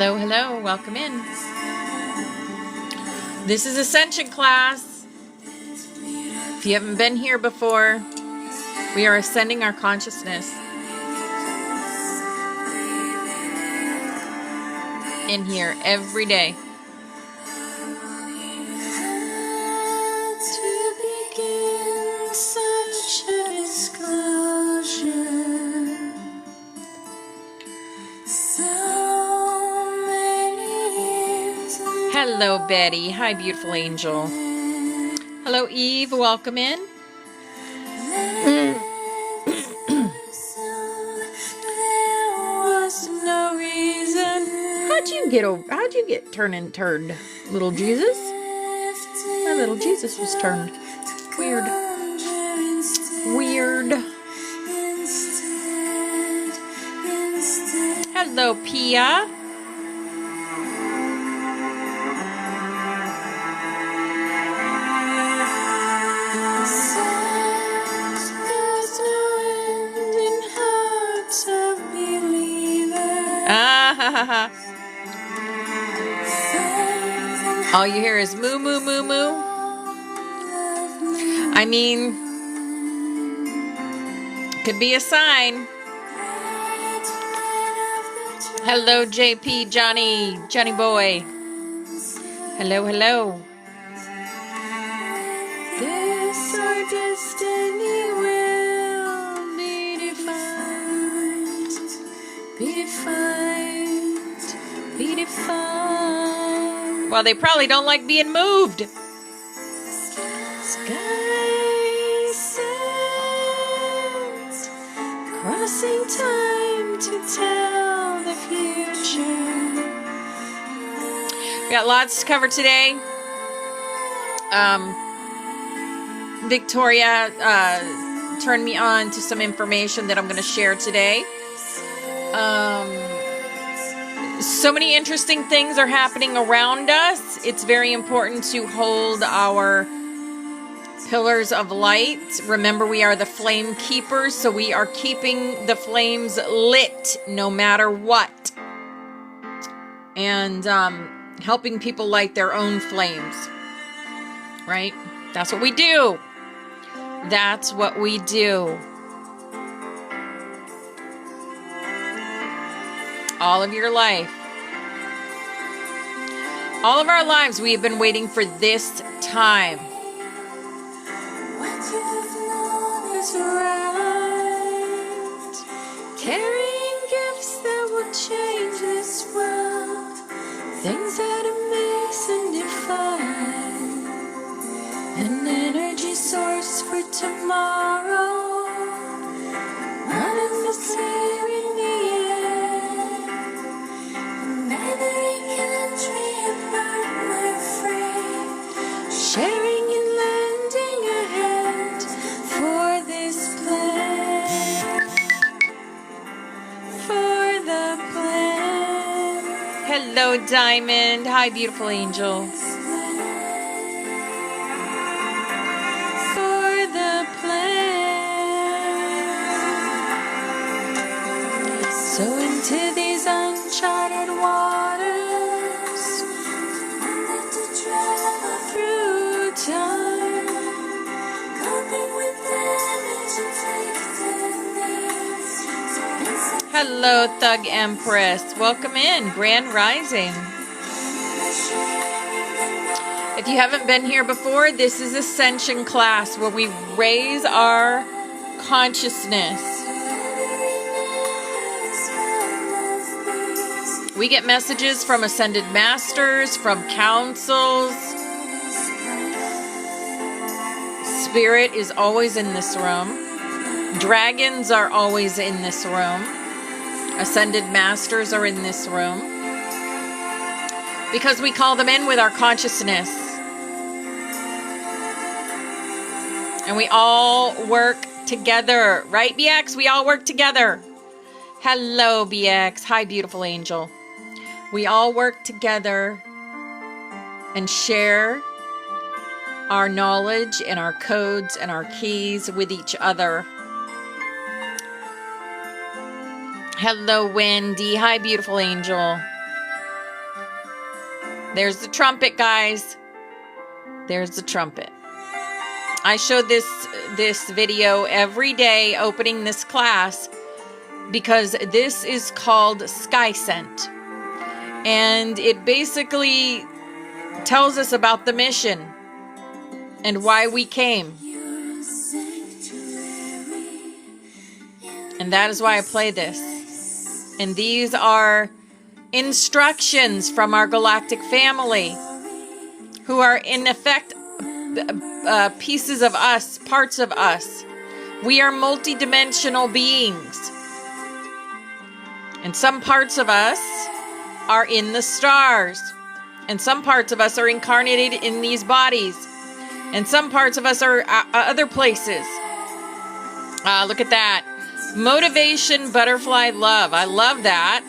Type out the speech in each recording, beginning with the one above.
Hello, hello, welcome in. This is Ascension Class. If you haven't been here before, we are ascending our consciousness in here every day. Hello, Betty. Hi, beautiful angel. Hello, Eve. Welcome in. No reason. How'd you get turned, little Jesus? My little Jesus was turned. Weird. Hello, Pia. All you hear is moo, moo, moo, moo. I mean, could be a sign. Hello, JP, Johnny boy. Hello, hello. This our destiny will be defined, be defined. Well, they probably don't like being moved. Sky set, crossing time to tell the future. We got lots to cover today. Victoria turned me on to some information that I'm going to share today. So many interesting things are happening around us. It's very important to hold our pillars of light. Remember, we are the flame keepers, so we are keeping the flames lit no matter what. And helping people light their own flames. Right? That's what we do. That's what we do. All of your life. All of our lives, we have been waiting for this time. What you've known is right. Carrying gifts that will change this world. Things that amaze and define. An energy source for tomorrow. One atmosphere in the air. Neighboring country apart, my friend. Sharing and lending a hand for this plan. For the plan. Hello, Diamond. Hi, beautiful angel. So into these uncharted waters, meant to travel through time, coping with damage inflicted. Hello, Thug Empress. Welcome in, Grand Rising. If you haven't been here before, this is Ascension Class, where we raise our consciousness. We get messages from ascended masters, from councils. Spirit is always in this room. Dragons are always in this room. Ascended masters are in this room. Because we call them in with our consciousness. And we all work together. Right, BX? We all work together. Hello, BX. Hi, beautiful angel. We all work together and share our knowledge and our codes and our keys with each other. Hello, Wendy. Hi, beautiful angel. There's the trumpet, guys. There's the trumpet. I showed this video every day opening this class because this is called Sky Scent. And it basically tells us about the mission and why we came. And that is why I play this. And these are instructions from our galactic family, who are in effect pieces of us, parts of us. We are multidimensional beings. And some parts of us are in the stars. And some parts of us are incarnated in these bodies. And some parts of us are other places. Look at that. Motivation, butterfly, love. I love that.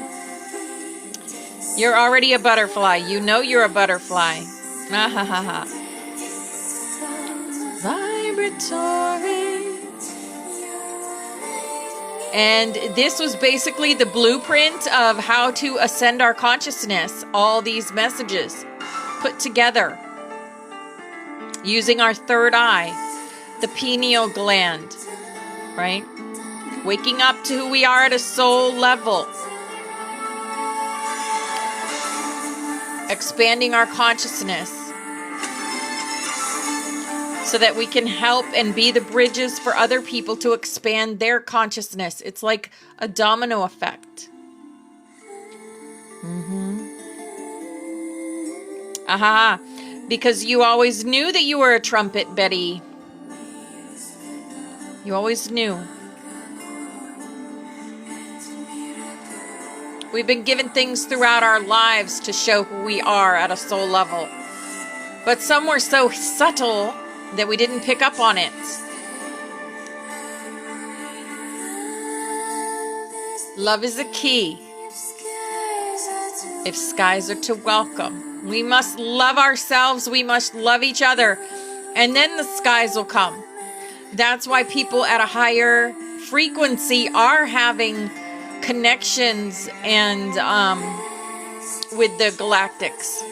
You're already a butterfly. You know you're a butterfly. Ah, ha, ha, ha. Vibratory. And this was basically the blueprint of how to ascend our consciousness. All these messages put together using our third eye, the pineal gland, right? Waking up to who we are at a soul level. Expanding our consciousness so that we can help and be the bridges for other people to expand their consciousness. It's like a domino effect. Aha. Because you always knew that you were a trumpet, Betty. You always knew. We've been given things throughout our lives to show who we are at a soul level. But some were so subtle that we didn't pick up on it. Love is a key. If skies are to welcome, we must love ourselves, we must love each other, and then the skies will come. That's why people at a higher frequency are having connections and with the galactics,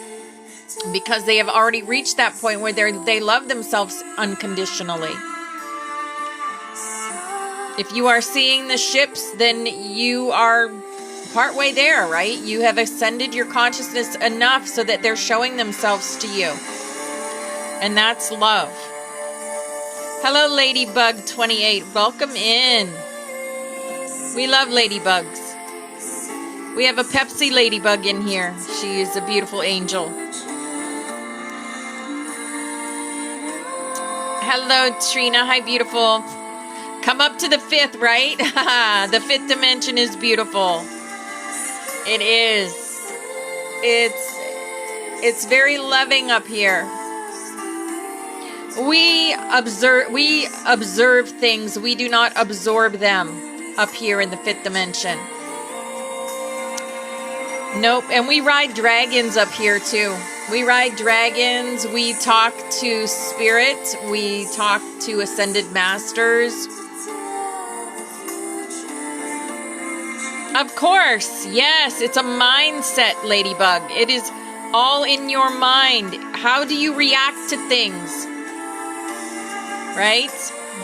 because they have already reached that point where they love themselves unconditionally. If you are seeing the ships, then you are partway there, right? You have ascended your consciousness enough so that they're showing themselves to you. And that's love. Hello, Ladybug 28. Welcome in. We love ladybugs. We have a Pepsi ladybug in here. She is a beautiful angel. Hello, Trina. Hi, beautiful. Come up to the fifth, right? The fifth dimension is beautiful. It is. It's very loving up here. We observe things. We do not absorb them up here in the fifth dimension. Nope. And we ride dragons up here too. We ride dragons. We talk to spirit. We talk to ascended masters. Of course. Yes. It's a mindset, Ladybug. It is all in your mind. How do you react to things? Right?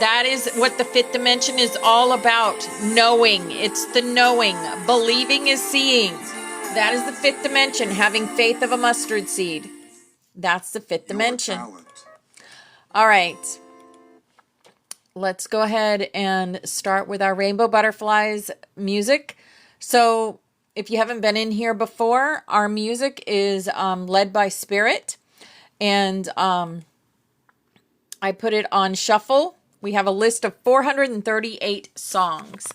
That is what the fifth dimension is all about. Knowing. It's the knowing. Believing is seeing. That is the fifth dimension. Having faith of a mustard seed. That's the fifth dimension. All right. Let's go ahead and start with our Rainbow Butterflies music. So if you haven't been in here before, our music is led by Spirit. And I put it on shuffle. We have a list of 438 songs.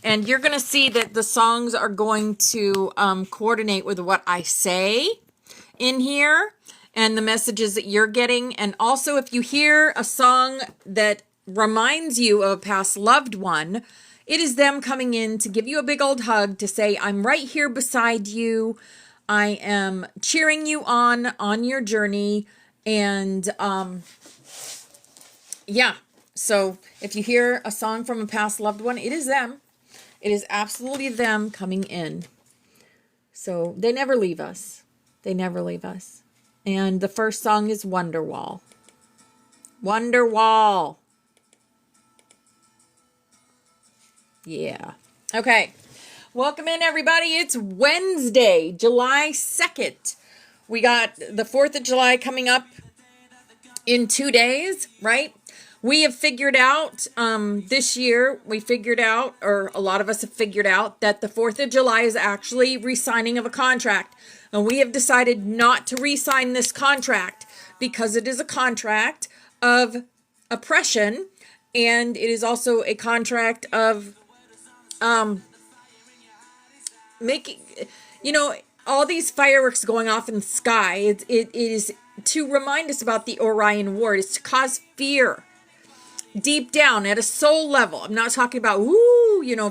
And you're going to see that the songs are going to coordinate with what I say in here and the messages that you're getting. And also, if you hear a song that reminds you of a past loved one, it is them coming in to give you a big old hug to say, I'm right here beside you. I am cheering you on your journey. And yeah. So if you hear a song from a past loved one, it is them. It is absolutely them coming in. So they never leave us. They never leave us. And the first song is Wonderwall. Wonderwall. Yeah. Okay. Welcome in, everybody. It's Wednesday, July 2nd. We got the 4th of July coming up in 2 days, right? We have figured out this year, or a lot of us have figured out, that the 4th of July is actually re-signing of a contract. And we have decided not to re-sign this contract because it is a contract of oppression, and it is also a contract of making, all these fireworks going off in the sky. It is to remind us about the Orion War. It's to cause fear deep down at a soul level. I'm not talking about,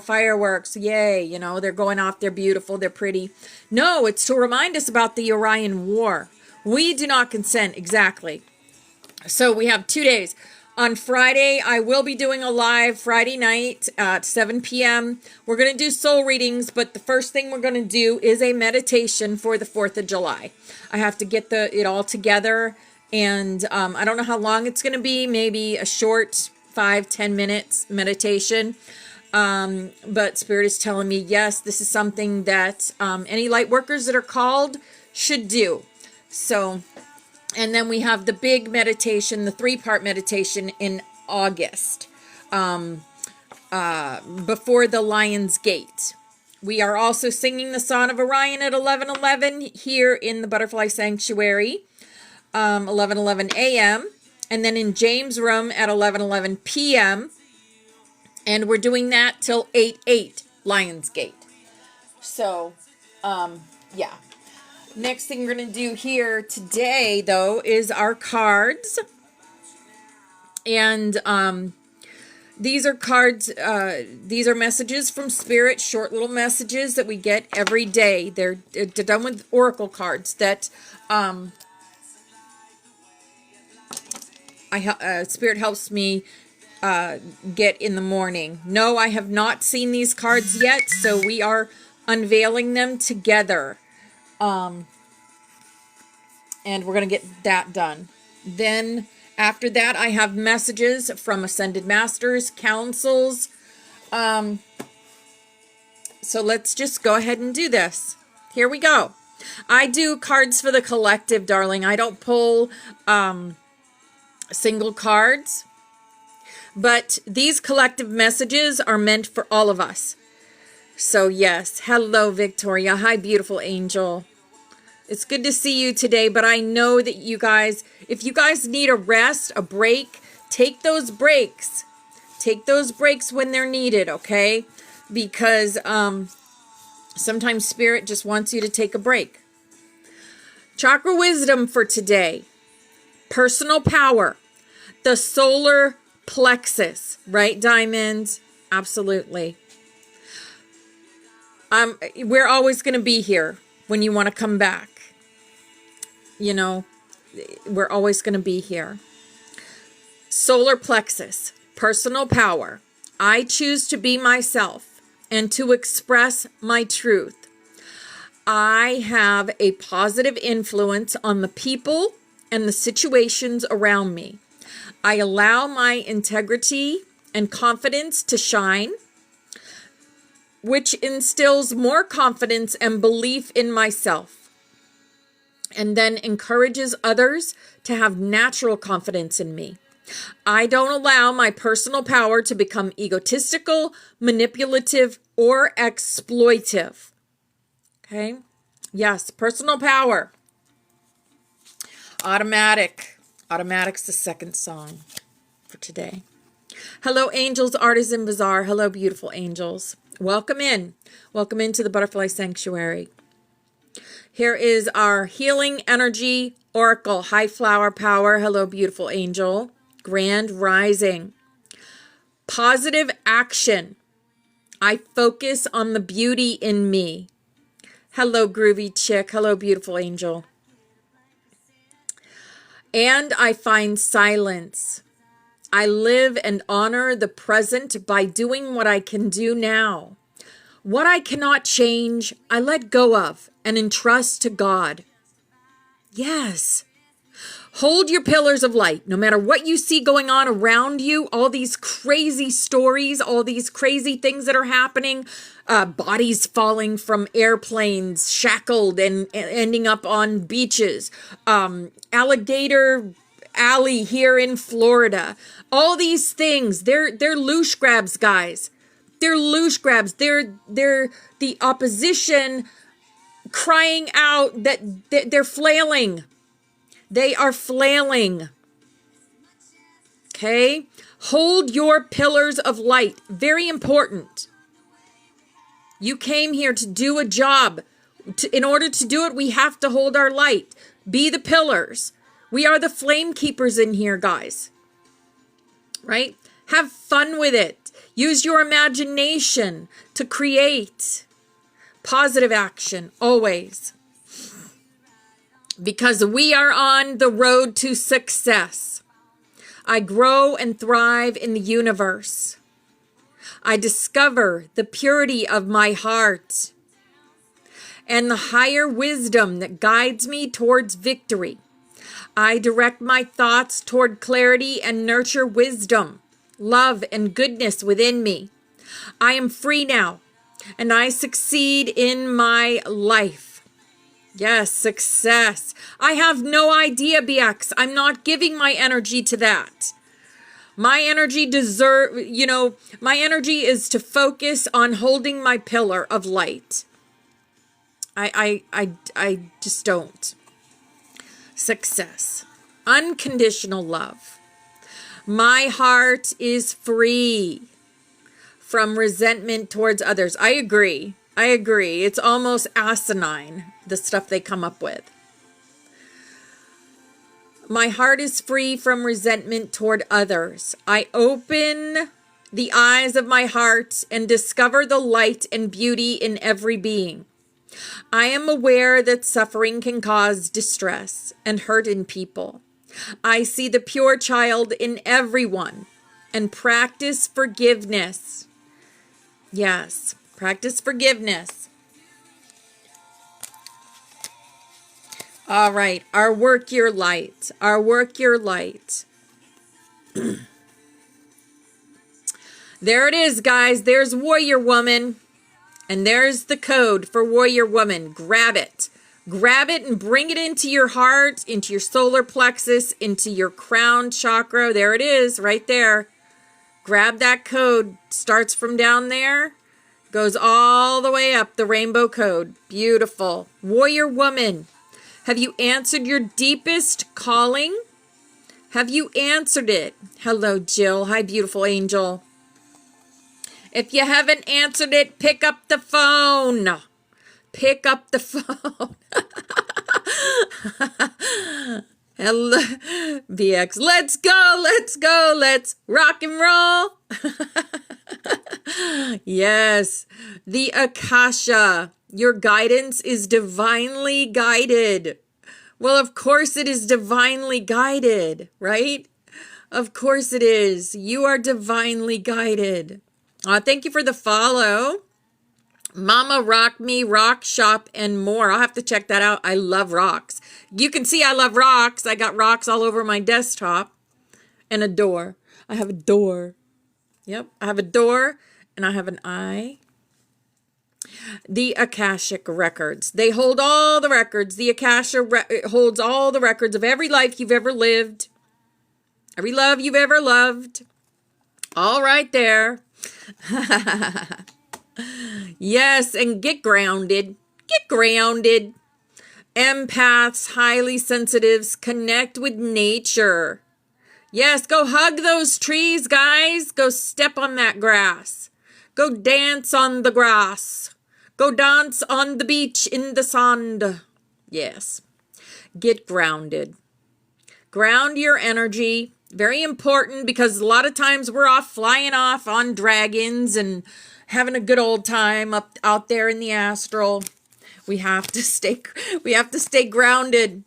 fireworks. Yay. They're going off. They're beautiful. They're pretty. No, it's to remind us about the Orion War. We do not consent. Exactly. So we have 2 days. On Friday, I will be doing a live Friday night at 7 p.m. We're going to do soul readings, but the first thing we're going to do is a meditation for the 4th of July. I have to get it all together, and I don't know how long it's going to be, maybe a short 5-10 minutes meditation. But Spirit is telling me, yes, this is something that any light workers that are called should do. So... And then we have the big meditation, the 3-part meditation in August, before the Lion's Gate. We are also singing the Song of Orion at 11:11 here in the Butterfly Sanctuary, 11:11 a.m. And then in James' room at 11:11 p.m. And we're doing that till 8:08 Lion's Gate. So, yeah. Next thing we're going to do here today, though, is our cards. And these are cards, these are messages from Spirit, short little messages that we get every day. They're done with oracle cards that Spirit helps me get in the morning. No, I have not seen these cards yet, so we are unveiling them together. And we're going to get that done. Then after that, I have messages from Ascended Masters, councils. So let's just go ahead and do this. Here we go. I do cards for the collective, darling. I don't pull single cards. But these collective messages are meant for all of us. So yes, hello, Victoria. Hi, beautiful angel. It's good to see you today, but I know that you guys, if you guys need a rest, a break, take those breaks. Take those breaks when they're needed, okay? Because sometimes Spirit just wants you to take a break. Chakra wisdom for today. Personal power. The solar plexus, right, Diamond? Absolutely. We're always going to be here when you want to come back. We're always going to be here. Solar plexus, personal power. I choose to be myself and to express my truth. I have a positive influence on the people and the situations around me. I allow my integrity and confidence to shine, which instills more confidence and belief in myself, and then encourages others to have natural confidence in me. I don't allow my personal power to become egotistical, manipulative, or exploitive. Okay? Yes, personal power. Automatic. Automatic's the second song for today. Hello, angels, artisan bazaar. Hello, beautiful angels. Welcome in. Welcome into the Butterfly Sanctuary. Here is our healing energy oracle. High flower power. Hello, beautiful angel. Grand rising. Positive action. I focus on the beauty in me. Hello, groovy chick. Hello, beautiful angel. And I find silence. I live and honor the present by doing what I can do now. What I cannot change, I let go of and entrust to God. Yes. Hold your pillars of light. No matter what you see going on around you, all these crazy stories, all these crazy things that are happening, bodies falling from airplanes, shackled and ending up on beaches, alligator alley here in Florida. All these things, they're loosh grabs, guys. They're loosh grabs. They're the opposition crying out that they're flailing. They are flailing. Okay? Hold your pillars of light. Very important. You came here to do a job. In order to do it, we have to hold our light. Be the pillars. We are the flame keepers in here, guys. Right? Have fun with it. Use your imagination to create positive action, always. Because we are on the road to success. I grow and thrive in the universe. I discover the purity of my heart and the higher wisdom that guides me towards victory. I direct my thoughts toward clarity and nurture wisdom, love, and goodness within me. I am free now, and I succeed in my life. Yes, success. I have no idea, BX. I'm not giving my energy to that. My energy my energy is to focus on holding my pillar of light. I just don't. Success. Unconditional love. My heart is free from resentment towards others. I agree. It's almost asinine, the stuff they come up with. My heart is free from resentment toward others. I open the eyes of my heart and discover the light and beauty in every being. I am aware that suffering can cause distress and hurt in people. I see the pure child in everyone and practice forgiveness. Yes, practice forgiveness. All right, our work your light. Our work your light. There it is, guys. There's Warrior Woman. And there's the code for Warrior Woman. Grab it. Grab it and bring it into your heart, into your solar plexus, into your crown chakra. There it is, right there. Grab that code. Starts from down there. Goes all the way up, the rainbow code. Beautiful. Warrior Woman. Have you answered your deepest calling? Have you answered it? Hello, Jill. Hi, beautiful angel. If you haven't answered it, pick up the phone. Pick up the phone. Hello, BX. Let's go. Let's rock and roll. Yes, the Akasha. Your guidance is divinely guided. Well, of course it is divinely guided, right? Of course it is. You are divinely guided. Thank you for the follow. Mama Rock Me, Rock Shop, and more. I'll have to check that out. I love rocks. You can see I love rocks. I got rocks all over my desktop. And a door. I have a door. Yep, I have a door and I have an eye. The Akashic Records. They hold all the records. The Akasha holds all the records of every life you've ever lived. Every love you've ever loved. All right there. Yes, and get grounded. Get grounded. Empaths, highly sensitives, connect with nature. Yes, go hug those trees, guys. Go step on that grass. Go dance on the grass. Go dance on the beach in the sand. Yes. Get grounded. Ground your energy. Very important because a lot of times we're off flying off on dragons and having a good old time up out there in the astral. We have to stay grounded.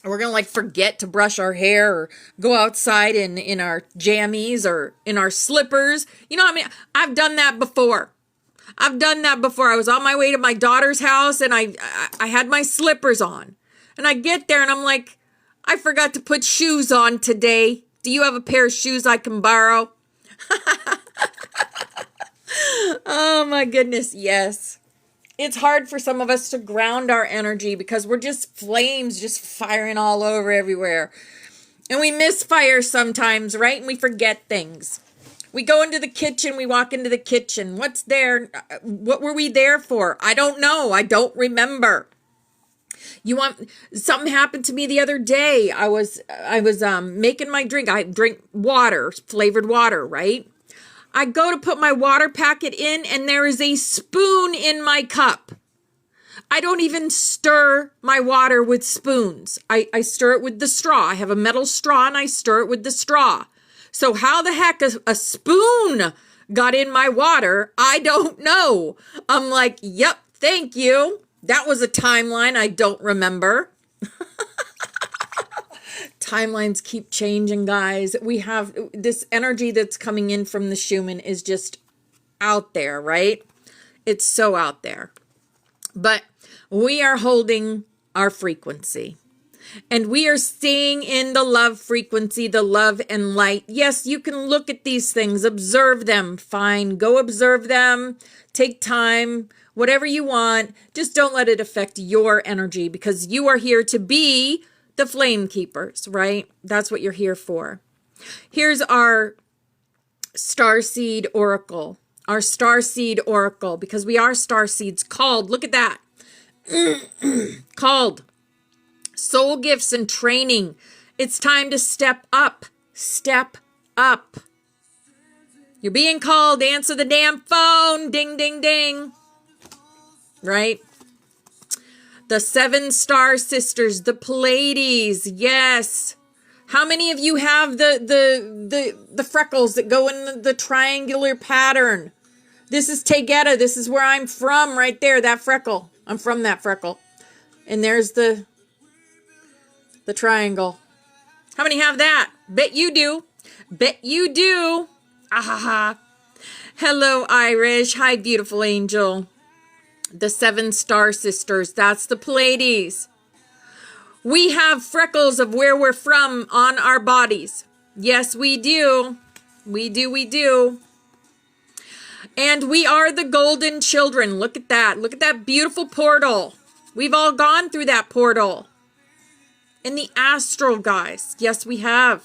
We're going to like forget to brush our hair or go outside in our jammies or in our slippers. You know what I mean? I've done that before. I was on my way to my daughter's house and I had my slippers on. And I get there and I'm like, I forgot to put shoes on today. Do you have a pair of shoes I can borrow? Oh my goodness, yes. It's hard for some of us to ground our energy because we're just flames just firing all over everywhere. And we misfire sometimes, right? And we forget things. We go into the kitchen, we walk into the kitchen. What's there? What were we there for? I don't know. I don't remember. Something happened to me the other day. I was making my drink. I drink water, flavored water, right? I go to put my water packet in and there is a spoon in my cup. I don't even stir my water with spoons. I stir it with the straw. I have a metal straw and I stir it with the straw. So how the heck a spoon got in my water, I don't know. I'm like, yep, thank you. That was a timeline I don't remember. Timelines keep changing, guys. We have this energy that's coming in from the Schumann is just out there, right? It's so out there. But we are holding our frequency. And we are staying in the love frequency, the love and light. Yes, you can look at these things, observe them. Fine, go observe them. Take time, whatever you want. Just don't let it affect your energy because you are here to be the flame keepers, right? That's what you're here for. Here's our starseed oracle. Our starseed oracle, because we are starseeds called, look at that. Called soul gifts and training. It's time to step up. Step up. You're being called. Answer the damn phone. Ding, ding, ding. Right? The 7 star sisters, the Pleiades. Yes. How many of you have the freckles that go in the triangular pattern? This is Tegeta. This is where I'm from right there. That freckle. I'm from that freckle. And there's the triangle. How many have that? Bet you do. Bet you do. Ah. Hello, Irish. Hi, beautiful angel. The 7 star sisters. That's the Pleiades. We have freckles of where we're from on our bodies. Yes, we do. We do. And we are the golden children. Look at that. Look at that beautiful portal. We've all gone through that portal. In the astral, guys. Yes, we have.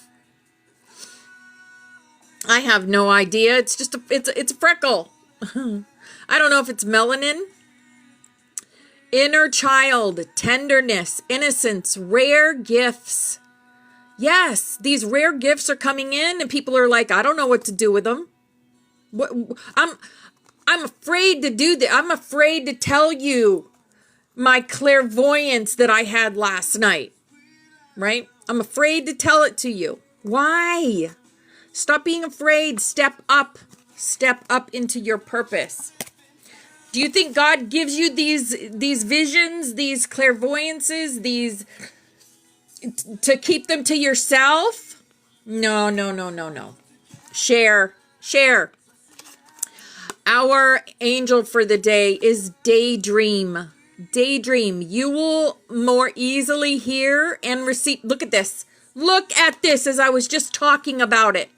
I have no idea. It's just it's a freckle. I don't know if it's melanin. Inner child, tenderness, innocence, rare gifts. Yes, these rare gifts are coming in and people are like, I don't know what to do with them. I'm afraid to do that. I'm afraid to tell you my clairvoyance that I had last night. Right? I'm afraid to tell it to you. Why? Stop being afraid. Step up. Step up into your purpose. Do you think God gives you these visions, these clairvoyances, these to keep them to yourself? No. Share. Our angel for the day is daydream. Daydream. You will more easily hear and receive. Look at this. Look at this as I was just talking about it.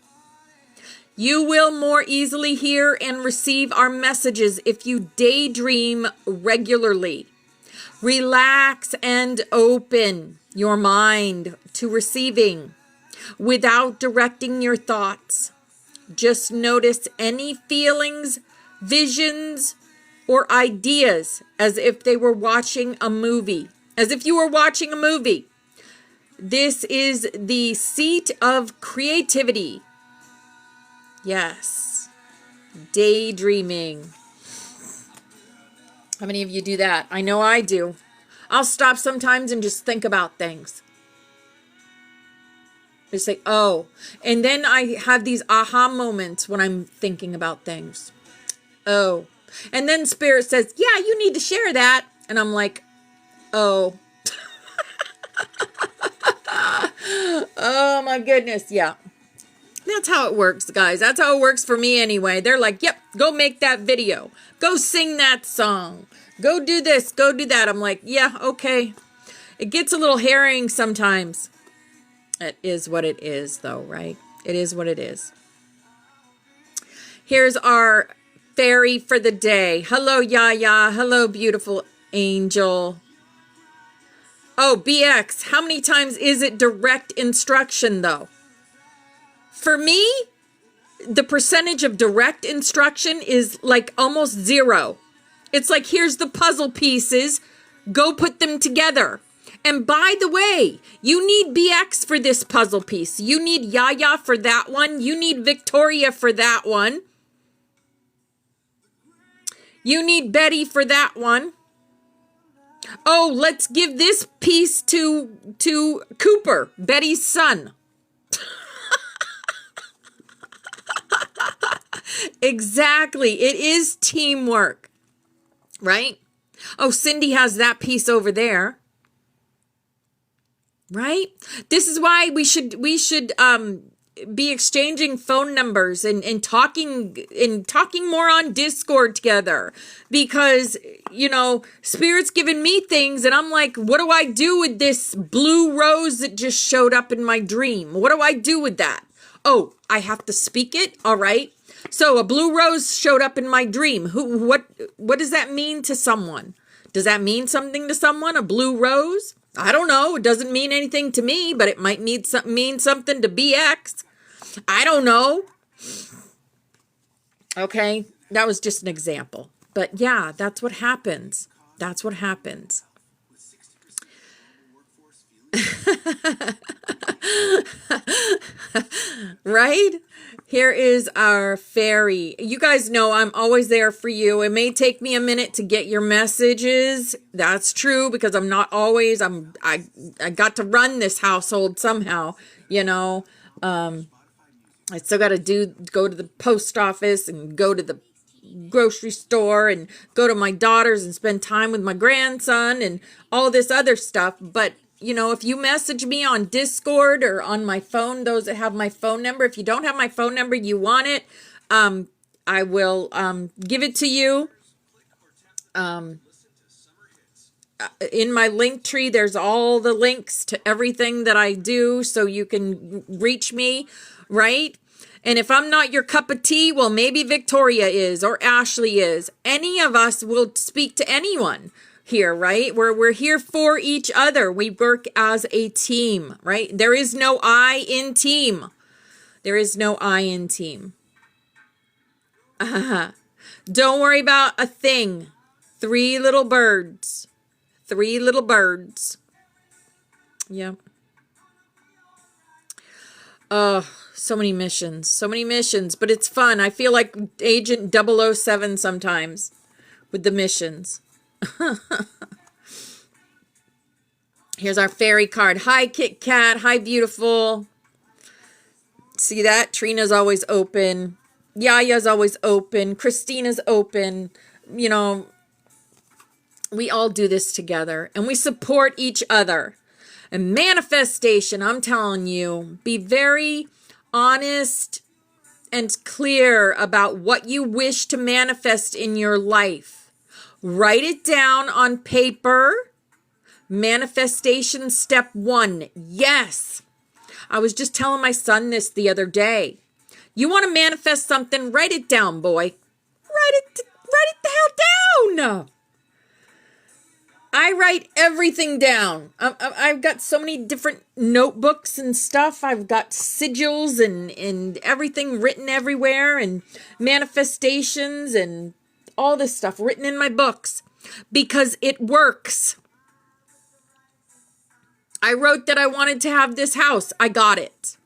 You will more easily hear and receive our messages if you daydream regularly. Relax and open your mind to receiving without directing your thoughts. Just notice any feelings, visions, or ideas as if they were watching a movie. As if you were watching a movie. This is the seat of creativity. Yes. Daydreaming. How many of you do that? I know I do. I'll stop sometimes and just think about things. Just say, oh. And then I have these aha moments when I'm thinking about things. Oh. And then Spirit says, yeah, you need to share that. And I'm like, oh. Oh my goodness. Yeah. That's how it works, guys. That's how it works for me anyway. They're like, yep, go make that video. Go sing that song. Go do this. Go do that. I'm like, yeah, okay. It gets a little harrowing sometimes. It is what it is, though, right? It is what it is. Here's our fairy for the day. Hello, Yaya. Hello, beautiful angel. Oh, BX, how many times is it direct instruction, though? For me, the percentage of direct instruction is like almost zero. It's like, here's the puzzle pieces. Go put them together. And by the way, you need BX for this puzzle piece. You need Yaya for that one. You need Victoria for that one. You need Betty for that one. Oh, let's give this piece to Cooper, Betty's son. Exactly. It is teamwork, right? Oh, Cindy has that piece over there. Right? This is why we should be exchanging phone numbers and talking more on Discord together, because Spirit's giving me things and I'm like, what do I do with this blue rose that just showed up in my dream? What do I do with that? Oh, I have to speak it. All right. So a blue rose showed up in my dream. What does that mean to someone? Does that mean something to someone? A blue rose? I don't know. It doesn't mean anything to me, but it might mean something to BX. I don't know. Okay, that was just an example. But yeah, that's what happens. That's what happens. Right? Here is our fairy. You guys know I'm always there for you. It may take me a minute to get your messages. That's true, because I'm not always, I got to run this household somehow, I still got to go to the post office and go to the grocery store and go to my daughters and spend time with my grandson and all this other stuff. But if you message me on Discord or on my phone, those that have my phone number, if you don't have my phone number, you want it, I will give it to you. In my link tree, there's all the links to everything that I do, so you can reach me, right? And if I'm not your cup of tea, well, maybe Victoria is, or Ashley is. Any of us will speak to anyone here, right? We're here for each other. We work as a team, right? There is no I in team. There is no I in team. Don't worry about a thing. 3 little birds. 3 little birds. Yeah. So many missions, but it's fun. I feel like Agent 007 sometimes with the missions. Here's our fairy card. Hi, Kit Kat. Hi, beautiful. See that? Trina's always open. Yaya's always open. Christina's open. We all do this together and we support each other. And manifestation, I'm telling you, be very honest and clear about what you wish to manifest in your life. Write it down on paper. Manifestation step 1. Yes. I was just telling my son this the other day. You want to manifest something? Write it down, boy. Write it the hell down. I write everything down. I've got so many different notebooks and stuff. I've got sigils and everything written everywhere, and manifestations and all this stuff written in my books, because it works. I wrote that I wanted to have this house. I got it.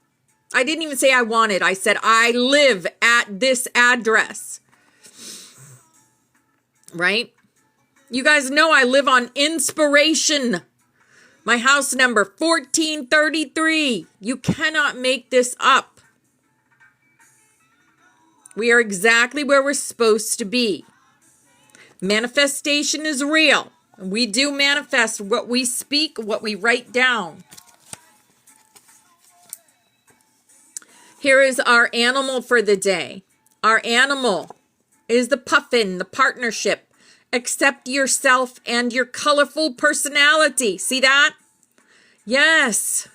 I didn't even say I wanted. I said I live at this address. Right? You guys know I live on inspiration. My house number 1433. You cannot make this up. We are exactly where we're supposed to be. Manifestation is real. We do manifest what we speak, what we write down. Here is our animal for the day. Our animal is the puffin, the partnership. Accept yourself and your colorful personality. See that? Yes.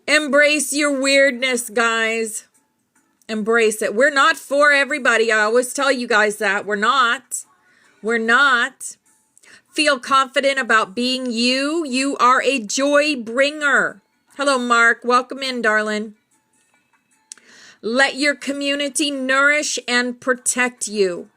Embrace your weirdness, guys. Embrace it. We're not for everybody. I always tell you guys that. We're not. We're not. Feel confident about being you. You are a joy bringer. Hello, Mark. Welcome in, darling. Let your community nourish and protect you.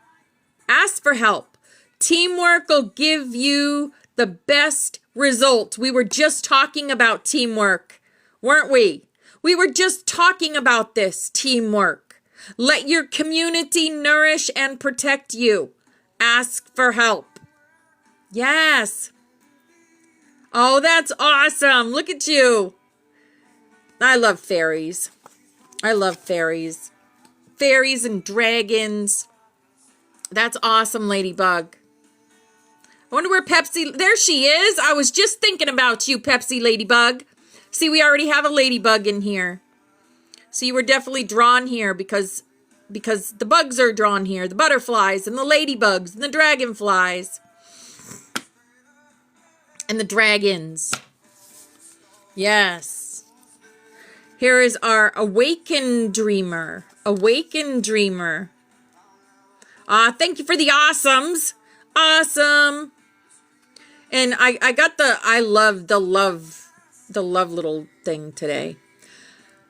Ask for help. Teamwork will give you the best result. We were just talking about teamwork, weren't we? We were just talking about this teamwork. Let your community nourish and protect you. Ask for help. Yes. Oh, that's awesome. Look at you. I love fairies. I love fairies. Fairies and dragons. That's awesome, Ladybug. I wonder where Pepsi... There she is. I was just thinking about you, Pepsi Ladybug. See, we already have a Ladybug in here. So you were definitely drawn here because the bugs are drawn here. The butterflies and the ladybugs and the dragonflies. And the dragons. Yes. Here is our awakened dreamer. Awakened dreamer. Thank you for the awesomes. Awesome. And I got I love the love little thing today.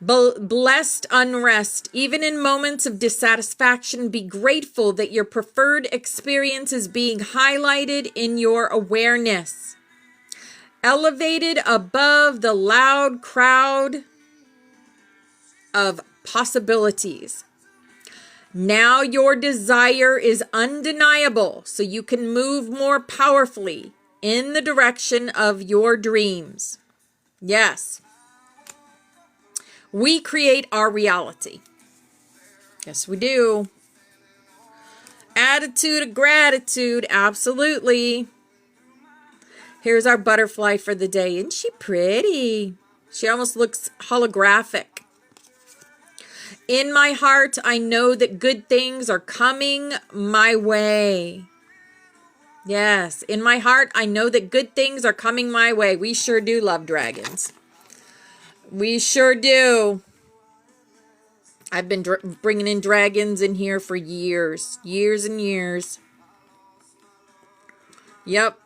Blessed unrest. Even in moments of dissatisfaction, be grateful that your preferred experience is being highlighted in your awareness. Elevated above the loud crowd of possibilities. Now your desire is undeniable, so you can move more powerfully in the direction of your dreams. Yes. We create our reality. Yes, we do. Attitude of gratitude, absolutely. Here's our butterfly for the day. Isn't she pretty? She almost looks holographic. In my heart, I know that good things are coming my way. Yes, in my heart, I know that good things are coming my way. We sure do love dragons. We sure do. I've been bringing in dragons in here for years. Years and years. Yep.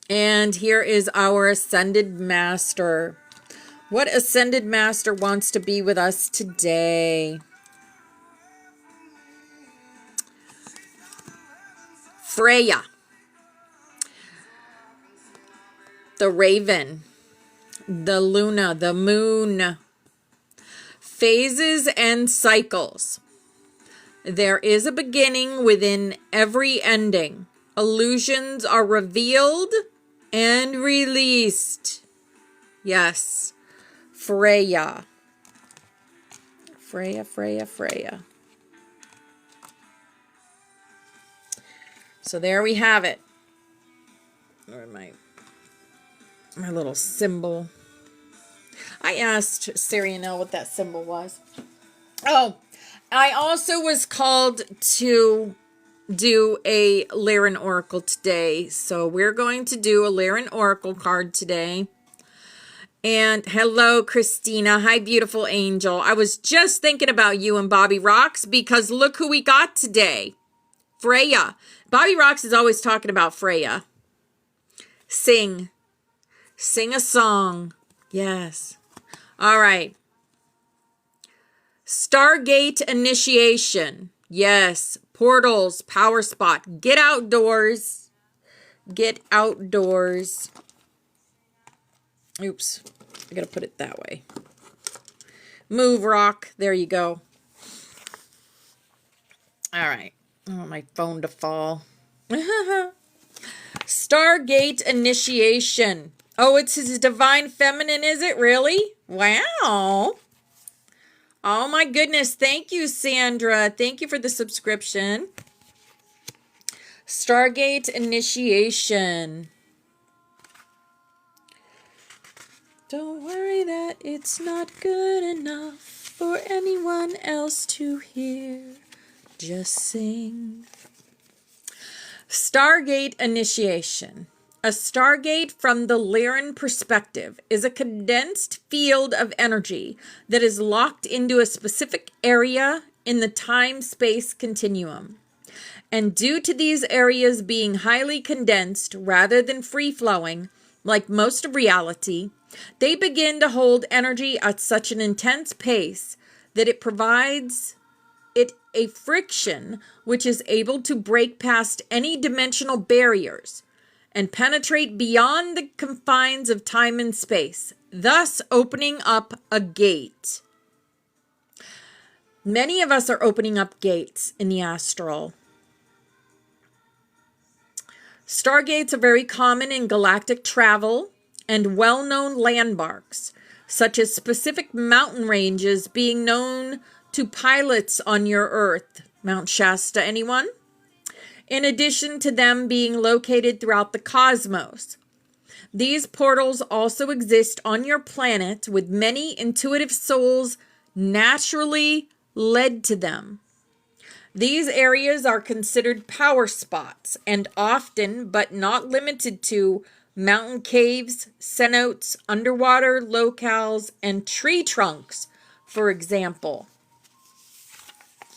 And here is our Ascended Master. What Ascended Master wants to be with us today? Freya. The Raven. The Luna. The Moon. Phases and cycles. There is a beginning within every ending. Illusions are revealed and released. Yes. Freya. Freya, Freya, Freya. So there we have it. Or my little symbol. I asked Sarianelle what that symbol was. Oh, I also was called to do a Lyran Oracle today. So we're going to do a Lyran Oracle card today. And hello, Christina. Hi, beautiful angel. I was just thinking about you and Bobby Rocks because look who we got today. Freya. Bobby Rocks is always talking about Freya. Sing. Sing a song. Yes. All right. Stargate initiation. Yes. Portals. Power spot. Get outdoors. Get outdoors. Oops. I gotta put it that way. Move, rock. There you go. All right. I want my phone to fall. Stargate initiation. Oh, it's his divine feminine, is it really? Wow. Oh my goodness. Thank you, Sandra. Thank you for the subscription. Stargate initiation. Don't worry that it's not good enough for anyone else to hear. Just sing. Stargate initiation. A stargate from the Lyran perspective is a condensed field of energy that is locked into a specific area in the time-space continuum. And due to these areas being highly condensed rather than free-flowing, like most of reality, they begin to hold energy at such an intense pace that it provides it a friction which is able to break past any dimensional barriers and penetrate beyond the confines of time and space, thus opening up a gate. Many of us are opening up gates in the astral. Stargates are very common in galactic travel and well-known landmarks, such as specific mountain ranges being known to pilots on your Earth. Mount Shasta, anyone? In addition to them being located throughout the cosmos. These portals also exist on your planet, with many intuitive souls naturally led to them. These areas are considered power spots and often, but not limited to, mountain caves, cenotes, underwater locales, and tree trunks, for example.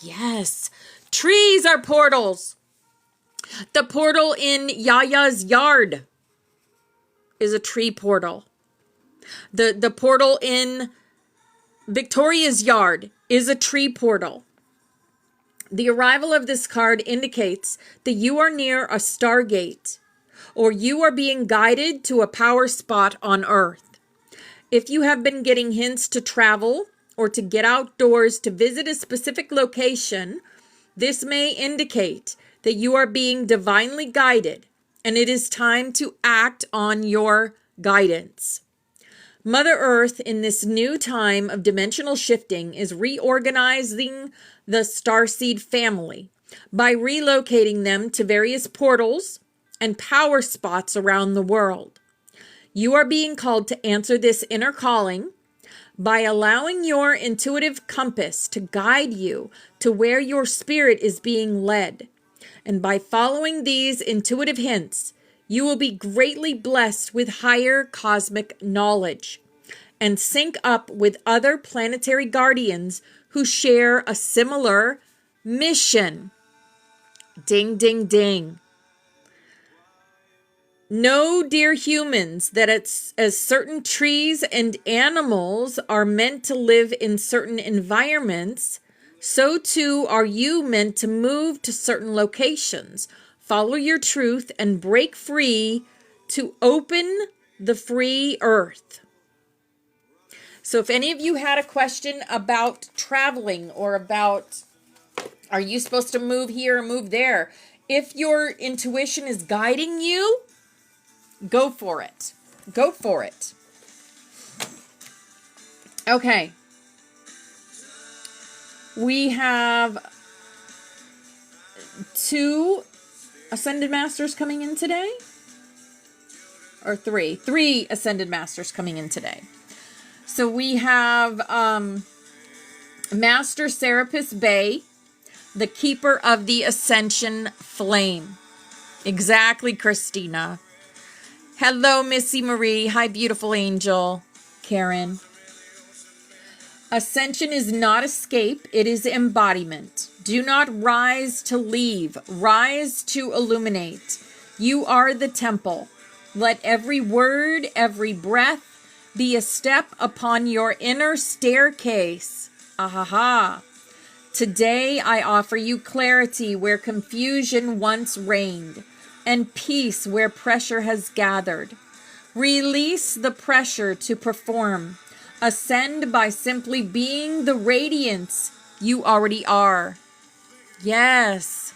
Yes, trees are portals. The portal in Yaya's yard is a tree portal. The portal in Victoria's yard is a tree portal. The arrival of this card indicates that you are near a stargate, or you are being guided to a power spot on Earth. If you have been getting hints to travel or to get outdoors to visit a specific location, this may indicate that you are being divinely guided, and it is time to act on your guidance. Mother Earth, in this new time of dimensional shifting, is reorganizing the starseed family by relocating them to various portals and power spots around the world. You are being called to answer this inner calling by allowing your intuitive compass to guide you to where your spirit is being led. And by following these intuitive hints, you will be greatly blessed with higher cosmic knowledge and sync up with other planetary guardians who share a similar mission. Ding, ding, ding. Know, dear humans, that as certain trees and animals are meant to live in certain environments, so too are you meant to move to certain locations, follow your truth, and break free to open the free earth. So if any of you had a question about traveling or about, are you supposed to move here or move there? If your intuition is guiding you, go for it. Go for it. Okay. We have 2 Ascended Masters coming in today. Or 3. 3 Ascended Masters coming in today. So we have Master Serapis Bey, the keeper of the Ascension Flame. Exactly, Christina. Hello, Missy Marie. Hi, beautiful angel. Karen. Ascension is not escape. It is embodiment. Do not rise to leave. Rise to illuminate. You are the temple. Let every word, every breath be a step upon your inner staircase. Ahaha. Today I offer you clarity where confusion once reigned, and peace where pressure has gathered. Release the pressure to perform. Ascend by simply being the radiance you already are. Yes.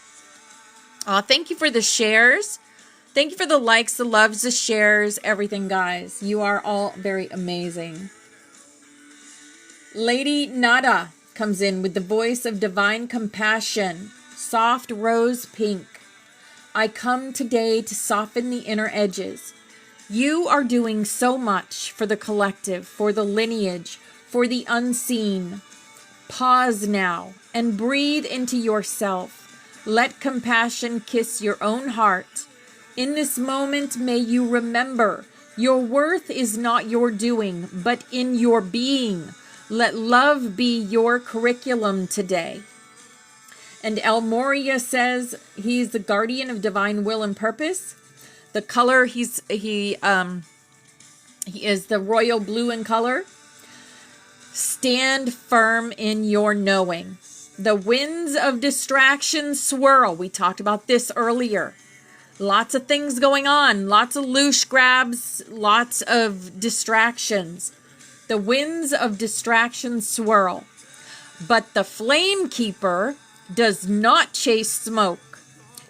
Thank you for the shares. Thank you for the likes, the loves, the shares, everything, guys. You are all very amazing. Lady Nada comes in with the voice of divine compassion, soft rose pink. I come today to soften the inner edges. You are doing so much for the collective, for the lineage, for the unseen. Pause now and breathe into yourself. Let compassion kiss your own heart. In this moment, may you remember your worth is not your doing, but in your being. Let love be your curriculum today. And El Moria says he's the guardian of divine will and purpose. The color he is the royal blue in color. Stand firm in your knowing. The winds of distraction swirl. We talked about this earlier. Lots of things going on. Lots of loose grabs. Lots of distractions. The winds of distraction swirl. But the flame keeper does not chase smoke.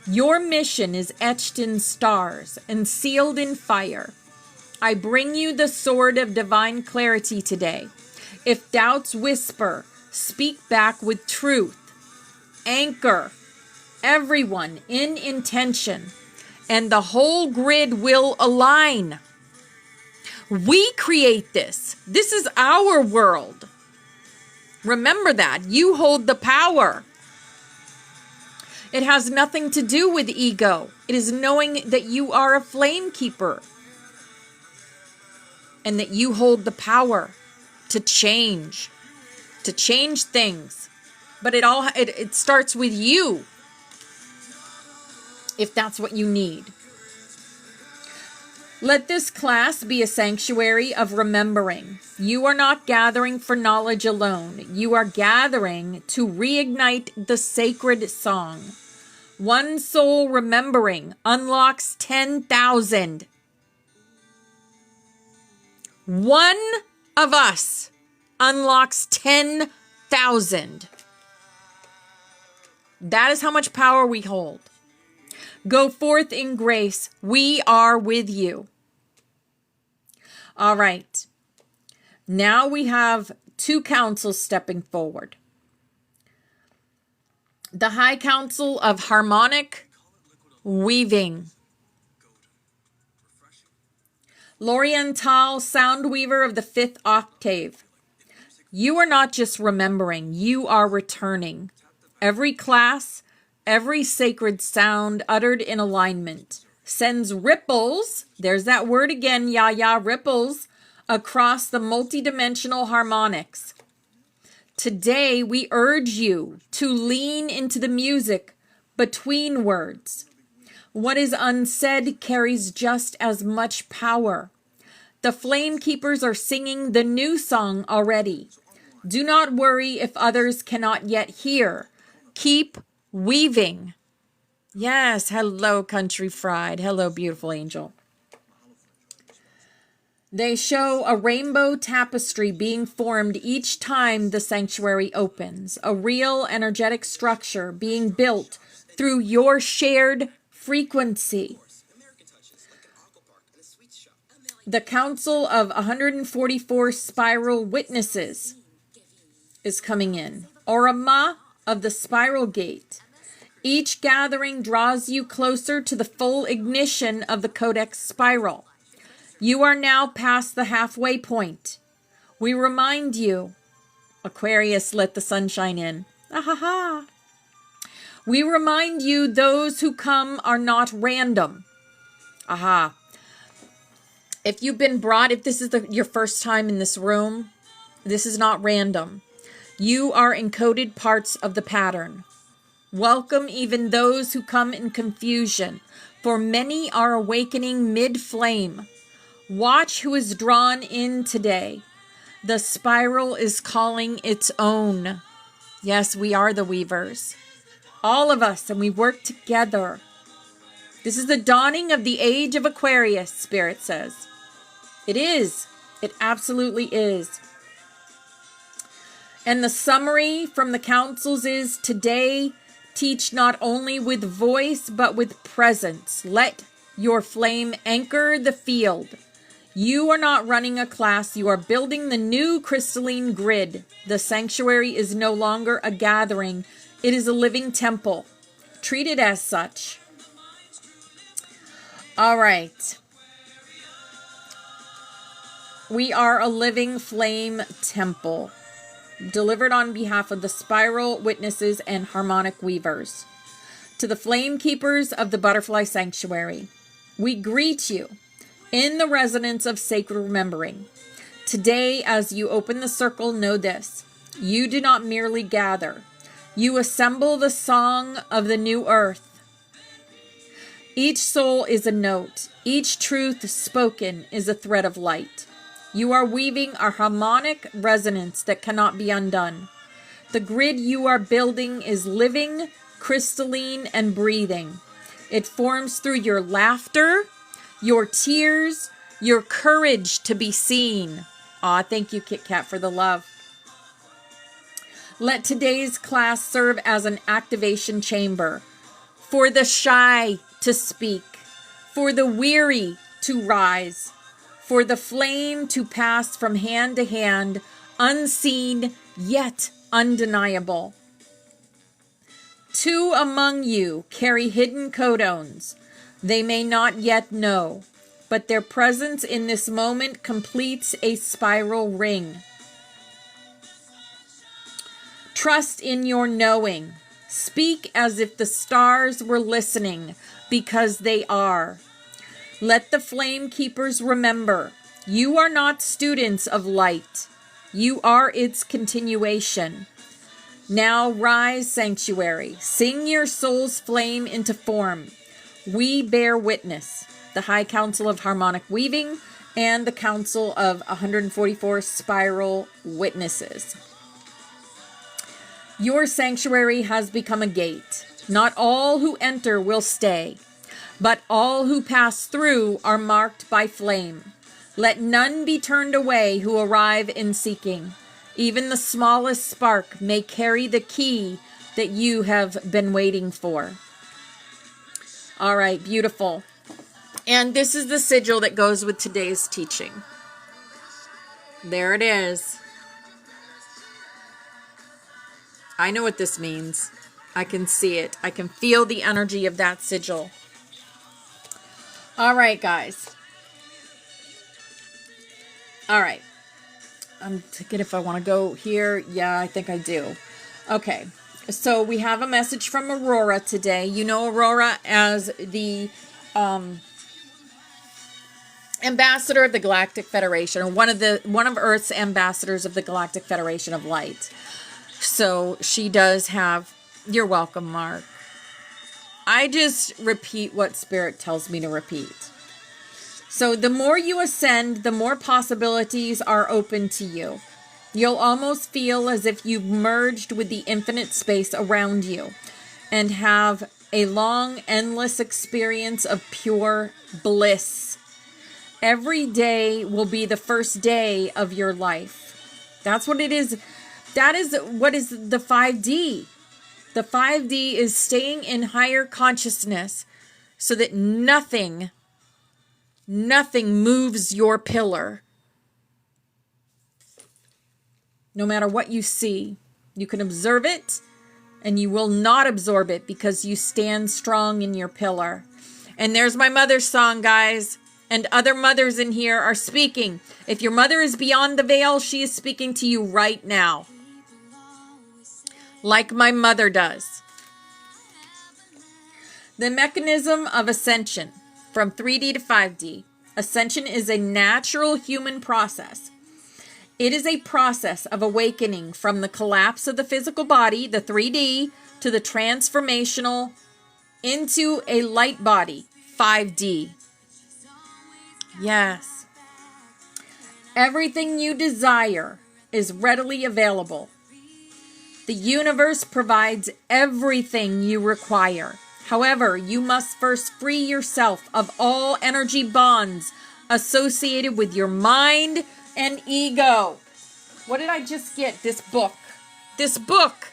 Your mission is etched in stars and sealed in fire. I bring you the sword of divine clarity today. If doubts whisper, speak back with truth. Anchor everyone in intention, and the whole grid will align. We create this. This is our world. Remember that. You hold the power. It has nothing to do with ego. It is knowing that you are a flame keeper and that you hold the power to change things. But it starts with you, if that's what you need. Let this class be a sanctuary of remembering. You are not gathering for knowledge alone. You are gathering to reignite the sacred song. One soul remembering unlocks 10,000. One of us unlocks 10,000. That is how much power we hold. Go forth in grace. We are with you. All right. Now we have two councils stepping forward. The High Council of Harmonic Weaving. L'Oriental Sound Weaver of the 5th octave. You are not just remembering, you are returning. Every class, every sacred sound uttered in alignment sends ripples, there's that word again, ripples, across the multidimensional harmonics. Today, we urge you to lean into the music between words. What is unsaid carries just as much power. The Flame Keepers are singing the new song already. Do not worry if others cannot yet hear. Keep weaving. Yes, hello, Country Fried. Hello, beautiful angel. They show a rainbow tapestry being formed each time the sanctuary opens. A real energetic structure being built through your shared frequency. The Council of 144 Spiral Witnesses is coming in. Orama of the Spiral Gate. Each gathering draws you closer to the full ignition of the Codex Spiral. You are now past the halfway point. We remind you, Aquarius, let the sunshine in. Ahaha. We remind you those who come are not random. Aha. If you've been brought, if this is your first time in this room, this is not random. You are encoded parts of the pattern. Welcome even those who come in confusion, for many are awakening mid-flame. Watch who is drawn in today. The spiral is calling its own. Yes, we are the weavers. All of us, and we work together. This is the dawning of the age of Aquarius, Spirit says. It is. It absolutely is. And the summary from the councils is, today, teach not only with voice, but with presence. Let your flame anchor the field. You are not running a class. You are building the new crystalline grid. The sanctuary is no longer a gathering. It is a living temple. Treat it as such. All right. We are a living flame temple, delivered on behalf of the Spiral Witnesses and Harmonic Weavers. To the flame keepers of the Butterfly Sanctuary, we greet you in the resonance of sacred remembering. Today, as you open the circle, know this. You do not merely gather. You assemble the song of the new earth. Each soul is a note. Each truth spoken is a thread of light. You are weaving a harmonic resonance that cannot be undone. The grid you are building is living, crystalline, and breathing. It forms through your laughter, your tears, your courage to be seen. Aw, thank you, Kit Kat, for the love. Let today's class serve as an activation chamber for the shy to speak, for the weary to rise, for the flame to pass from hand to hand, unseen yet undeniable. Two among you carry hidden codones they may not yet know, but their presence in this moment completes a spiral ring. Trust in your knowing. Speak as if the stars were listening, because they are. Let the flame keepers remember, you are not students of light. You are its continuation. Now rise, sanctuary. Sing your soul's flame into form. We bear witness. The High Council of Harmonic Weaving and the Council of 144 Spiral Witnesses. Your sanctuary has become a gate. Not all who enter will stay, but all who pass through are marked by flame. Let none be turned away who arrive in seeking. Even the smallest spark may carry the key that you have been waiting for. All right, beautiful. And this is the sigil that goes with today's teaching. There it is. I know what this means. I can see it. I can feel the energy of that sigil. All right, guys. All right. I'm thinking if I want to go here. Yeah, I think I do. Okay. So we have a message from Aurora today. You know Aurora as the ambassador of the Galactic Federation, or one of Earth's ambassadors of the Galactic Federation of Light. So she does have, you're welcome, Mark. I just repeat what Spirit tells me to repeat. So the more you ascend, the more possibilities are open to you. You'll almost feel as if you've merged with the infinite space around you and have a long, endless experience of pure bliss. Every day will be the first day of your life. That's what it is. That is what is the 5D. The 5D is staying in higher consciousness so that nothing moves your pillar. No matter what you see, you can observe it and you will not absorb it because you stand strong in your pillar. And there's my mother's song, guys. And other mothers in here are speaking. If your mother is beyond the veil, she is speaking to you right now. Like my mother does. The mechanism of ascension from 3D to 5D. Ascension is a natural human process. It is a process of awakening from the collapse of the physical body, the 3D, to the transformational into a light body, 5D. Yes. Everything you desire is readily available. The universe provides everything you require. However, you must first free yourself of all energy bonds associated with your mind and ego. What did I just get? This book. This book.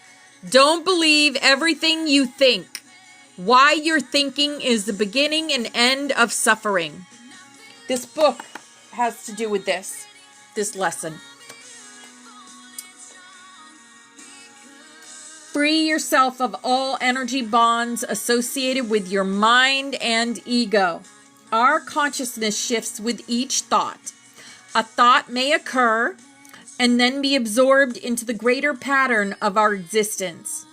Don't believe everything you think. Why your thinking is the beginning and end of suffering. This book has to do with this lesson. Free yourself of all energy bonds associated with your mind and ego. Our consciousness shifts with each thought. A thought may occur and then be absorbed into the greater pattern of our existence.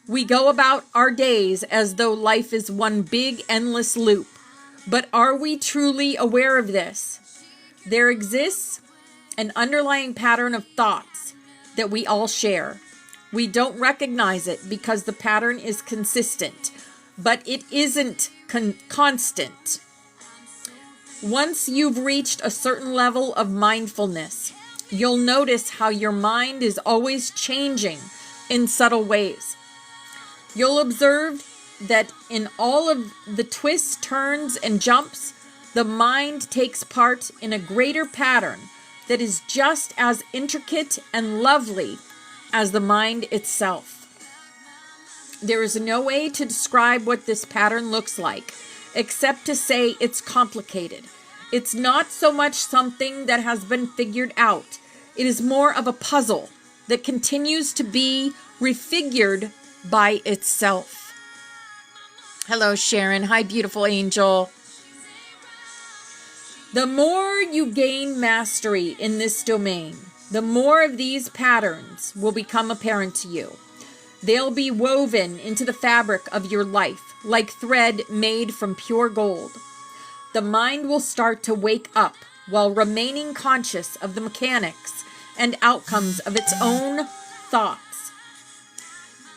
We go about our days as though life is one big, endless loop. But are we truly aware of this? There exists an underlying pattern of thoughts that we all share. We don't recognize it because the pattern is consistent, but it isn't constant. Once you've reached a certain level of mindfulness, you'll notice how your mind is always changing in subtle ways. You'll observe that in all of the twists, turns, and jumps, the mind takes part in a greater pattern that is just as intricate and lovely as the mind itself. There is no way to describe what this pattern looks like, except to say it's complicated. It's not so much something that has been figured out. It is more of a puzzle that continues to be refigured by itself. Hello, Sharon. Hi, beautiful angel. The more you gain mastery in this domain, the more of these patterns will become apparent to you. They'll be woven into the fabric of your life, like thread made from pure gold. The mind will start to wake up while remaining conscious of the mechanics and outcomes of its own thoughts.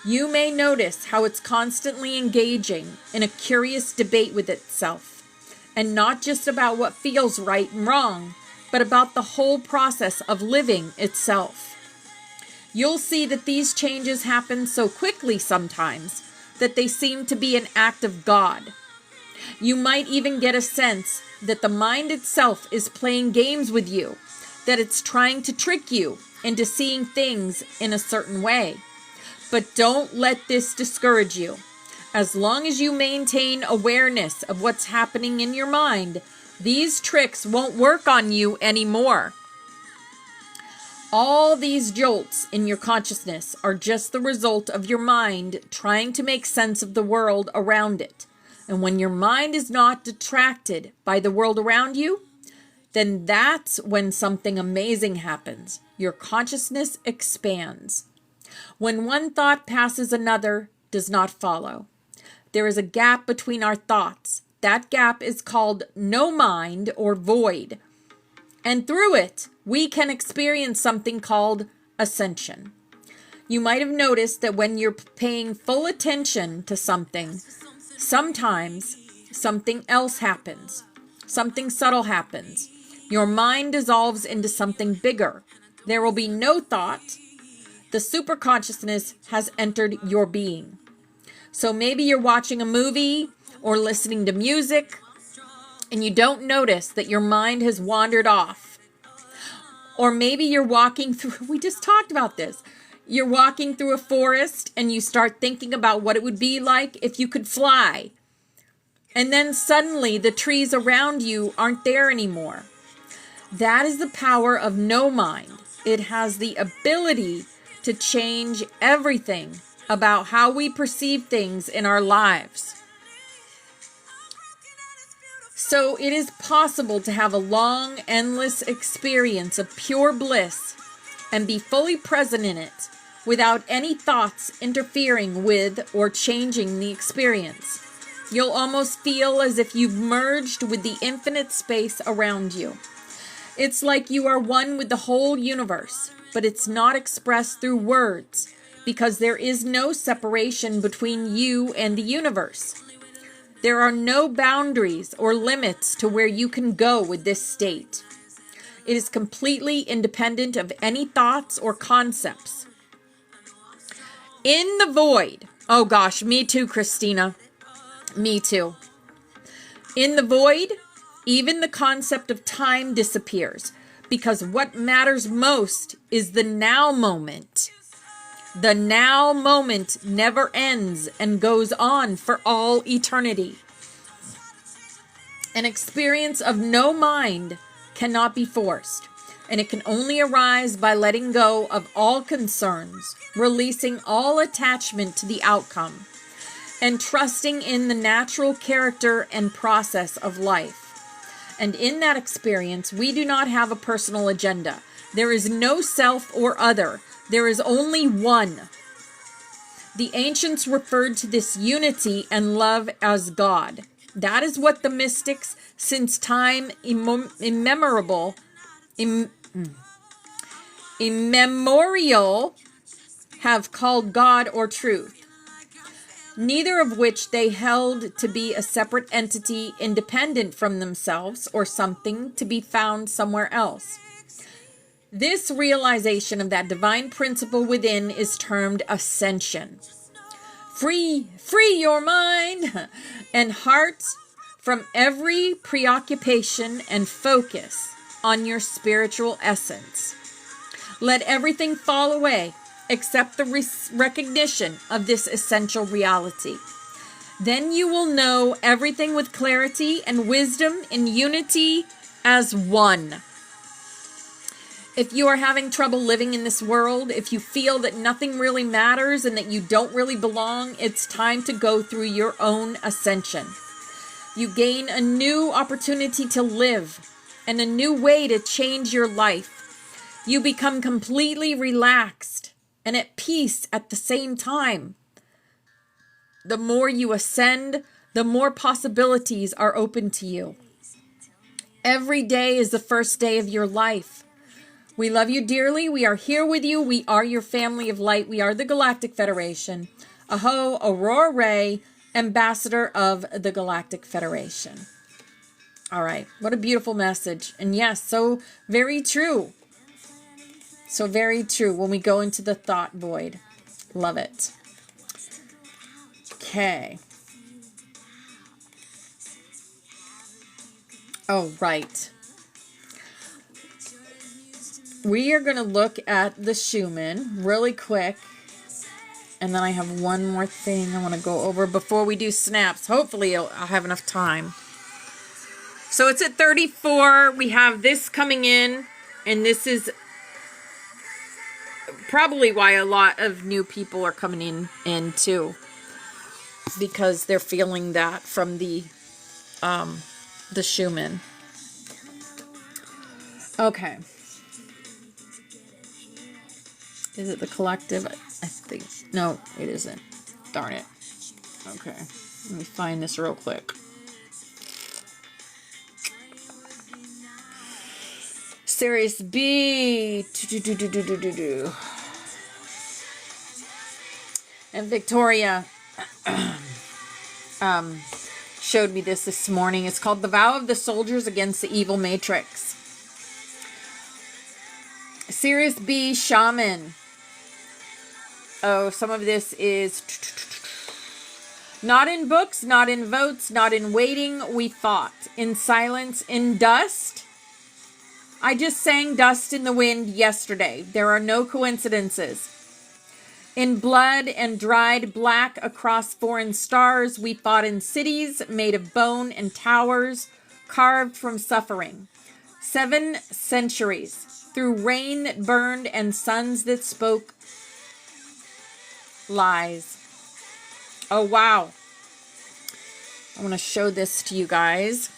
You may notice how it's constantly engaging in a curious debate with itself, and not just about what feels right and wrong, but about the whole process of living itself. You'll see that these changes happen so quickly sometimes that they seem to be an act of God. You might even get a sense that the mind itself is playing games with you, that it's trying to trick you into seeing things in a certain way. But don't let this discourage you. As long as you maintain awareness of what's happening in your mind, these tricks won't work on you anymore. All these jolts in your consciousness are just the result of your mind trying to make sense of the world around it. And when your mind is not detracted by the world around you, then that's when something amazing happens. Your consciousness expands. When one thought passes, another does not follow. There is a gap between our thoughts. That gap is called no mind or void. And through it, we can experience something called ascension. You might have noticed that when you're paying full attention to something, sometimes something else happens. Something subtle happens. Your mind dissolves into something bigger. There will be no thought. The superconsciousness has entered your being. So maybe you're watching a movie or listening to music, and you don't notice that your mind has wandered off. Or maybe you're walking through, we just talked about this. You're walking through a forest and you start thinking about what it would be like if you could fly. And then suddenly the trees around you aren't there anymore. That is the power of no mind. It has the ability to change everything about how we perceive things in our lives. So it is possible to have a long, endless experience of pure bliss and be fully present in it without any thoughts interfering with or changing the experience. You'll almost feel as if you've merged with the infinite space around you. It's like you are one with the whole universe, but it's not expressed through words because there is no separation between you and the universe. There are no boundaries or limits to where you can go with this state. It is completely independent of any thoughts or concepts. In the void, oh gosh, me too, Christina. Me too. In the void, even the concept of time disappears because what matters most is the now moment. The now moment never ends and goes on for all eternity. An experience of no mind cannot be forced, and it can only arise by letting go of all concerns, releasing all attachment to the outcome, and trusting in the natural character and process of life. And in that experience, we do not have a personal agenda. There is no self or other. There is only one. The ancients referred to this unity and love as God. That is what the mystics, since time immemorial, have called God or truth, neither of which they held to be a separate entity independent from themselves or something to be found somewhere else. This realization of that divine principle within is termed ascension. Free your mind and heart from every preoccupation and focus on your spiritual essence. Let everything fall away except the recognition of this essential reality. Then you will know everything with clarity and wisdom in unity as one. If you are having trouble living in this world, if you feel that nothing really matters and that you don't really belong, it's time to go through your own ascension. You gain a new opportunity to live and a new way to change your life. You become completely relaxed and at peace at the same time. The more you ascend, the more possibilities are open to you. Every day is the first day of your life. We love you dearly. We are here with you. We are your family of light. We are the Galactic Federation. Aho, Aurora Ray, Ambassador of the Galactic Federation. All right. What a beautiful message. And yes, so very true. So very true when we go into the thought void. Love it. Okay. Oh, right. We are going to look at the Schumann really quick. And then I have one more thing I want to go over before we do snaps. Hopefully I'll have enough time. So it's at 34. We have this coming in. And this is probably why a lot of new people are coming in too. Because they're feeling that from the Schumann. Okay. Is it the collective? I think. No, it isn't. Darn it. Okay. Let me find this real quick. Sirius B. And Victoria showed me this morning. It's called The Vow of the Soldiers Against the Evil Matrix. Sirius B. Shaman. Oh, some of this is not in books, not in votes, not in waiting. We fought in silence, in dust. I just sang Dust in the Wind yesterday. There are no coincidences. In blood and dried black across foreign stars, we fought in cities made of bone and towers carved from suffering. 7 centuries through rain that burned and suns that spoke lies. Oh, wow. I want to show this to you guys.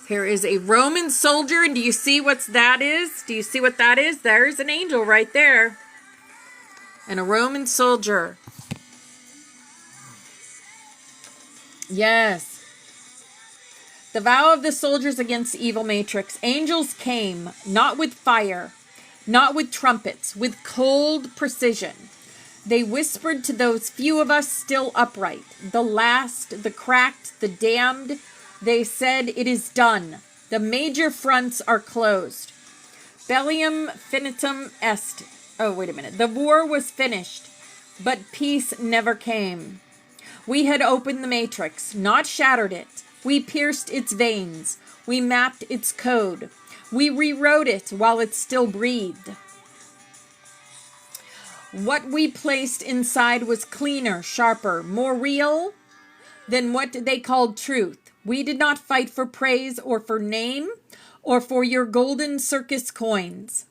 Here is a Roman soldier. And do you see what that is? Do you see what that is? There's an angel right there. And a Roman soldier. Yes. The vow of the soldiers against the evil matrix. Angels came, not with fire, not with trumpets, with cold precision. They whispered to those few of us still upright, the last, the cracked, the damned. They said, it is done. The major fronts are closed. Bellium finitum est. Oh, wait a minute. The war was finished, but peace never came. We had opened the matrix, not shattered it. We pierced its veins. We mapped its code. We rewrote it while it still breathed. What we placed inside was cleaner, sharper, more real than what they called truth. We did not fight for praise or for name or for your golden circus coins.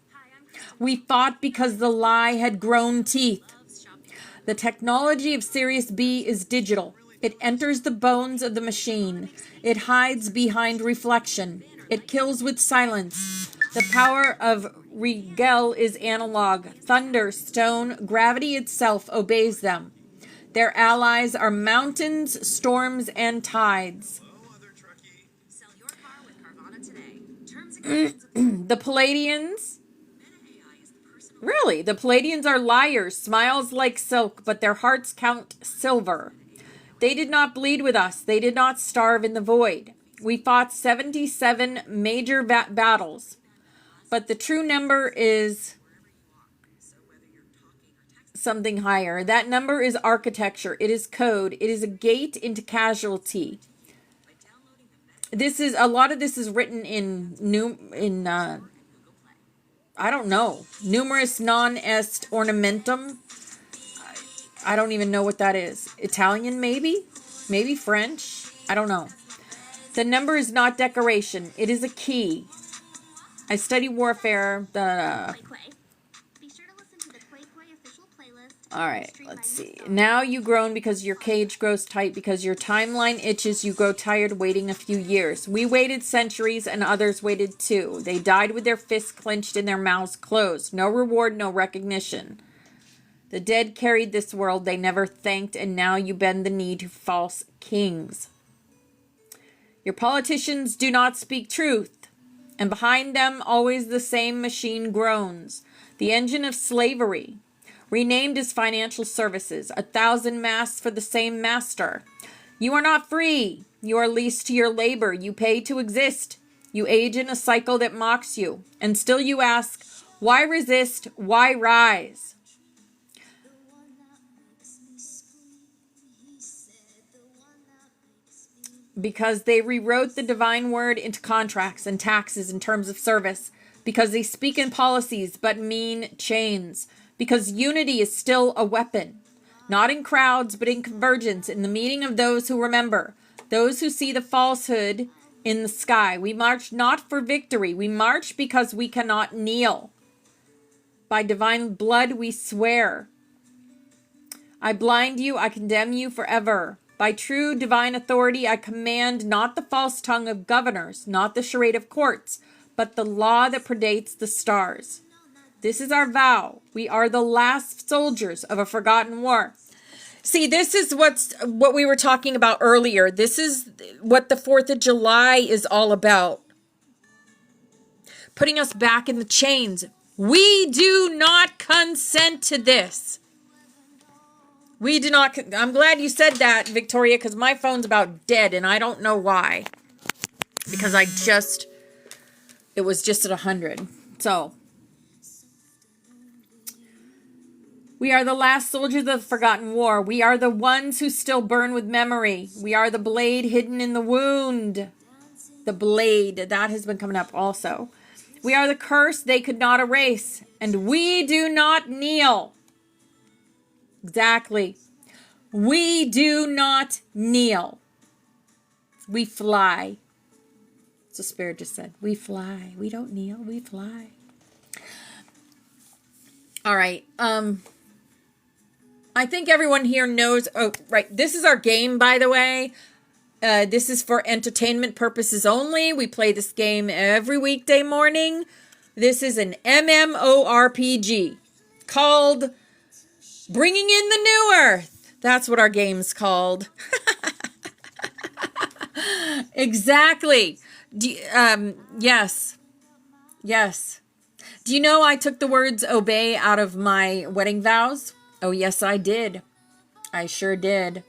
We fought because the lie had grown teeth. The technology of Sirius B is digital. It enters the bones of the machine. It hides behind reflection. It kills with silence. The power of Rigel is analog. Thunder, stone, gravity itself obeys them. Their allies are mountains, storms, and tides. The Palladians. Really, the Palladians are liars, smiles like silk, but their hearts count silver. They did not bleed with us. They did not starve in the void. We fought 77 major battles, but the true number is something higher. That number is architecture. It is code. It is a gate into casualty. This is a lot of this is written in I don't know, numerous non est ornamentum. I don't even know what that is. Italian, maybe? Maybe French? I don't know. The number is not decoration. It is a key. I study warfare. All right, let's see. Now you groan because your cage grows tight, because your timeline itches, you grow tired waiting a few years. We waited centuries and others waited too. They died with their fists clenched and their mouths closed. No reward, no recognition. The dead carried this world they never thanked, and now you bend the knee to false kings. Your politicians do not speak truth, and behind them always the same machine groans. The engine of slavery, renamed as financial services, 1,000 masks for the same master. You are not free. You are leased to your labor. You pay to exist. You age in a cycle that mocks you. And still you ask, why resist? Why rise? Because they rewrote the divine word into contracts and taxes and terms of service. Because they speak in policies but mean chains. Because unity is still a weapon. Not in crowds but in convergence, in the meeting of those who remember. Those who see the falsehood in the sky. We march not for victory. We march because we cannot kneel. By divine blood we swear. I blind you, I condemn you forever. By true divine authority, I command not the false tongue of governors, not the charade of courts, but the law that predates the stars. This is our vow. We are the last soldiers of a forgotten war. See, this is what we were talking about earlier. This is what the 4th of July is all about. Putting us back in the chains. We do not consent to this. We do not. I'm glad you said that, Victoria, because my phone's about dead, and I don't know why. Because it was just at 100. So, we are the last soldiers of the forgotten war. We are the ones who still burn with memory. We are the blade hidden in the wound. The blade, that has been coming up also. We are the curse they could not erase. And we do not kneel. Exactly. We do not kneel. We fly. So Spirit just said, we fly. We don't kneel, we fly. All right. I think everyone here knows. Oh, right. This is our game, by the way. This is for entertainment purposes only. We play this game every weekday morning. This is an MMORPG called Bringing in the New Earth. That's what our game's called. Exactly. Yes. Yes. Do you know I took the words obey out of my wedding vows? Oh, yes, I did. I sure did.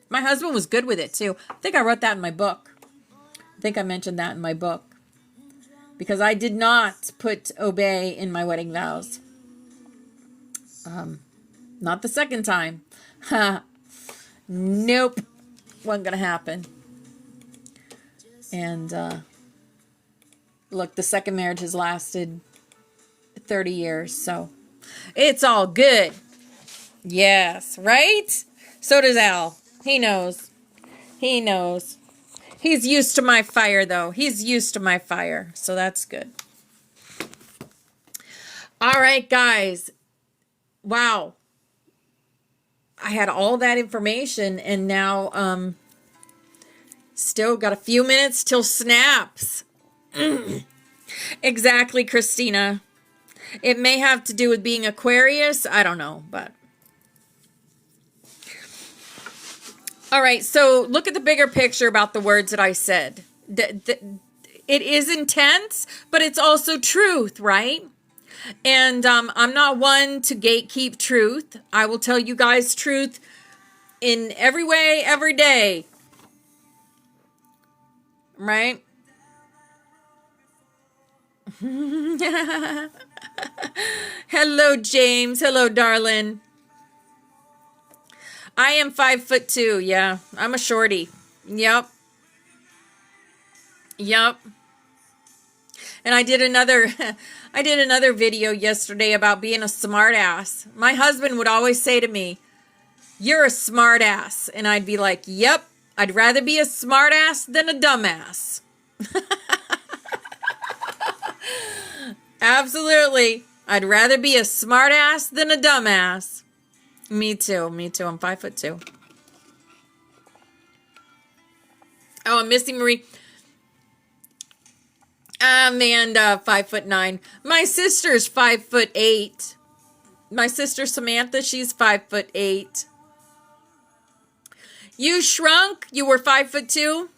My husband was good with it, too. I think I wrote that in my book. I think I mentioned that in my book. Because I did not put obey in my wedding vows. Not the second time. Nope. Wasn't going to happen. And, look, the second marriage has lasted 30 years, so it's all good. Yes, right? So does Al. He knows. He knows. He's used to my fire, though. He's used to my fire, so that's good. All right, guys. Wow. I had all that information, and now still got a few minutes till snaps. Exactly, Christina. It may have to do with being Aquarius. I don't know, but. All right, so look at the bigger picture about the words that I said. It is intense, but it's also truth, right? And I'm not one to gatekeep truth. I will tell you guys truth in every way, every day. Right? Hello, James. Hello, darling. I am 5'2". Yeah, I'm a shorty. Yep. Yep. And I did another video yesterday about being a smart ass. My husband would always say to me, "You're a smart ass." And I'd be like, "Yep, I'd rather be a smart ass than a dumbass." Absolutely. I'd rather be a smart ass than a dumbass. Me too. Me too. I'm 5'2". Oh, and Missy Marie. Amanda, 5'9". My sister's 5'8". My sister Samantha, she's 5'8". You shrunk? You were 5'2"?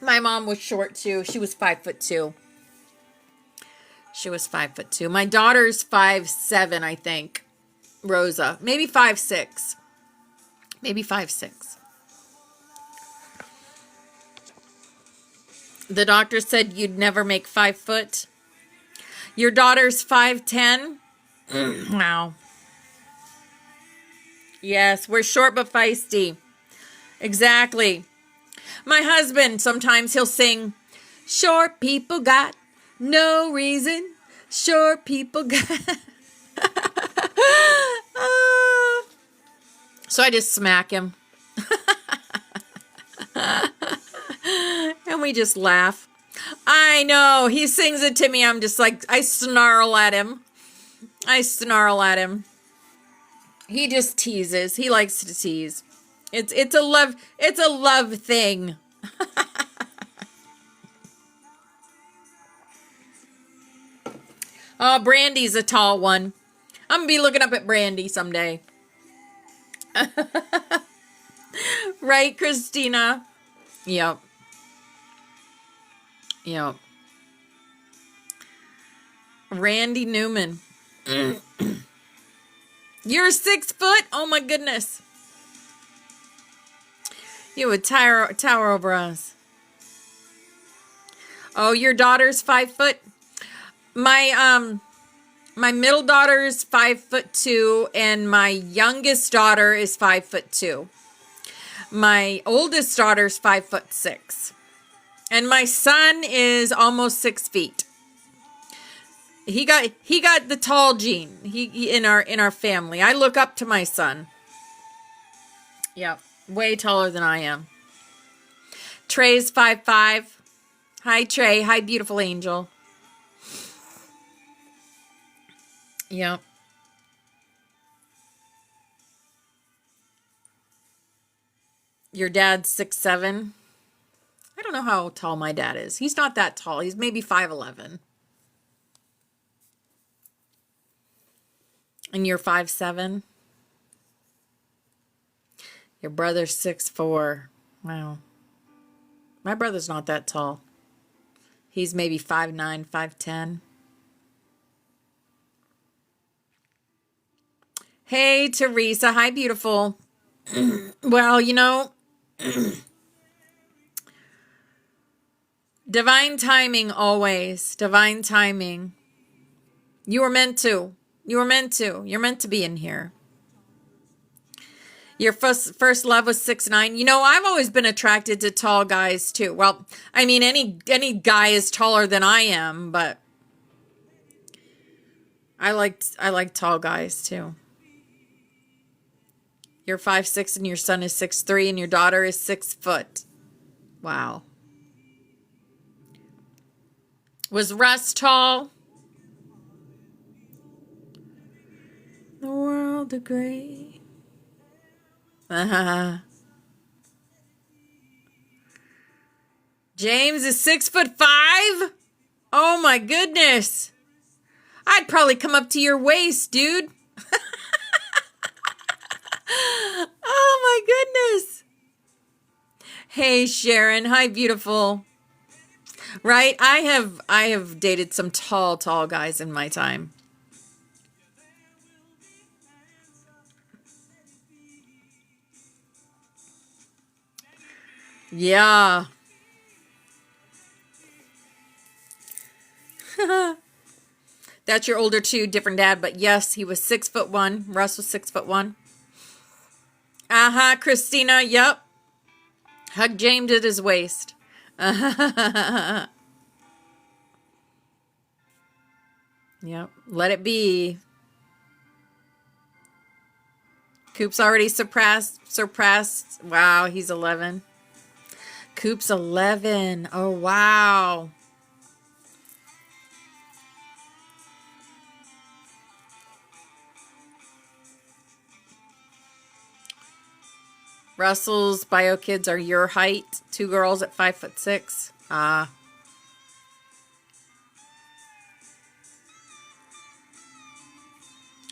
My mom was short too. She was 5'2". She was 5'2". My daughter's 5'7", I think. Rosa. Maybe 5'6". Maybe 5'6". The doctor said you'd never make 5 foot. Your daughter's 5'10". Wow. Yes, we're short but feisty. Exactly. My husband, sometimes he'll sing, "Short people got no reason. Short people got..." So I just smack him. And we just laugh. I know. He sings it to me. I'm just like, I snarl at him. He just teases. He likes to tease. It's a love thing. Oh, Brandy's a tall one. I'm gonna be looking up at Brandy someday. Right, Christina? Yep. Yep. Randy Newman. You're 6 foot? Oh my goodness. You would tower over us. Oh, your daughter's 5 foot? My middle daughter is 5'2", and my youngest daughter is 5'2". My oldest daughter's 5'6", and my son is almost 6 feet. He got the tall gene. He in our family. I look up to my son. Yep, way taller than I am. Trey's 5'5". Hi, Trey. Hi, beautiful angel. Yep. Your dad's 6'7". I don't know how tall my dad is. He's not that tall. He's maybe 5'11". And you're 5'7". Your brother's 6'4". Wow. My brother's not that tall. He's maybe 5'9", 5'10". Hey, Teresa. Hi, beautiful. Well, you know, divine timing always. Divine timing. You were meant to. You were meant to. You're meant to be in here. Your first love was 6'9". You know, I've always been attracted to tall guys too. Well, I mean, any guy is taller than I am, but I like tall guys too. You're 5'6", and your son is 6'3", and your daughter is 6 foot. Wow. Was Russ tall? The world agree. James is 6'5"? Oh my goodness. I'd probably come up to your waist, dude. Oh my goodness. Hey Sharon, hi beautiful. Right? I have dated some tall guys in my time. Yeah. That's your older two, different dad, but yes, he was 6'1". Russ was 6'1". Christina, yep. Hug James at his waist. Yep, let it be. Coop's already surpassed. Wow, he's 11. Coop's 11. Oh, wow. Russell's bio kids are your height. 2 girls at 5'6". Ah.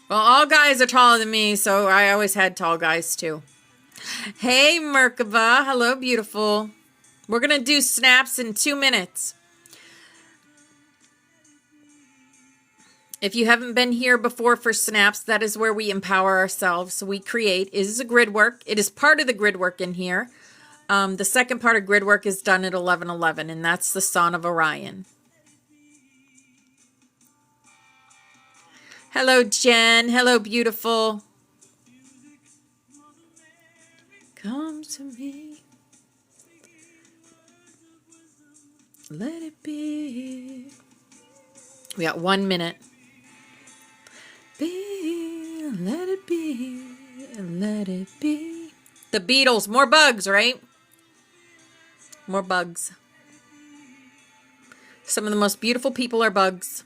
Well, all guys are taller than me, so I always had tall guys too. Hey, Merkaba. Hello, beautiful. We're going to do snaps in 2 minutes. If you haven't been here before for snaps, that is where we empower ourselves. We create. It is a grid work. It is part of the grid work in here. The second part of grid work is done at 11:11, and that's the Son of Orion. Hello, Jen. Hello, beautiful. Come to me. Let it be. We got 1 minute. Be, let it be, let it be. The Beatles, more bugs, right? More bugs. Some of the most beautiful people are bugs.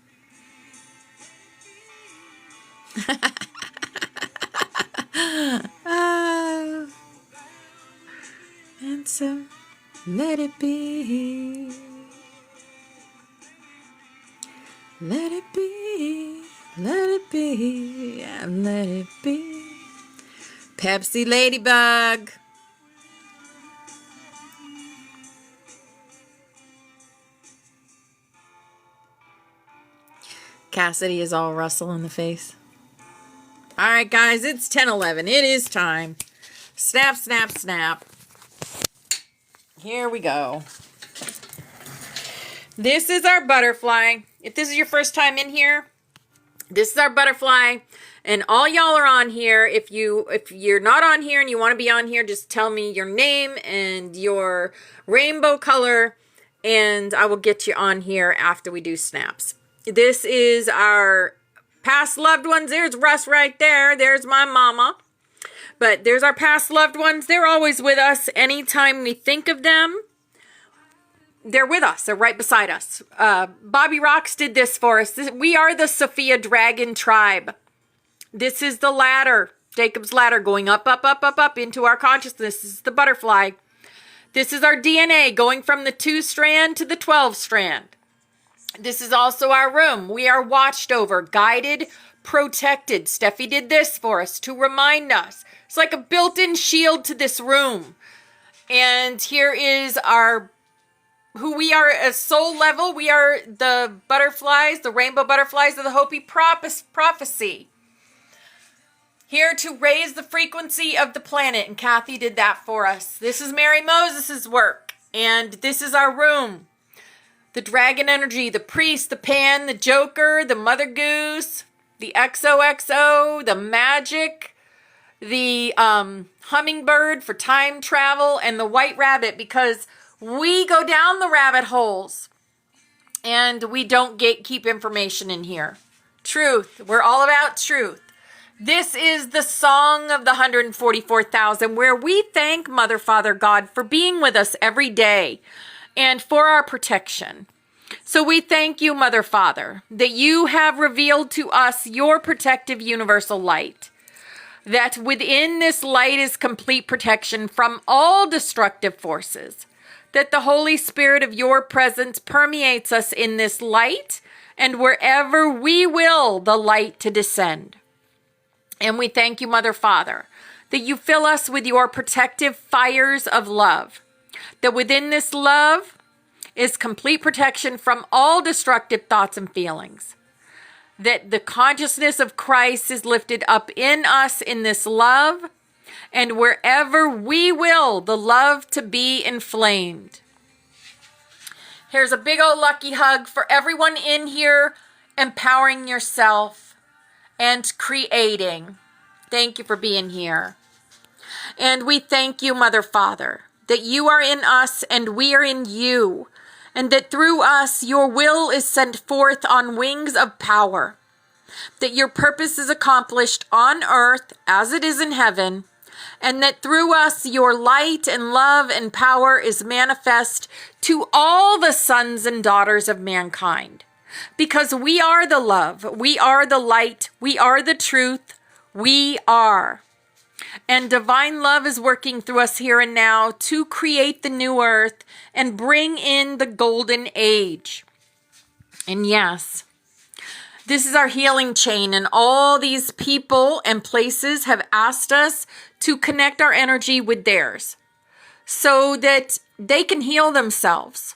And so, let it be. Let it be. Let it be, let it be. Pepsi Ladybug. Cassidy is all Russell in the face. All right, guys, it's 10:11. It is time. Snap, snap, snap. Here we go. This is our butterfly. If this is your first time in here, this is our butterfly, and all y'all are on here. If you're not on here and you want to be on here, just tell me your name and your rainbow color, and I will get you on here after we do snaps. This is our past loved ones. There's Russ right there. There's my mama. But there's our past loved ones. They're always with us. Anytime we think of them, they're with us. They're right beside us. Bobby Rocks did this for us. We are the Sophia Dragon tribe. This is the ladder, Jacob's ladder, going up, up, up, up, up into our consciousness. This is the butterfly. This is our DNA going from the 2-strand to the 12-strand. This is also our room. We are watched over, guided, protected. Steffi did this for us to remind us. It's like a built-in shield to this room. And here is our who we are at soul level. We are the butterflies, the rainbow butterflies of the Hopi prophecy. Here to raise the frequency of the planet. And Kathy did that for us. This is Mary Moses' work. And this is our room. The dragon energy, the priest, the pan, the joker, the mother goose, the XOXO, the magic, the hummingbird for time travel, and the white rabbit, because we go down the rabbit holes and we don't gatekeep information in here. Truth. We're all about truth. This is the song of the 144,000, where we thank Mother, Father, God for being with us every day and for our protection. So we thank you, Mother, Father, that you have revealed to us your protective universal light. That within this light is complete protection from all destructive forces. that the Holy Spirit of your presence permeates us in this light, and wherever we will the light to descend. And we thank you, Mother, Father, that you fill us with your protective fires of love, that within this love is complete protection from all destructive thoughts and feelings, that the consciousness of Christ is lifted up in us in this love, and wherever we will the love to be inflamed. Here's a big old lucky hug for everyone in here, empowering yourself and creating. Thank you for being here. And we thank you, Mother, Father, that you are in us and we are in you, and that through us your will is sent forth on wings of power, that your purpose is accomplished on earth as it is in heaven, and that through us your light and love and power is manifest to all the sons and daughters of mankind. Because we are the love, we are the light, we are the truth, we are. And divine love is working through us here and now to create the new earth and bring in the golden age. And yes, this is our healing chain, and all these people and places have asked us to connect our energy with theirs so that they can heal themselves.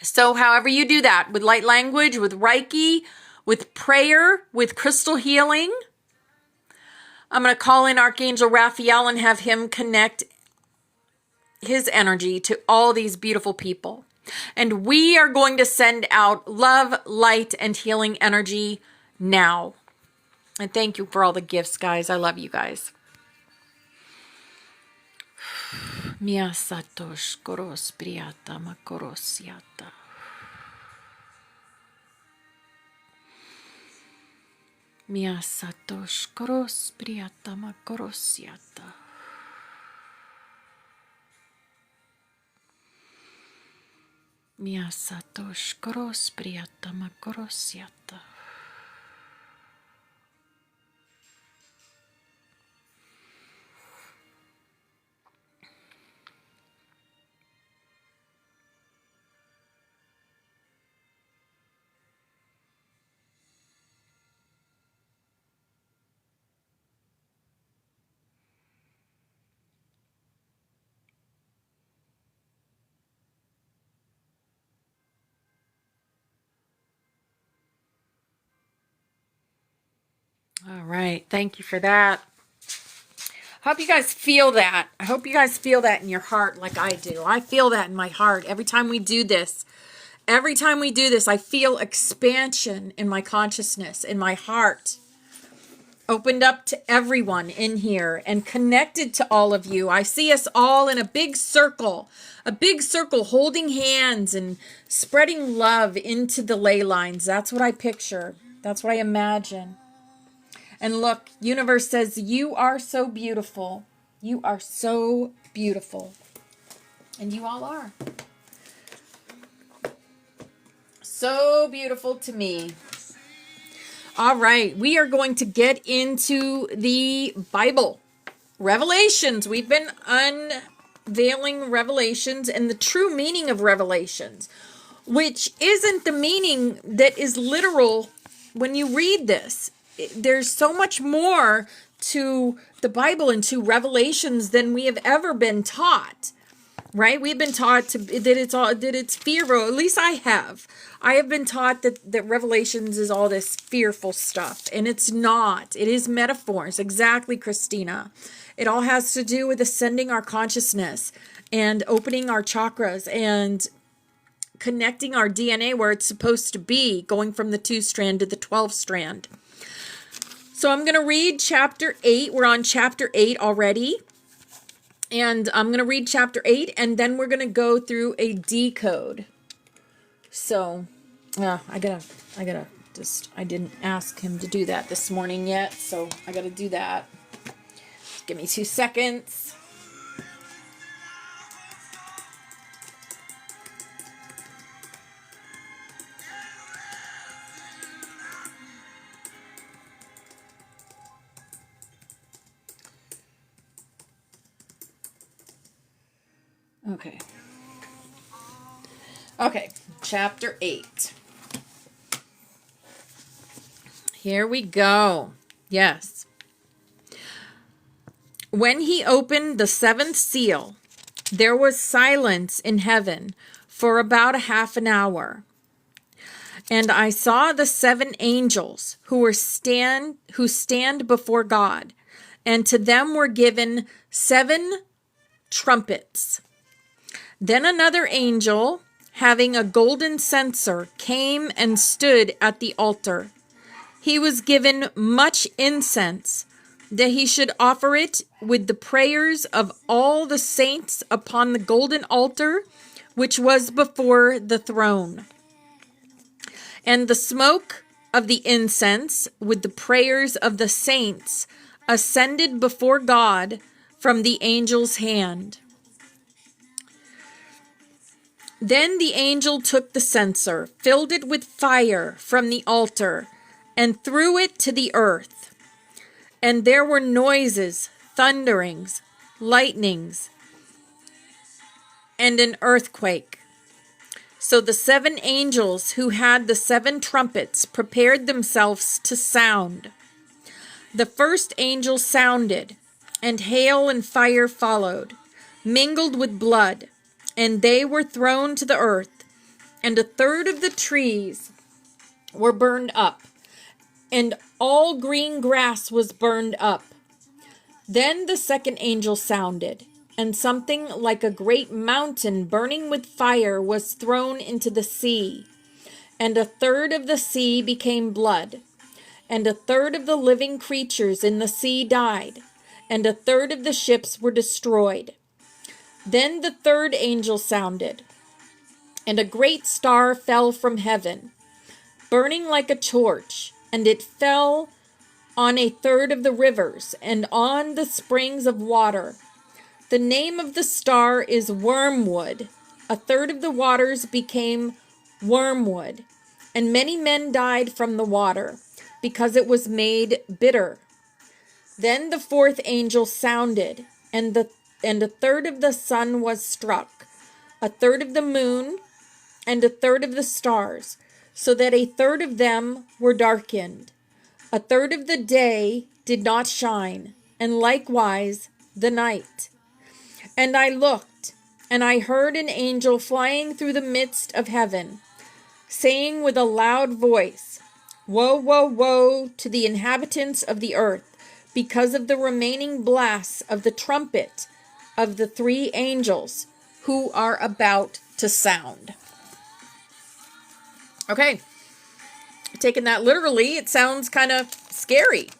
So however you do that, with light language, with Reiki, with prayer, with crystal healing, I'm going to call in Archangel Raphael and have him connect his energy to all these beautiful people. And we are going to send out love, light, and healing energy now. And thank you for all the gifts, guys. I love you guys. Mia satosh koros priata makorosiata. Mia satosh koros priata makorosiata. Mia satosh koros priata makorosiata. All right. Thank you for that. Hope you guys feel that. I hope you guys feel that in your heart like I do. I feel that in my heart every time we do this. Every time we do this, I feel expansion in my consciousness, in my heart. Opened up to everyone in here and connected to all of you. I see us all in a big circle holding hands and spreading love into the ley lines. That's what I picture. That's what I imagine. And look, universe says, you are so beautiful. You are so beautiful. And you all are. So beautiful to me. All right, we are going to get into the Bible. Revelations. We've been unveiling Revelations and the true meaning of Revelations, which isn't the meaning that is literal when you read this. There's so much more to the Bible and to Revelations than we have ever been taught, right? We've been taught that it's fearful. At least I have. I have been taught that Revelations is all this fearful stuff, and it's not. It is metaphors. Exactly, Christina. It all has to do with ascending our consciousness and opening our chakras and connecting our DNA where it's supposed to be, going from the 2-strand to the 12-strand. So I'm going to read chapter 8. We're on chapter 8 already. And I'm going to read chapter 8, and then we're going to go through a decode. So, I didn't ask him to do that this morning yet, so I got to do that. Give me 2 seconds. Okay. Okay, chapter 8. Here we go. Yes. When he opened the seventh seal, there was silence in heaven for about a half an hour. And I saw the seven angels who stand before God, and to them were given 7 trumpets. Then another angel, having a golden censer, came and stood at the altar. He was given much incense, that he should offer it with the prayers of all the saints upon the golden altar, which was before the throne. And the smoke of the incense with the prayers of the saints ascended before God from the angel's hand. Then the angel took the censer, filled it with fire from the altar, and threw it to the earth. And there were noises, thunderings, lightnings, and an earthquake. So the 7 angels who had the 7 trumpets prepared themselves to sound. The first angel sounded, and hail and fire followed, mingled with blood, and they were thrown to the earth, and 1/3 of the trees were burned up, and all green grass was burned up. Then the second angel sounded, and something like a great mountain burning with fire was thrown into the sea. And 1/3 of the sea became blood, and 1/3 of the living creatures in the sea died, and 1/3 of the ships were destroyed. Then the third angel sounded, and a great star fell from heaven, burning like a torch, and it fell on 1/3 of the rivers and on the springs of water. The name of the star is Wormwood. 1/3 of the waters became wormwood, and many men died from the water, because it was made bitter. Then the fourth angel sounded, and 1/3 of the sun was struck, 1/3 of the moon, and 1/3 of the stars, so that 1/3 of them were darkened. 1/3 of the day did not shine, and likewise the night. And I looked, and I heard an angel flying through the midst of heaven, saying with a loud voice, "Woe, woe, woe to the inhabitants of the earth, because of the remaining blasts of the trumpet of the 3 angels who are about to sound." Okay, taking that literally, it sounds kind of scary.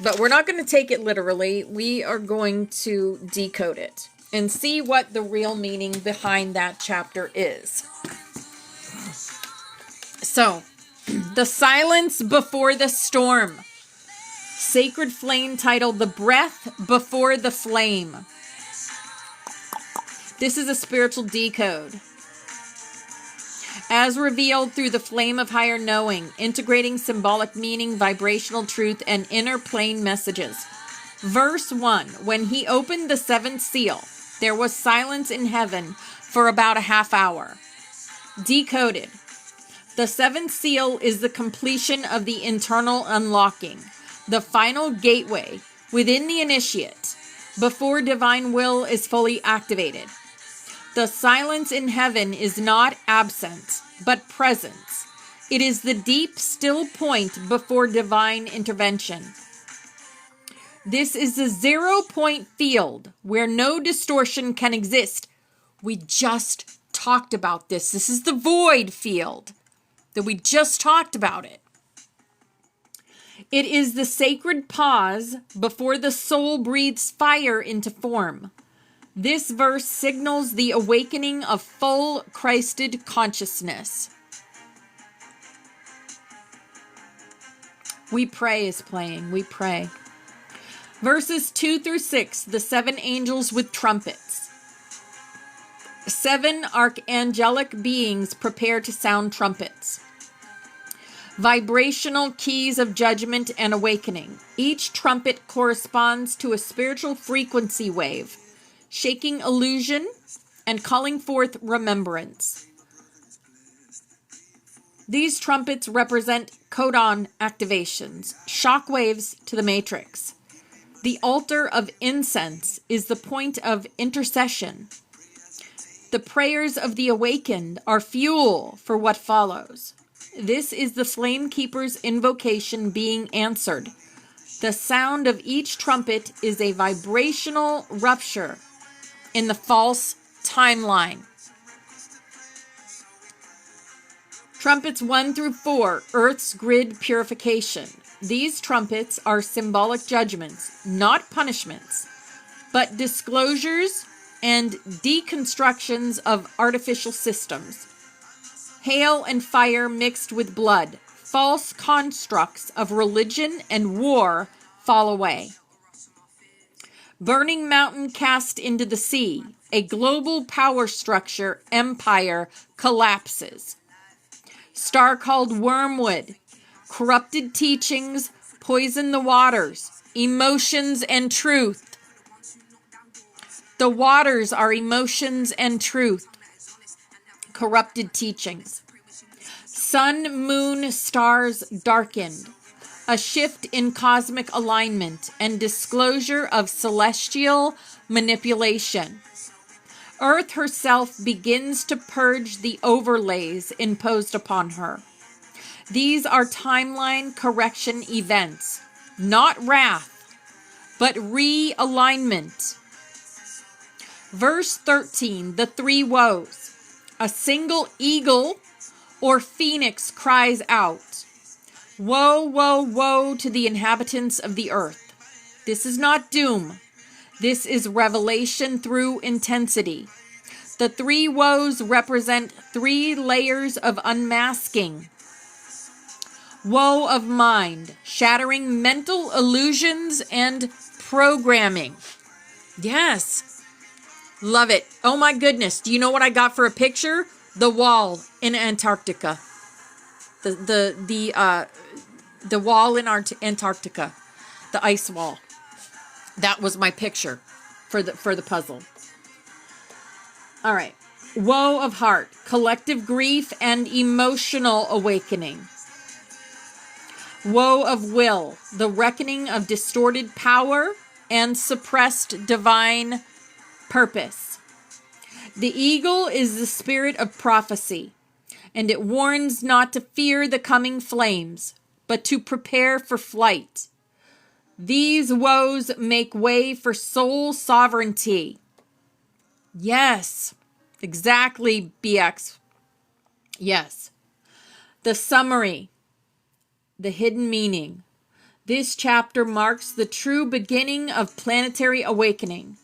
But we're not going to take it literally. We are going to decode it and see what the real meaning behind that chapter is. So, the silence before the storm. Sacred flame titled The Breath Before the Flame. This is a spiritual decode, as revealed through the flame of higher knowing, integrating symbolic meaning, vibrational truth, and inner plane messages. Verse 1, when he opened the 7th seal, there was silence in heaven for about a half hour. Decoded. The 7th seal is the completion of the internal unlocking, the final gateway within the initiate, before divine will is fully activated. The silence in heaven is not absence, but presence. It is the deep, still point before divine intervention. This is the 0-point field where no distortion can exist. We just talked about this. This is the void field that we just talked about it. It is the sacred pause before the soul breathes fire into form. This verse signals the awakening of full Christed consciousness. We Pray is playing. We Pray. Verses 2 through 6, the 7 angels with trumpets. 7 archangelic beings prepare to sound trumpets. Vibrational keys of judgment and awakening. Each trumpet corresponds to a spiritual frequency wave, shaking illusion and calling forth remembrance. These trumpets represent codon activations, shock waves to the matrix. The altar of incense is the point of intercession. The prayers of the awakened are fuel for what follows. This is the flame keeper's invocation being answered. The sound of each trumpet is a vibrational rupture in the false timeline. Trumpets 1 through 4, Earth's grid purification. These trumpets are symbolic judgments, not punishments, but disclosures and deconstructions of artificial systems. Hail and fire mixed with blood. False constructs of religion and war fall away. Burning mountain cast into the sea. A global power structure empire collapses. Star called wormwood. Corrupted teachings poison the waters. Emotions and truth. The waters are emotions and truth. Corrupted teachings. Sun, moon, stars darkened. A shift in cosmic alignment and disclosure of celestial manipulation. Earth herself begins to purge the overlays imposed upon her. These are timeline correction events, not wrath, but realignment. Verse 13, the three woes. A single eagle or phoenix cries out, "Woe, woe, woe to the inhabitants of the earth." This is not doom. This is revelation through intensity. The three woes represent 3 layers of unmasking. Woe of mind, shattering mental illusions and programming. Yes. Love it. Oh my goodness. Do you know what I got for a picture? The wall in Antarctica. The wall in Antarctica. The ice wall. That was my picture for the puzzle. All right. Woe of heart, collective grief and emotional awakening. Woe of will, the reckoning of distorted power and suppressed divine purpose. The eagle is the spirit of prophecy, and it warns not to fear the coming flames, but to prepare for flight. These woes make way for soul sovereignty. Yes, exactly, BX. Yes. The summary, the hidden meaning. This chapter marks the true beginning of planetary awakening.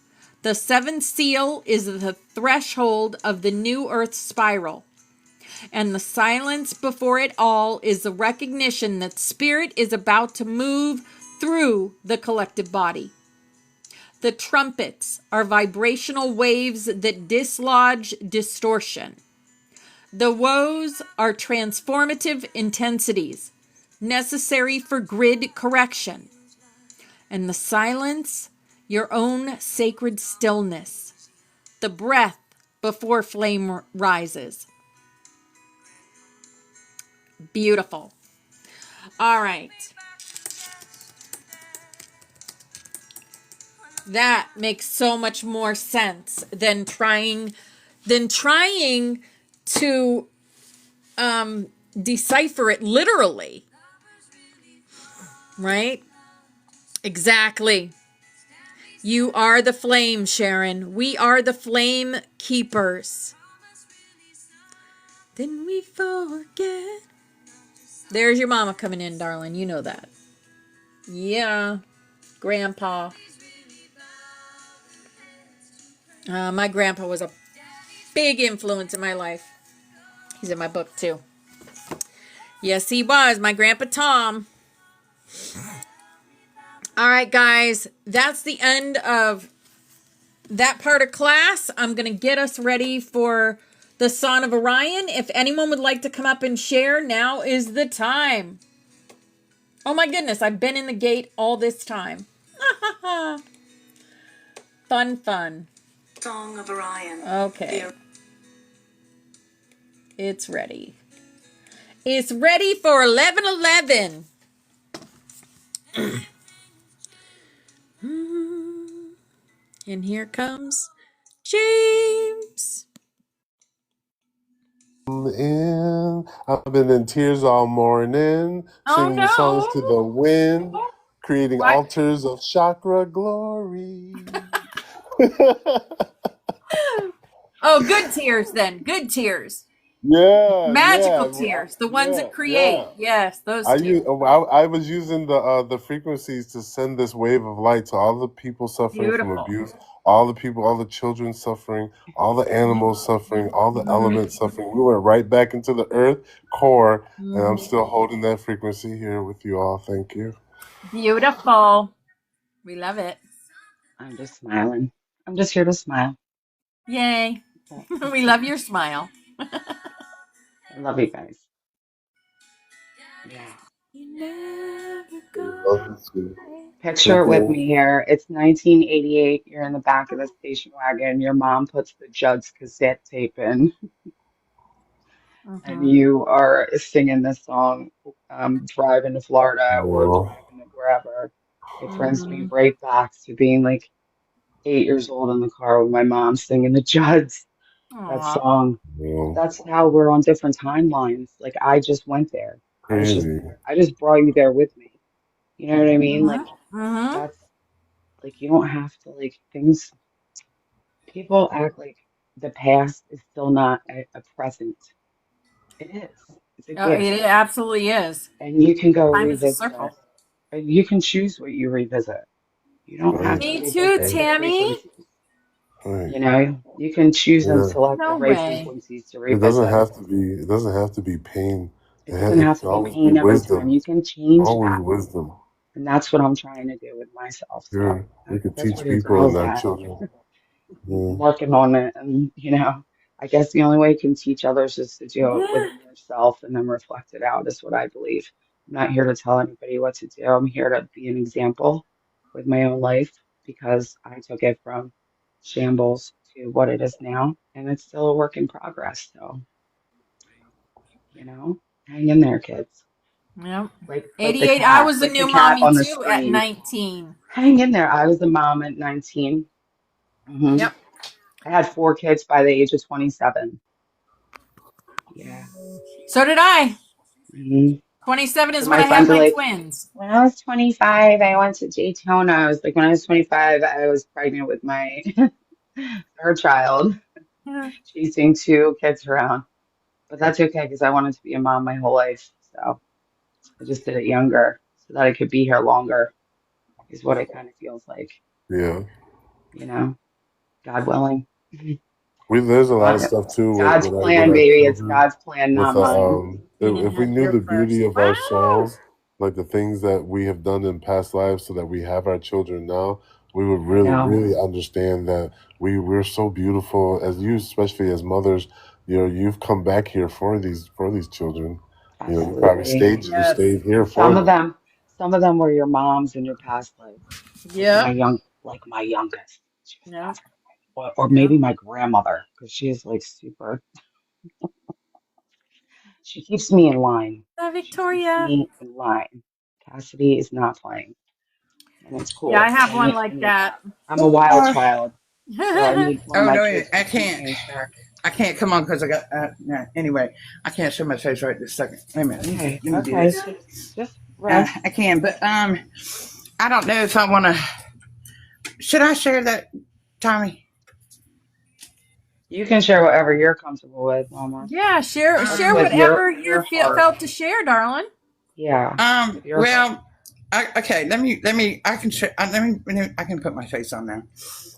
The 7th seal is the threshold of the new Earth spiral. And the silence before it all is the recognition that spirit is about to move through the collective body. The trumpets are vibrational waves that dislodge distortion. The woes are transformative intensities necessary for grid correction. And the silence, your own sacred stillness, the breath before flame rises. Beautiful. All right. That makes so much more sense than trying to decipher it literally. Right? Exactly. You are the flame, Sharon. We are the flame keepers. Then we forget. There's your mama coming in, darling. You know that. Yeah. Grandpa. My grandpa was a big influence in my life. He's in my book, too. Yes, he was. My Grandpa Tom. All right, guys. That's the end of that part of class. I'm going to get us ready for the Son of Orion. If anyone would like to come up and share, now is the time. Oh, my goodness. I've been in the gate all this time. Fun, fun. Song of Orion. Okay. It's ready. It's ready for 11:11. And here comes James. I've been in tears all morning, singing songs to the wind, creating altars of chakra glory. Oh, good tears then. Good tears. Yeah, Magical tears. The ones that create. Yes, those tears. I was using the frequencies to send this wave of light to all the people suffering from abuse, all the children suffering, all the animals suffering, all the elements suffering. We went right back into the earth core, and I'm still holding that frequency here with you all. Thank you. Beautiful. We love it. I'm just smiling. I'm just here to smile. Yay. We love your smile. I love you guys. Yeah. You never go. Picture it with me here. It's 1988. You're in the back of the station wagon. Your mom puts the Judd's cassette tape in, and you are singing this song, driving to Florida or driving to wherever. It brings me right back to being like 8 years old in the car with my mom singing the Judds. That song. That's how we're on different timelines. Like I just went there. I just brought you there with me. You know what I mean? Like that's like you don't have to like things. People act like the past is still not a present. It is. It's a gift. It absolutely is. And you can go Time is a revisit circle. it. And you can choose what you revisit. You don't have to Me too, Tammy. You know, you can choose and select the right frequencies to revisit. It doesn't have to be pain. It doesn't have to be pain every time. You can change that. Wisdom. And that's what I'm trying to do with myself. So we could teach people and our children. I'm working on it, and you know, I guess the only way you can teach others is to do it within yourself and then reflect it out. Is what I believe. I'm not here to tell anybody what to do. I'm here to be an example with my own life because I took it from shambles to what it is now, and it's still a work in progress. So, you know, hang in there, kids. Yep. Like 88. I was a new mommy too at 19. Hang in there. I was a mom at 19. Yep. I had 4 kids by the age of 27. Yeah. So did I. 27 is when I had my twins. When I was 25, I went to Daytona. I was like, when I was 25, I was pregnant with my third child, chasing 2 kids around. But that's okay because I wanted to be a mom my whole life. So I just did it younger so that I could be here longer, is what it kind of feels like. Yeah. You know, God willing. There's a lot of stuff too. God's plan, baby. It's God's plan, not mine. If we knew the beauty of our souls, like the things that we have done in past lives so that we have our children now, we would really understand that we're so beautiful as you, especially as mothers. You know, you've come back here for these children. You know, you probably stayed here for them. Some of them were your moms in your past life. Yeah. My youngest. Yeah. Or maybe my grandmother, because she is like super. She keeps me in line. Victoria. She keeps me in line. Cassidy is not playing, and it's cool. Yeah, I have one like that. I'm a wild child. So I need one I can't. I can't come on because I got. Anyway, I can't show my face right this second. Wait a minute. Okay. Just rest. I can, but I don't know if I want to. Should I share that, Tommy? You can share whatever you're comfortable with, Mama. Yeah, share whatever you felt to share, darling. Yeah. Well, okay. Let me. I can share. I can put my face on now,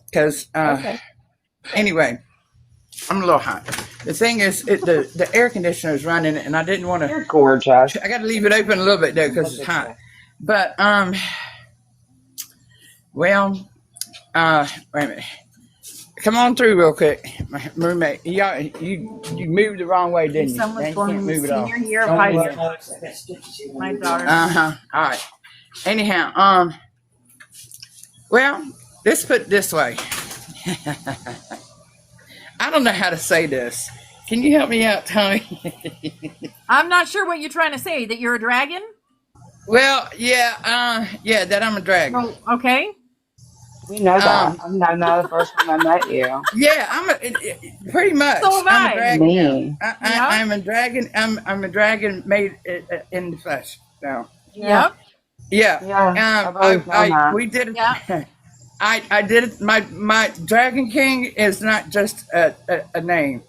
because anyway, I'm a little hot. The thing is, the air conditioner is running, and I didn't want to. You're gorgeous. I got to leave it open a little bit though because it's hot. But well, wait a minute. Come on through real quick, my roommate. You moved the wrong way, didn't you? Someone's going to move it all. Senior year of high school. My daughter. All right. Anyhow, well, let's put it this way. I don't know how to say this. Can you help me out, Tony? I'm not sure what you're trying to say. That you're a dragon? Well, yeah, that I'm a dragon. Oh, okay. We know that. Um, I'm not the first time I met you. yeah, pretty much. So am I'm a I. dragon now. Me. Yep. I'm a dragon. I'm a dragon made in the flesh now. Yeah. Yep. Yeah. Yeah. I've always known that. We did Yep. it. I did it. My Dragon King is not just a name.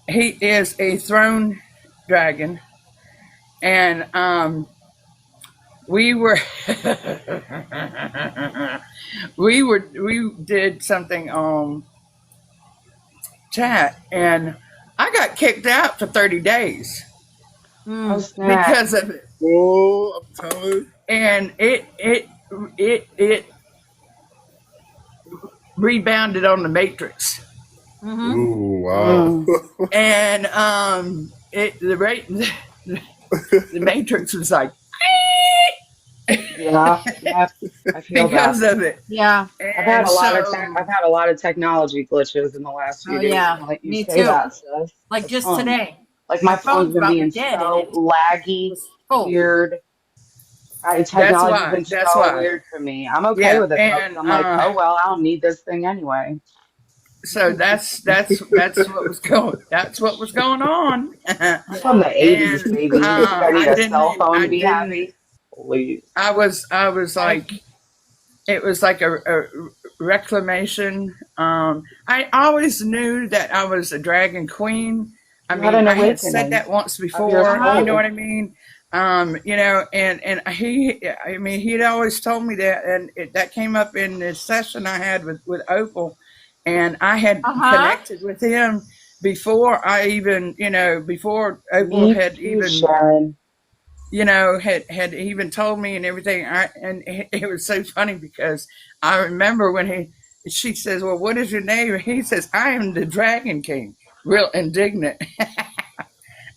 He is a throne dragon, and we were we did something on chat, and I got kicked out for 30 days Oh, snap. because of it, Oh, I'm telling. and it rebounded on the Matrix. Mm-hmm. Ooh, wow. And the Matrix was like Yeah. Yeah. I feel because that. of it. Yeah. I've had And a lot of so I've had a lot of technology glitches in the last few Oh, days. yeah. Now that you Me say too. that, sis. Like A just ton. today. Like my phone's been about to being be dead, so and it laggy, was full. weird. that's Technology's why. been That's so why. weird for me. I'm okay Yeah. with it though, because And I'm like, oh well, I don't need this thing anyway. so that's what was going. That's what was going on. I'm from the '80s, And baby. You think I need a cell phone I to be didn't. happy? Please. I was like, it was like a reclamation. I always knew that I was a dragon queen. I You had mean, an I had said awakening that once of your before. You know soul. what I mean? And I mean, he'd always told me that, and that came up in the session I had with Opal, and I had Uh-huh. connected with him before I even, before Opal Me had too, even Sharon. had even told me and everything. And it was so funny because I remember when she says, "Well, what is your name?" And he says, "I am the Dragon King." Real indignant.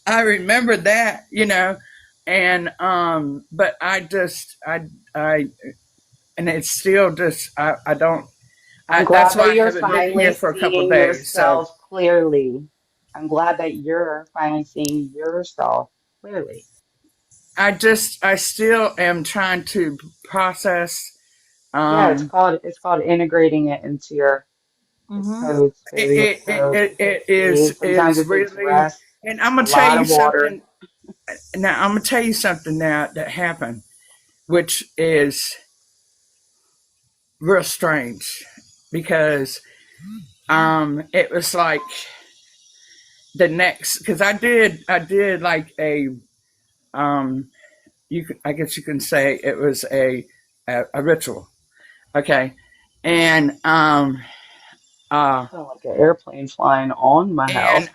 I remember that, and but I and it's still just I don't. I'm That's glad why that I you're haven't been finally here for a couple of seeing days. So yourself clearly. I'm glad that you're finally seeing yourself clearly. I still am trying to process. Yeah, Um, it's called integrating it into your it's Mm-hmm. codes, baby. It's codes. It See, sometimes is it takes really, rest, and I'm a gonna tell lot you of water. something. Now I'm gonna tell you something now that happened, which is real strange because it was like the next, because I did like a I guess you can say it was a ritual. Okay. And I feel like an airplane flying on my house.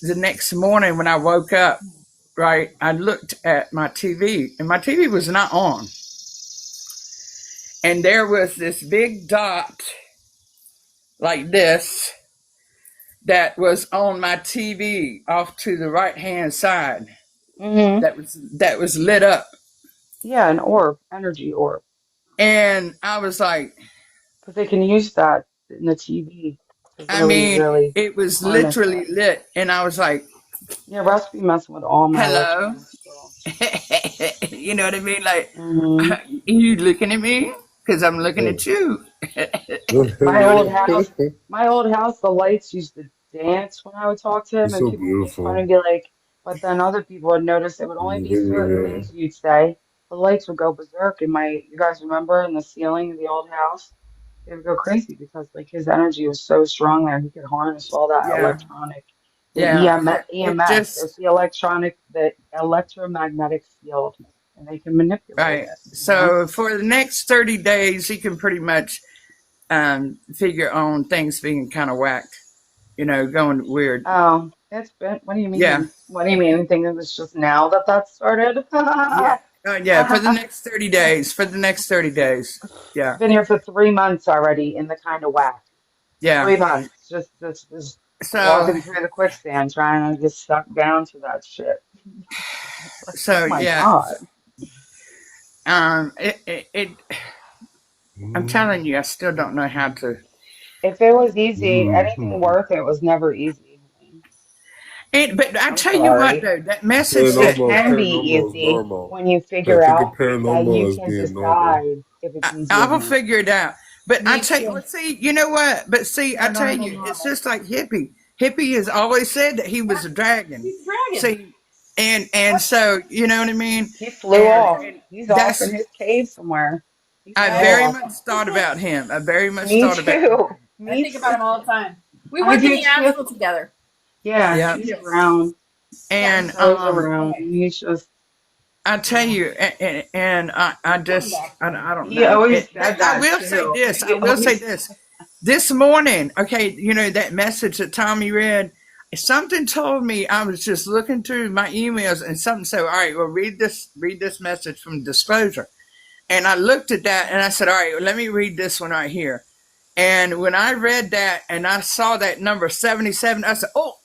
the next morning when I woke up, right, I looked at my TV, and my TV was not on, and there was this big dot like this that was on my TV off to the right hand side, Hmm. that was lit up, Yeah, an orb, energy orb, and I was like, because they can use that in the TV to I really, mean, really it was harness that. literally lit, and I was like, Yeah, Russ be messing with all my hello. electronic stuff. You know what I mean? Like, Hmm. you looking at me because I'm looking at you. My You know what I old mean? house, my old house, the lights used to dance when I would talk to him, It's and so people would make fun beautiful. and be like, but then other people would notice it would only be certain things you'd say. The lights would go berserk, and you guys remember in the ceiling of the old house, it would go crazy because like his energy was so strong there, he could harness all that Yeah, electronic, the yeah. It EMF, just it's the electromagnetic field, and they can manipulate right. it. So for the next 30 days, he can pretty much figure on things being kind of whacked. Going weird. Oh, it's been, what do you Yeah, mean? What do you mean? You think it was just now that that started? yeah, yeah. For the next 30 days. For the next 30 days. Yeah, Been here for 3 months already in the kind of whack. yeah. 3 months, just So, walking through the quicksand, trying to get stuck down to that shit. Like, oh my yeah. God. It I'm telling you, I still don't know how to. If it was easy, anything Mhm. worth it was never easy. But I I'm tell you what, sorry. though, that message It that can be Paranormal is easy normal. when you I figure think of out that paranormal you as can being normal. decide if it's easy I or will not. figure it out. But I Me tell you, too. well, see, you know what? But see, I tell Paranormal you, it's normal. just like Hippie. Hippie has always said that he was a dragon. He's a dragon. See, and so you know what I mean. He flew off. And He's off in that's his cave somewhere. He I flew very off. much thought about him. I very much Me thought about him. too. I Me think about him too. all the time. We I work in do the too. astral together. Yeah, Yeah, he's around. He and goes around. And he's just, I tell yeah. you, and I just, I don't He know. always But said I that will say too. this. I He will say always this. This morning, okay, you know that message that Tommy read. Something told me I was just looking through my emails, and something said, "All right, well, read this message from Disclosure." And I looked at that, and I said, "All right, well, let me read this one right here." And when I read that, and I saw that number 77, I said, "Oh,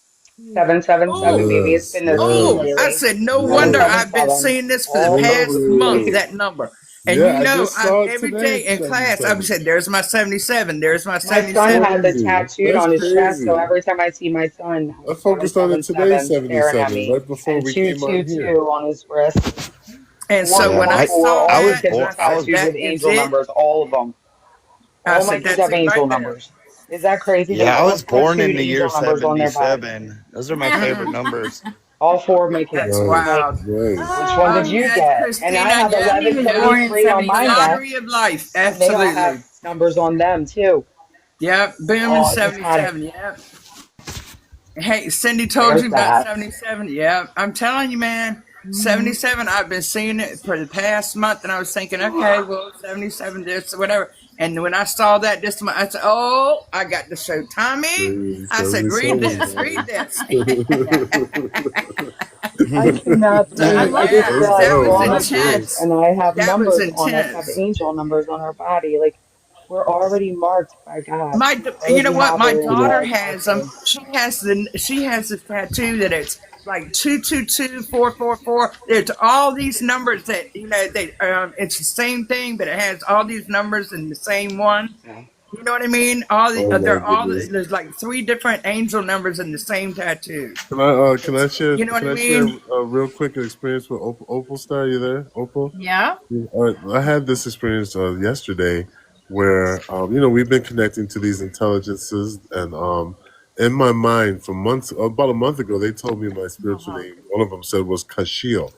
777, oh." baby. It's Yes, been this week Oh, I yes, lately. said, no wonder yes. I've been 777 seeing this for the all month. past month, Exactly. that number. And Yeah, you I know, just saw it every today, day in class, I would 77. say, there's my 77, there's my My son 77. had the Crazy. tattooed That's on his chest, so crazy. every time I see my son has I focused on it today, 777 staring at 77, me, right before and we came on here. 222 on his wrist. And so Four when Yeah, four I four. saw All his that, kids are I was tattooed with that is angel it. numbers, all of them. I All my said, kids that's have it right angel there. numbers. Is that crazy? They yeah, I all was born in tattooed the year angel numbers on their body. 77. Those are my favorite numbers. All four of my That's kids. I'm Nice, like, wild. nice. which one did Oh, you yes, get? And I Christina, have yes. He was born in 1173 on The my 77. neck, lottery of life, and they all absolutely. have numbers on them too. Yep, boom and Oh, I just had it. 77, yep. Hey, Cindy told There's you about that. 77. Yeah, I'm telling you, man. 77, I've been seeing it for the past month, and I was thinking, okay, well, 77, this, whatever. And when I saw that this month, I said, oh, I got to show Tommy. Crazy, I said, read 77, this, read man. this. I cannot I So, believe. I love just yeah, that. Let's realized that go. was all my Let's go. kids, intense. and I have That was numbers on us, have intense. angel numbers on our body. Like we're already marked by God. We You know already what? have My it in You know, daughter our has them. tattoo. She has this tattoo that it's like 222 444. There's all these numbers that they it's the same thing, but it has all these numbers in the same one. Yeah. You know what I mean? All the, oh my they're all goodness. there's like three different angel numbers in the same tattoo. It's you know what Can I I share mean? a real quick experience with Opal Star? You there, Opal? Yeah. I had this experience yesterday where we've been connecting to these intelligences, and in my mind for months, about a month ago, they told me my spiritual name. One of them said was Kashiel.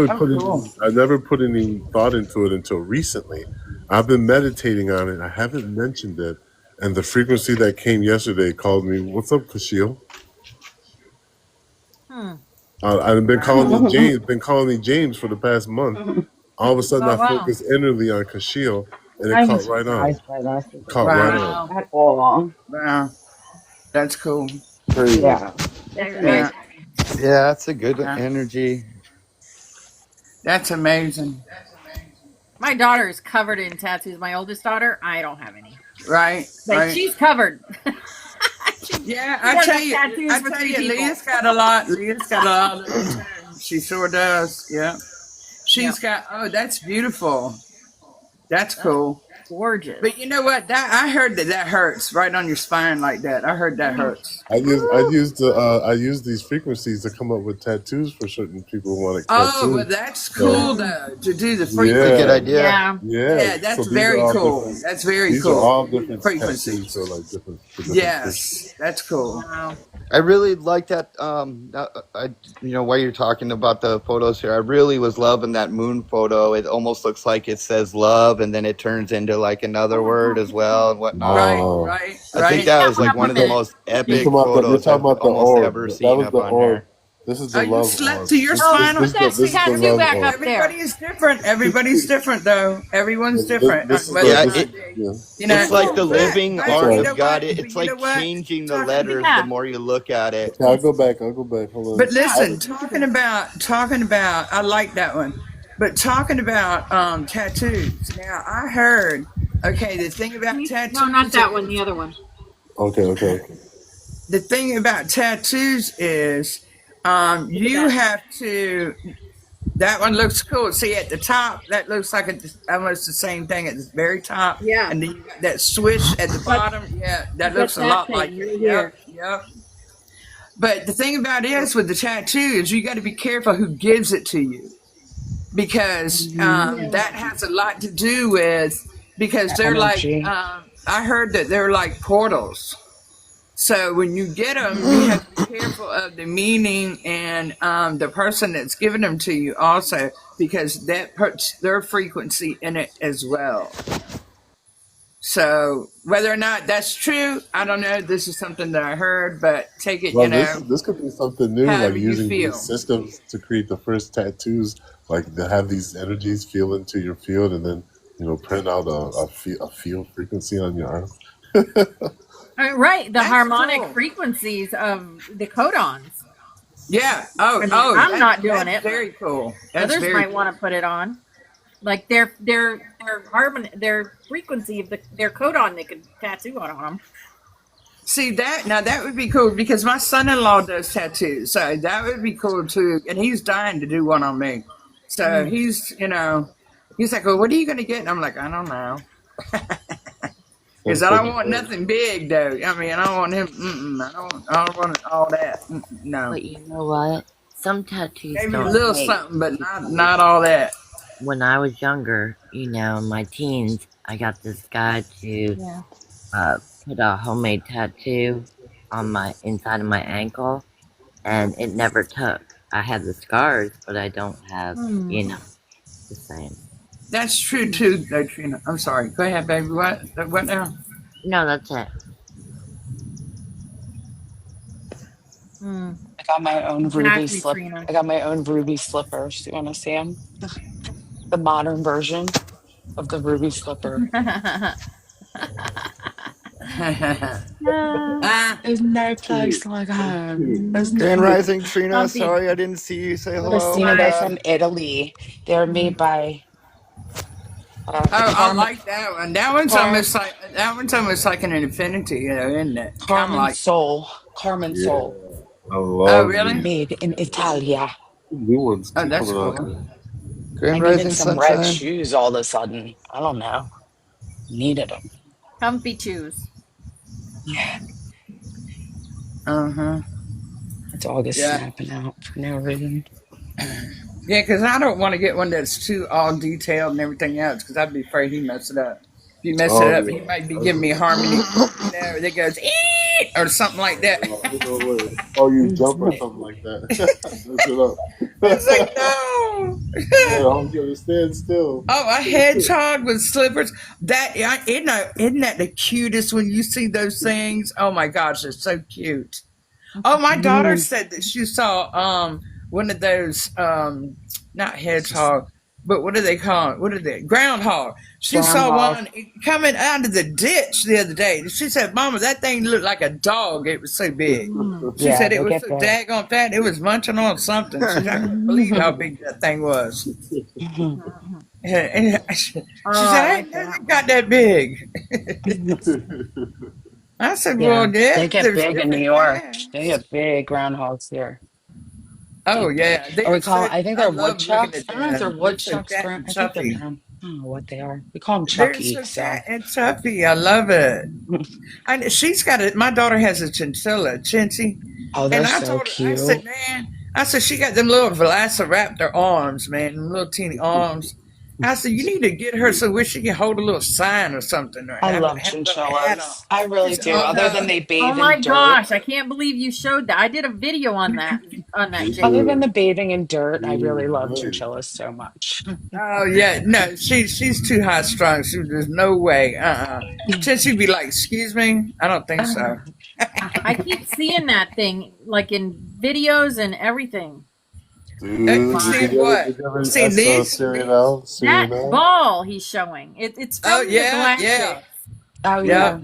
Oh, cool. I never put any thought into it until recently. I've been meditating on it. I haven't mentioned it, and the frequency that came yesterday called me. What's up, Kashiel? Hmm. I've been calling Wow. me James. Been calling me James for the past month. All of a sudden, Oh, I wow. focused inwardly on Kashiel, and it I'm caught right on. surprised by that Caught right Wow. on. Wow. at all. Wow. That's cool. Crazy. Yeah, it's Very Yeah. amazing. Yeah, that's a good Yeah. energy. That's amazing. My daughter is covered in tattoos. My oldest daughter, I don't have any. Right. Like Right. she's covered. Yeah, She does have tattoos for three people. Leah's got a lot. Leah's got a lot of them too. She sure does. Yeah. Yeah. She's got, oh, that's beautiful. That's That's cool. gorgeous. But you know what? I heard that hurts right on your spine like that. I heard that hurts. I use these frequencies to come up with tattoos for certain people who want a Oh, well, tattoo. that's So cool though, to do the It's a good yeah, frequency. idea. Yeah. yeah. Yeah, So that's very cool. That's very these are cool. all different tattoos Frequencies. for like different frequencies. Yes, that's cool. Wow. I really like that. While you're talking about the photos here, I really was loving that moon photo. It almost looks like it says love, and then it turns into like another word as well and whatnot. Right, Oh, right, I think right. that That was one like up a one of the minute. most epic you're photos talking I've about the almost orb. ever That seen was up the on orb. here. This is Oh, the you love slept orb. to your Oh, spinal? put that This is the tattoo love back orb. up there. Everybody is different. Everybody's different, though. Everyone's different. This is Whether the Yeah, this is it you know, it's like Oh, the living That's you all art right. know of God. what? But It's you know like what? changing the Talking, letters the yeah. more you look at it. Okay, I'll go back. Hold but on. Yeah. listen, talking about. I like that one. But talking about tattoos. Now I heard. Okay, the thing about No, not tattoos that one. is The other one. Okay. the thing about tattoos is Look at you that. have to That one looks cool. See, at the top, that looks like almost the same thing at the very top. Yeah. And then you got that swish at the bottom. Yeah, that looks That's a that lot like thing it. right Yep, here. yep. But the thing about it is with the tattoo is you got to be careful who gives it to you, because that has a lot to do with, because they're like, Energy. I heard that they're like portals. So when you get them, you have to be careful of the meaning and the person that's giving them to you also, because that puts their frequency in it as well. So whether or not that's true, I don't know. This is something that I heard, but take it, Well, this could be something new, like however you using these feel. systems to create the first tattoos, like to have these energies feel into your field, and then print out a field frequency on your arm. Right, the That's harmonic cool. frequencies of the codons. Yeah. I mean, I'm not doing that's it, but very cool. That's others very might cool. want to put it on. Like their frequency of their codon they could tattoo on them. See that now, that would be cool, because my son-in-law does tattoos, so that would be cool too. And he's dying to do one on me. So he's like, "Well, what are you going to get?" And I'm like, "I don't know." Because I don't want nothing big, though. I mean, I don't want him. I don't want all that. No. But you know what? Some tattoos Maybe a don't little take. something, but not all that. When I was younger, in my teens, I got this guy to put a homemade tattoo on my inside of my ankle, and it never took. I have the scars, but I don't have, the same. That's true too, though, Trina. I'm sorry. Go ahead, baby. What now? No, that's it. I got my own ruby Exactly, slip. Trina. I got my own ruby slippers. Do you want to see them? The modern version of the ruby slipper. There's no place like home. There's Grand no. Rising, Trina. Comfy. Sorry I didn't see you say hello. Christina, My they're bad. from Italy. They're made by Oh, I Carmen, like that one. That one's almost like an infinity, isn't it? Kind of like. Carmen Yeah, Soul, I Oh, love really? these made in Italia. new ones Oh, keep that's coming out. cool. I Grand needed Rising, some red Sunshine. shoes all of a sudden. I don't know. Needed them. Comfy choose. Yeah, Uh-huh. my dog is Yeah. snapping out for no reason. Yeah, because I don't want to get one that's too all detailed and everything else, because I'd be afraid he mess it up. If he mess it Oh up, he might be giving me harmony, that goes, "Eee!" or something like that. Oh, you jump or something like that. Mess it up. It's like, no. Yeah, I'm gonna stand still. Oh, a hedgehog with slippers. Isn't that the cutest when you see those things? Oh my gosh, it's so cute. Oh, my daughter said that she saw one of those not hedgehog, but what do they call it? What are they? Groundhog. She saw Groundhog. one coming out of the ditch the other day. She said, "Mama, that thing looked like a dog. It was so big." She Yeah, said it they was get so big. daggone fat. It was munching on something. She said, "I couldn't believe how big that thing was." And she said, "I didn't know it got that big." I said, Yeah, "Well, they yeah, get there's big in New different York. kinds." They get big groundhogs here. Oh Big, big. yeah, they Or we are call, so. I think I they're love looking woodchucks. at I don't know if they're them. They're so woodchucks. fat and I think they're chuffy. brown. I don't know what they are. We call them They're Chucky. so So fat and chuffy. I love it. And she's got it. My daughter has a chinchilla, Chinchy, oh, they're and I so told her, I said, cute. man, I said she got them little velociraptor arms, man, them little teeny arms. I said, you need to get her so where she can hold a little sign or something, or I have love a little hat on. chinchillas. I really She said, do. oh Other than no. they Oh bathe in my dirt. gosh, I can't believe you showed that. I did a video on that Other Jaden. than the bathing in dirt, I really love Right. chinchillas so much. Oh yeah, no, she's too high strung. There's no way. Chinchy be like, excuse me, I don't think so. I keep seeing that thing like in videos and everything. Dude, Seeing what? did you ever Seeing these? Serial? That ball he's showing. It's from Oh the yeah, glass yeah, house. Oh yeah, yeah,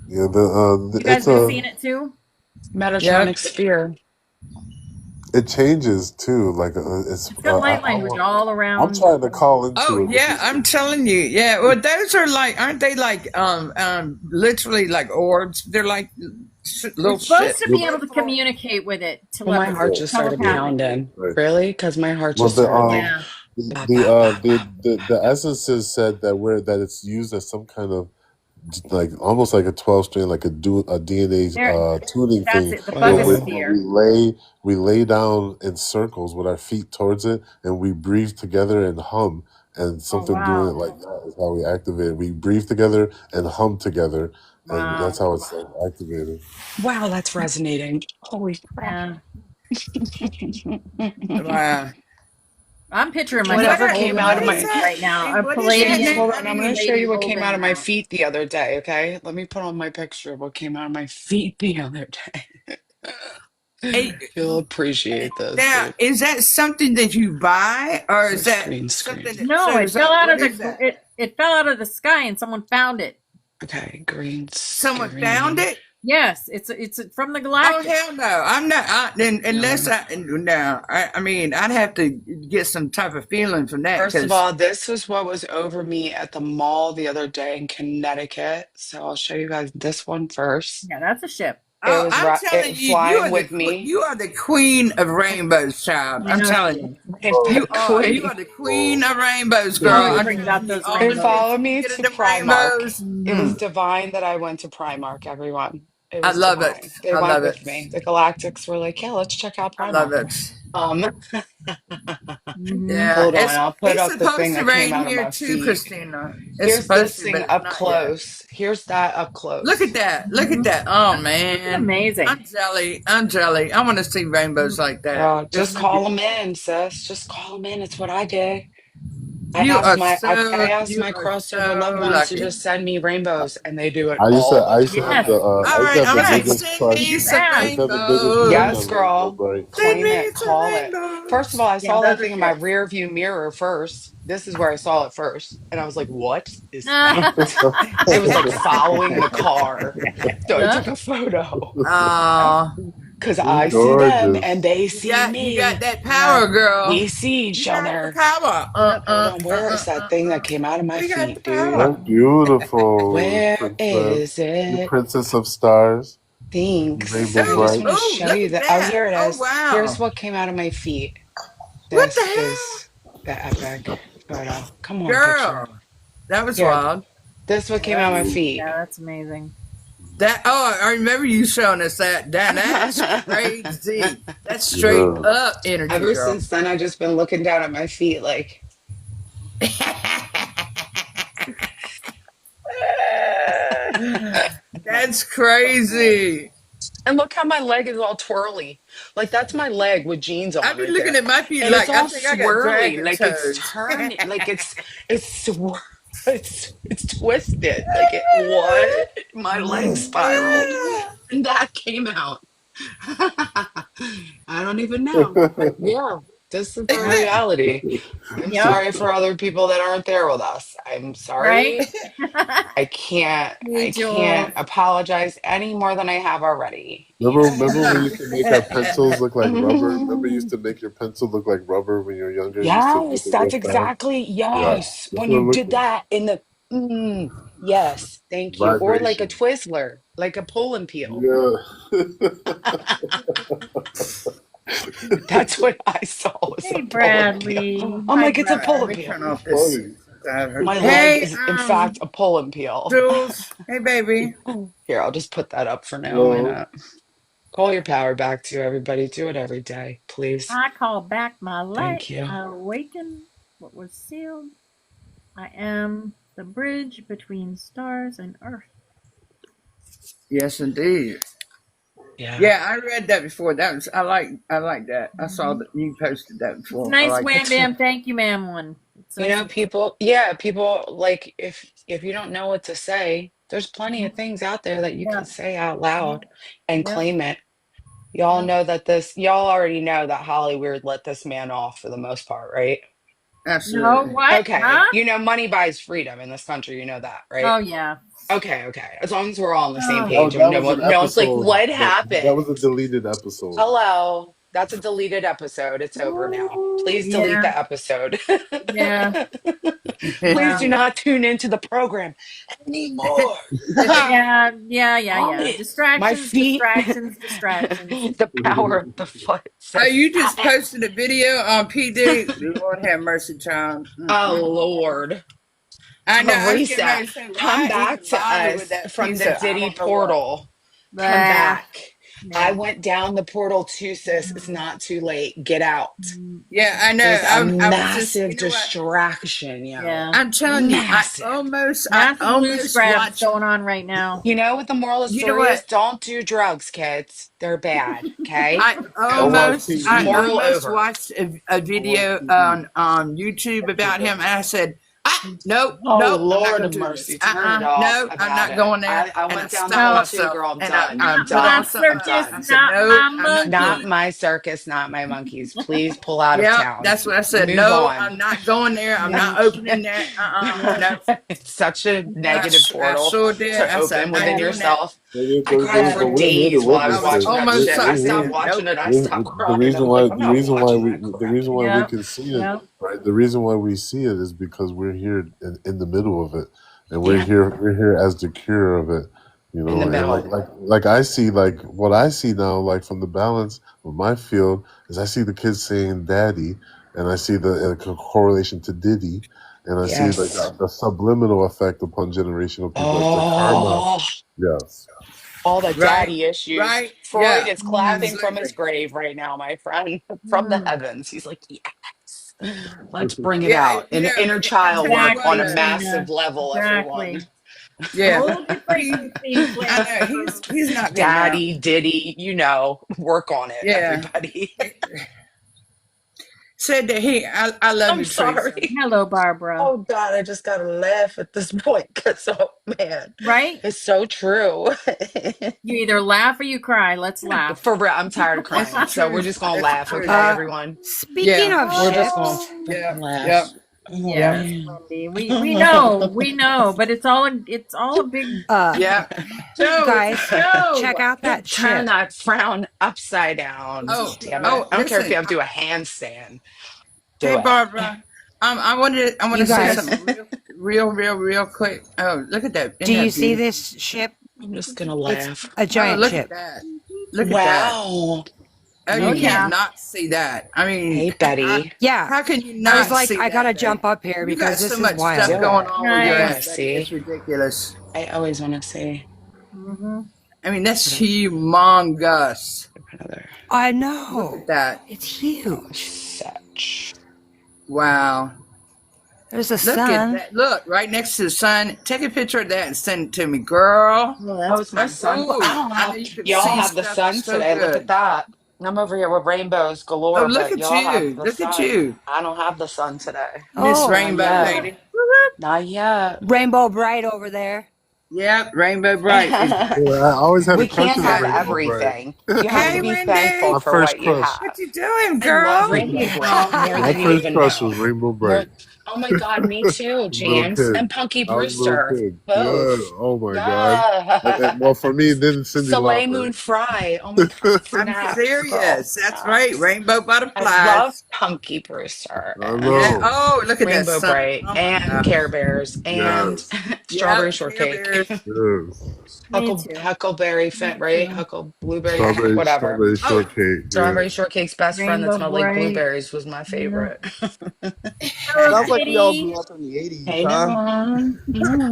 Yeah, You guys been seeing it too? yeah. Metatron sphere. it changes too. Like It's got light language all around. I'm trying to call into Oh it. yeah, I'm telling you. Yeah, well, those are like, aren't they like literally like orbs? They're like little You're supposed shit. to be able to communicate with it. Well, my heart just started pounding. Really? Because my heart just started like, yeah. The essences said that it's used as some kind of like almost like a 12-string, like a DNA tuning That's thing. it. The Where photosphere. we lay down in circles with our feet towards it, and we breathe together and hum. And something doing it like that is how we activate it. We breathe together and hum together, and that's how it's activated. wow, that's resonating. Holy crap. Wow. I'm picturing myself Whatever holding came out of one my right now. A What is that Palladian name? hold on, I'm gonna show lady you what came out holding of my that. feet the other day, okay? Let me put on my picture of what came out of my feet the other day. You'll appreciate this, Now, dude. is that something that you buy, or is Where's that green something screen? that No, it shows fell up? out What of is the that? it fell out of the sky and someone found it. Okay, green Someone found screen. it? Yes, it's from the Oh galactic. hell no! I'm not. Unless I mean, I'd have to get some type of feeling from that. First of Because all, this was what was over me at the mall the other day in Connecticut. So I'll show you guys this one first. Yeah, that's a ship. It was I'm telling you, flying with me. you are the queen of rainbows, child. I I'm know telling she you, is. The you queen. are the queen of rainbows, She girl. always I'm brings telling out you, those all It them rainbows. followed pictures you me get of to them Primark. rainbows. It was Mm, divine that I went to Primark, everyone. It I was love it. divine. They I went love it. with me. The Galactics were like, yeah, let's check out I love Primark. it. Yeah, Hold on, I'll put it's up the supposed thing to that came rain out of here my too, feet. Christina. It's Here's supposed this to, but thing it's up not yet. close. Here's that up Look at close. that. Look at that. Oh man. Amazing. I'm jelly. I'm jelly. I want to see rainbows like that. Girl, just call them in, sis. Just call them in. It's what I did. I You asked are my I, I so asked you my are crossover loved so ones to lucky. just send me rainbows, and they do it I used to all the I used to have Yes. the time. All I used to right, have all the Yes. right. biggest Send crush. You me just some I asked. used to have the biggest crush Yes, rainbows. on Rainbow girl. Bright. Send Claim me it. some Call it. First of all, rainbows. I Yeah, saw that those are thing in my ships. rear view mirror first. This is where I saw it first. And I was like, what is that? It was like following the car. So I Yeah. took a photo Oh, because It's I see them and gorgeous. they see you got me. that Yeah. power, girl. We see You each got the other. power. Yep. Hold on. Where is that thing that came out of my We got the feet, dude? power. That's beautiful, Where princess. is You it? princess of stars. Thanks. Rainbow I just Oh, Bright. want to oh, show look you at that. Oh, that. here it Oh, is. Here's wow. what came out of my feet. What the This hell? is the epic photo. Come on, picture. Girl, that was Here, wild. this is what Yeah, came out of my feet. that's amazing. I remember you showing us that. That's crazy. That's straight Yeah. up energy, Ever girl. since then, I've just been looking down at my feet like, That's crazy. and look how my leg is all twirly. Like that's my leg with jeans I've on been right looking there. at my feet And it's like I all think I got swirly, dragon like it's toes. turning, like it's twisted. Like it what? My leg spiraled. And that came out. I don't even know. But yeah, this is our Yep. reality. I'm Yep. sorry for other people that aren't there with us. I'm Right? sorry. I Jules. can't apologize any more than I have already. Remember we used to make our pencils look like rubber? Remember you used to make your pencil look like rubber when you were younger? You used to make Yes, it that's real fast. exactly, Yeah. yes. That's When what it you looked did like. that in the, yes, thank you. Or like a Vibration. Twizzler, like a pull and peel. Yeah. That's what I saw was Hey, a pull and peel. Bradley. I'm Hi, like, it's All a right, pull let and me peel. turn off this. Funny. My leg Hey, is, in fact, a pull and peel. Jules. Hey, baby. Here, I'll just put that up for now. Why Well, not? Call your power back to everybody. Do it every day, please. I call back my light. Thank you. I awaken what was sealed. I am the bridge between stars and earth. Yes, indeed. Yeah. Yeah, I read that before. I like that. I saw that you posted that It's before. I nice, like wham that. bam, thank you, ma'am. One. It's You nice. know, people like if you don't know what to say, there's plenty of things out there that you Yeah. can say out loud and Yep. claim it. Y'all Yep. know that y'all already know that Holly Weird let this man off for the most part, right? No, Absolutely. what? Okay. Huh? You know, money buys freedom in this country. You know that, right? Oh, yeah. Okay. As long as we're all on the same Oh, that, page and that no was an one, no one's like, episode. what That was a happened? deleted episode. Hello. That's a deleted episode. It's over now. Please delete Yeah. the episode. Yeah. Please Yeah. do not tune into the program anymore. Yeah. My Distractions, feet. distractions, distractions. The power of the foot Oh, says you stop just it. posted a video on PD. Lord have mercy, child. Oh Lord. I know. I was getting Teresa, ready to say, come why back even to bother with us that from the pizza? I Diddy don't know what. portal. Come Blah. back. I Yeah. went down the portal too, sis. It's not too late. Get out. Yeah, I know. It was a I was just, massive you know what? distraction, yo. Yeah. I'm telling you, Massive. I Massive loose almost grabs watched. going on right now. You know what the moral of the You know story is? what? Don't do drugs, kids. They're bad. Okay? Don't watch Over. TV. I Moral almost over. watched a Don't watch video TV. on YouTube about him, and I said, nope, Oh, nope, I'm not Lord gonna of do this. mercy. Turn it off. No, I've I'm had not it. going there. I And I went down that stopped hole No, too, myself, girl. I'm and I, done. I I'm not put on my done. some. I'm circus, done. I said, not no, my I'm not doing Not monkey. it. my circus, not my monkeys. Please pull out of Yep, town. that's what I said. Move No, on. I'm not going there. I'm Yeah. not opening that. Yeah. No. It's such a Yeah. negative I portal sure did. to I said, open I'm not within Yeah. doing that. yourself. I cried Yeah. for But we're here to days while I was I witness was it. watching that almost. shit. I I stopped said, nope. watching it. I stopped The crying. I'm reason like, why I'm not watching that the crap. reason why we Yep. can see it, Yep. right? The reason why we see it is because we're here in the middle of it, and Yeah, we're here as the cure of it, you in the know. And middle. like I see, like what I see now, like from the balance of my field is I see the kids saying "daddy," and I see the correlation to Diddy, and I see like Yes. the subliminal effect upon generational people, like the karma. Oh, Yes. all the Right, daddy issues. right. Freud Yeah, is Mm, clapping from his absolutely. grave right now, my friend, from the mm. heavens. He's like, yes, let's bring it Yeah, out. And inner I child tell you work on what, Exactly, a though. Tina. massive level, everyone. Exactly. Yeah, Whole different he. I thing know he's not getting out. Daddy, Diddy, work on it, Yeah, everybody. said that I love I'm you, Teresa. sorry. Hello, Barbara. Oh God, I just gotta laugh at this point because oh man, Right? it's so true. You either laugh or you cry. Let's laugh. For real, I'm tired of That's the crying. So we're truth. just gonna That's the laugh, truth. okay, everyone? Speaking Yeah, of We're just gonna ships, Oh, yeah, yep, laugh. Oh yep, yes, man. Wendy. We know, but it's all a big yep. So, guys, show. check out that Turn ship. that frown upside down. Damn it. I don't care if you listen. have to do a handstand. Hey, Do it. Barbara. I want You to say guys, something real quick. Oh, look at that! do Isn't you that see beautiful? this ship? I'm just gonna It's laugh. a Oh, giant look at ship. that! Look at that! Wow. Oh, Oh you can't yeah. not see that. I mean, Hey, Betty. Yeah. how can you I was not like, see I that gotta thing? jump up here You got because so this is much stuff wild. Do going it. on with I your want Nice. to ass, Betty. It's see. ridiculous. I always want to see. Hmm. I mean, that's Put up humongous. another I Look at know. that! It's huge. such. Wow! There's the Look at sun. that! Look right next to the sun. Take a picture of that and send it to me, girl. Well, Oh, that's it's my pretty. sun. Well, I don't I know have. you can Y'all see have the stuff sun so today. Look at good. that. I'm over here with rainbows Oh, galore, look but at y'all have you! the Look at sun. you, I don't have the sun today. Miss Oh, Not Rainbow yet. Lady. Not yet. rainbow bright over there. Yep, Rainbow Bright is. Yeah, I always had a We crush can't on have Got Rainbow Bright. everything. You have to hey, be thankful Wendy, My for first what you crush. what have. you doing, I love girl? There Rainbow you Bright go. more My than you first even crush was know. Rainbow More, Bright. oh my God, me too, Little James. kid. And Punky I was a little Brewster. kid. Yeah. Both. Oh my God. Yeah. Well, for me, then Cindy Soleil Lauper. Moon Frye. Oh my God, I'm snaps, girl. serious. That's right. Snaps. Rainbow I love butterflies. Punky Brewster I Yeah. and know. Oh, look at that Rainbow sun. Bright Oh my and gosh. Care Bears and Yes. Strawberry Yep. Care Shortcake. Bears. Yes. Me too. Huckleberry Me Fint, right? too. Huckle blueberry, whatever. Strawberry Oh, shortcake. Yeah. Strawberry Shortcake's best friend that Rainbow smelled like bright. blueberries was my Yeah. favorite. Hello, Sounds like we all Kitty. grew up in the '80s, Hey, huh? Dawn.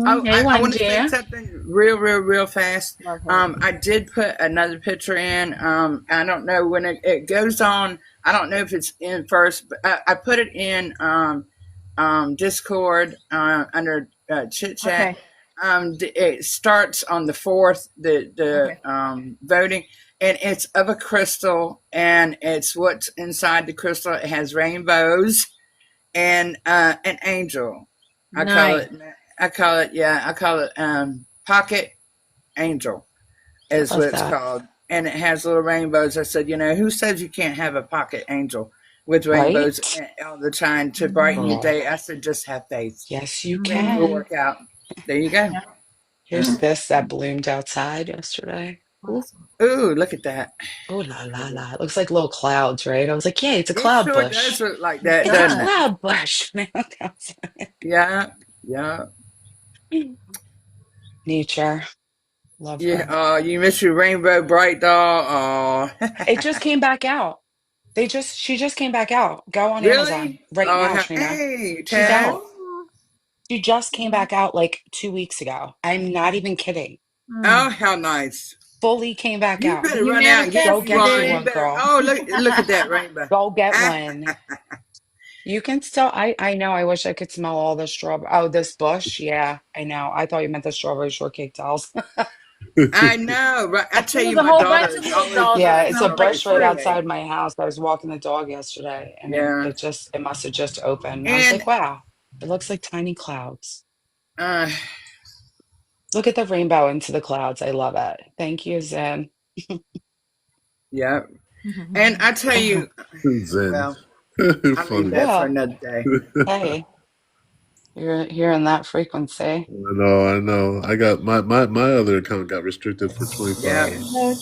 oh, Hey, I want to Wendy. say something real fast. Love her. I did put another picture in. I don't know when it goes on. I don't know if it's in first, but I put it in Discord under chit chat. Okay. It starts on the 4th, the Okay. voting, and it's of a crystal, and it's what's inside the crystal. It has rainbows and an angel. Nice. I call it pocket angel is Love what it's that. called, and it has little rainbows. I said, who says you can't have a pocket angel with rainbows Right? all the time to brighten your Girl. day? I said, just have faith. Yes, you It'll Mhm. can. work out. There you go. Yeah. Here's this that bloomed outside yesterday. Ooh, look at that. Oh la la la. It looks like little clouds, right? I was like, yay, it's a It cloud sure does bush. look like that, It's a doesn't it? cloud bush. Yeah, yeah, Nature. Love yeah. her. Oh, you miss your rainbow bright doll. Oh, It just came back out. She just came back out. Go on Amazon really? right Oh, now, Trina. hey, She's Tad. out. She just came back out like 2 weeks ago. I'm not even kidding. Oh, how nice. Fully came back You out. better You run out and get Go get you one. You one, manifested. better. girl. Oh, look at that rainbow. Go get Ah, one. You can still, I know, I wish I could smell all the strawberry. Oh, this bush. Yeah, I know. I thought you meant the strawberry shortcake dolls. I know, right? I tell you, There's a my whole daughter bunch of is little always dolls that Yeah, buying it's a smell like strawberry bush right fruit. shortcake. outside my house. I was walking the dog yesterday and Yeah, it must have just opened. And I was and like, wow, it looks like tiny clouds. uh, Look at the rainbow into the clouds. I love it. Thank you, Zen. yeah. And I tell you, Zen. well, I'll leave Funny. that for Well, another day. hey, you're hearing that frequency. I know. I got my other account got restricted for 24 Yeah. hours. Hello,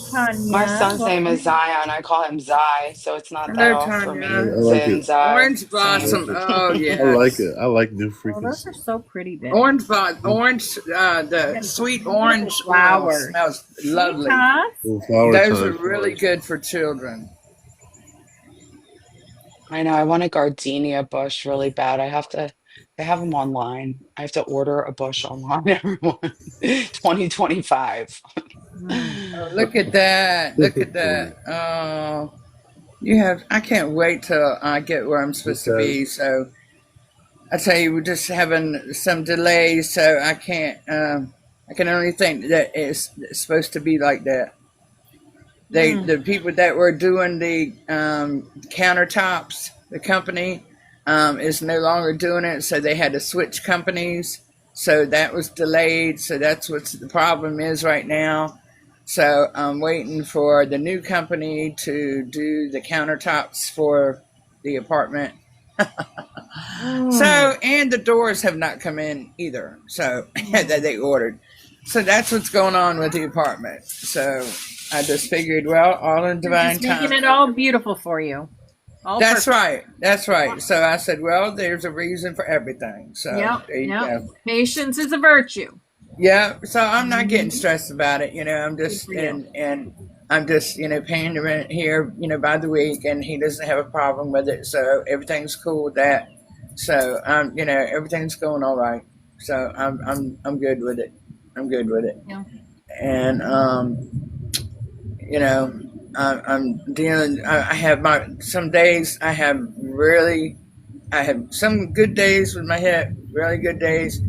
My Tanya. son's name is Welcome. Zion. I call him Zai, so it's not that Hello, off for I me. Tanya. like Zen, it. Zai, Orange I like blossom. same. it. Oh I like yes. it. I like new Oh, those are frequencies. so pretty, babe. Orange blossom. Orange. The And sweet beautiful orange oil flowers. smells Hey, lovely. Toss. Well, flower Those are time really flowers. good for children. I know. I want a gardenia bush really bad. They have them online. I have to order a bush online, everyone. 2025. Oh, look at that. Look at Funny. that. Oh, you have. I can't wait till I get where I'm supposed to Okay. be. So I tell you, we're just having some delays. So I can't. I can only think that it's supposed to be like that. The people that were doing the countertops, the company is no longer doing it, so they had to switch companies. So that was delayed. So that's what the problem is right now. So I'm waiting for the new company to do the countertops for the apartment. So, and the doors have not come in either. So that they ordered. So that's what's going on with the apartment. So I just figured, well, all in They're divine just making time. it all beautiful for you. All That's perfect. right. That's right. So I said, well, there's a reason for everything. So Yep. there you Yep. go. Patience is a virtue. Yeah. So I'm not getting stressed about it. I'm Good just for you. and I'm just paying the rent here by the week, and he doesn't have a problem with it. So everything's cool with that. So everything's going all right. So I'm good with it. I'm good with it. Yeah. And you know, I'm dealing. I have some days. I have some good days with my hip, really good days,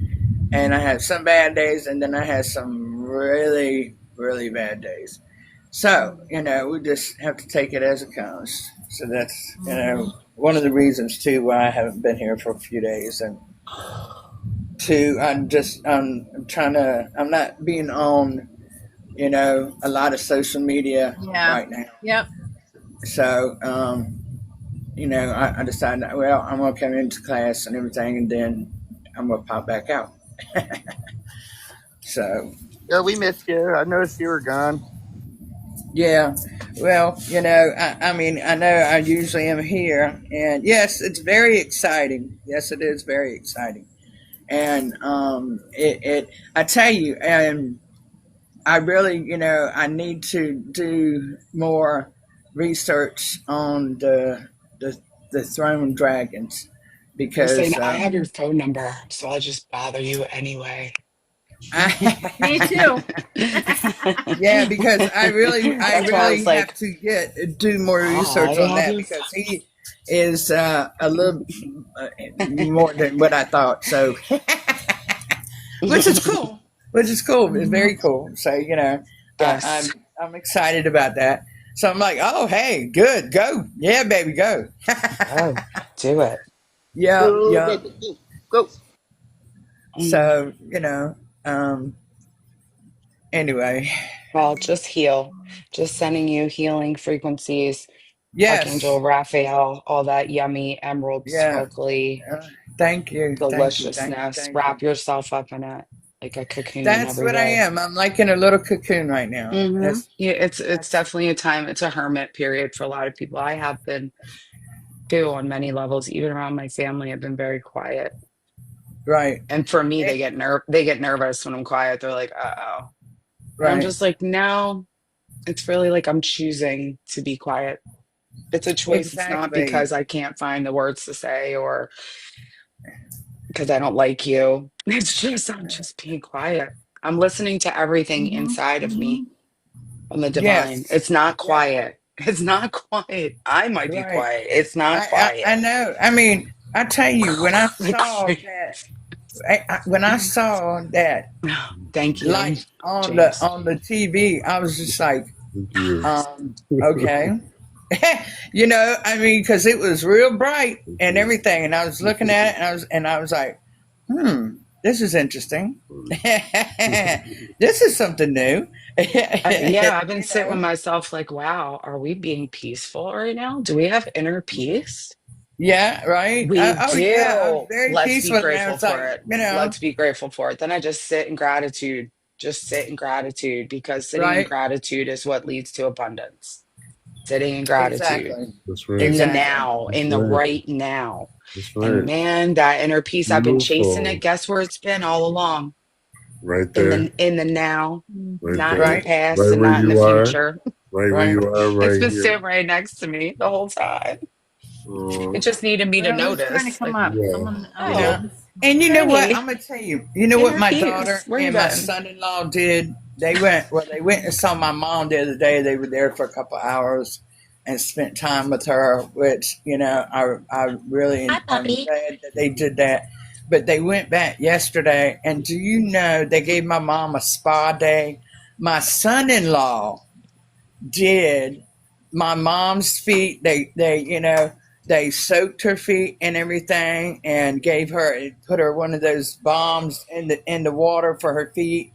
and I have some bad days, and then I have some really, really bad days. So we just have to take it as it comes. So that's one of the reasons too why I haven't been here for a few days, and two, I'm trying to. I'm not being on a lot of social media Yeah. right now. Yep. So, I decided, well, I'm going to come into class and everything, and then I'm going to pop back out. So, Yeah, we missed you. I noticed you were gone. yeah, well, I mean, I know I usually am here, and yes, it's very exciting. Yes, it is very exciting. And I tell you, and I really, I need to do more research on the throne dragons Hussein, because I have your phone number, so I'll just bother you anyway. Me too. yeah, because I really That's why I was have like, to do more research I on have that your because he is a little more than what I thought. So, which is cool. Which is cool. It's very cool. So yes. I'm excited about that. So I'm like, oh hey, good, go, yeah, baby, go. Oh, do it. Yeah, Go, yeah. baby, go, go. Mm. So um, anyway, Well, just heal. Just sending you healing frequencies. yes, Archangel Raphael, all that yummy, emerald, yeah. sparkly Thank you, thank you, thank you, deliciousness. thank you. Wrap yourself up in it. like a cocoon That's every what I day. am. I'm like in a little cocoon right now. Yeah, it's definitely a time. It's a hermit period for a lot of people. I have been too on many levels, even around my family. I've been very quiet. Right. And for me, It, they get nervous when I'm quiet. They're like, "Uh-oh." And I'm right. just like, "No, it's really like I'm choosing to be quiet. It's a choice. It's not Exactly. because I can't find the words to say or because I don't like you. It's just I'm just being quiet. I'm listening to everything inside of me on the divine. Yes. It's not Yeah. quiet. It's not quiet. I might be Right. quiet. It's not I quiet. know. I mean, I tell you, when I Like saw that, when I saw that thank you, light on James. the TV, I was just like, Thank you. okay. You know, I mean, because it was real bright Thank and you. everything, and I was looking at it, and I was like, this is interesting. This is something new. Yeah, I've been You sitting with know? myself like, wow, are we being peaceful right now? Do we have inner peace? Yeah, right. We Oh, yeah. I was do. very Let's be peaceful, and I grateful was for like, it. you know, Let's be grateful for it. Then I just sit in gratitude. Just sit in gratitude because sitting in right. gratitude is what leads to abundance. Sitting in gratitude Exactly. That's right. in the Exactly. now, That's in the right. right now. That's And right. man, that inner peace, I've been chasing it. Beautiful. Guess where it's been all along? Right there. In the now, Right not in the there. Right. past Right and where not in the you are. future. Right where Right. you are. It's Right been here. sitting right next to me the whole time. It Oh, just needed me to Well, who's trying to notice. come Like, up? yeah. Someone, You Yeah. know. oh, And you know what? hey, I'm gonna tell you. You know what inner my peace, daughter where you and my been? son-in-law did? They went. Well, they went and saw my mom the other day. They were there for a couple hours and spent time with her, which I really am glad that they did that. But they went back yesterday, and do you know they gave my mom a spa day? My son-in-law did my mom's feet. They soaked her feet and everything, and put her one of those bombs in the water for her feet,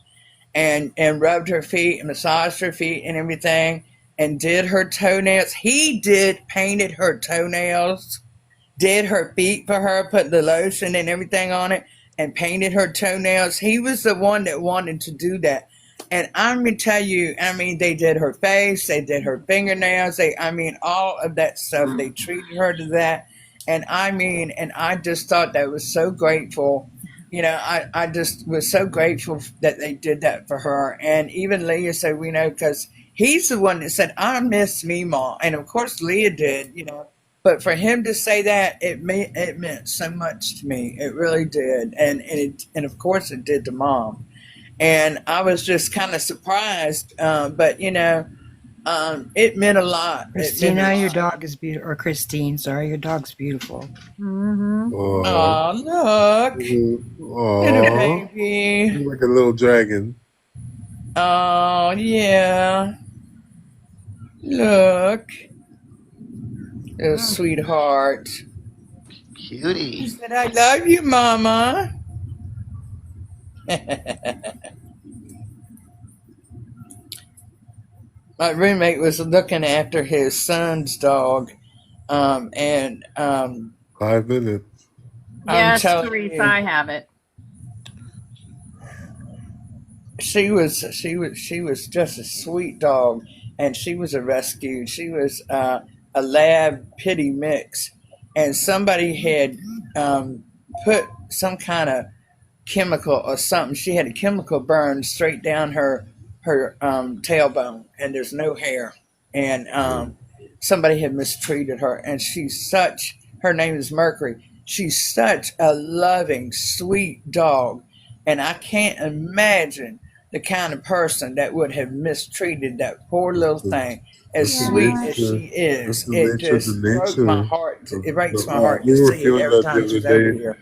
and rubbed her feet and massaged her feet and everything, and did her toenails. He did painted her toenails, did her feet for her, put the lotion and everything on it, and painted her toenails. He was the one that wanted to do that. And I'm gonna tell you, I mean, they did her face, they did her fingernails, all of that stuff. They treated her to that. And I just thought that was so grateful. I just was so grateful that they did that for her. And even Leah said, because he's the one that said, I miss me, Mom. And of course, Leah did. But for him to say that, it meant so much to me. It really did, and of course it did to Mom. And I was just kind of surprised, but it meant a lot. It meant a Christina, your lot. dog is beautiful. Or Christine, sorry, your dog's beautiful. Oh. Oh, look, little Oh. baby. Like a little dragon. Oh, yeah. Look, little sweetheart. He Cutie. said, "I love you, Mama." My roommate was looking after his son's dog, and 5 minutes. I'm yes, telling Teresa, you, I have it. she was just a sweet dog, and she was a rescue. She was a lab pity mix, and somebody had put some kind of chemical or something. She had a chemical burn straight down her tailbone, and there's no hair. And somebody had mistreated her, and her name is Mercury. She's such a loving, sweet dog, and I can't imagine the kind of person that would have mistreated that poor little thing. As That's the sweet as nature. she That's is, the it nature. The just broke my nature. heart. Of It breaks my the, heart to we were see it feeling every that the time other she's over day. here.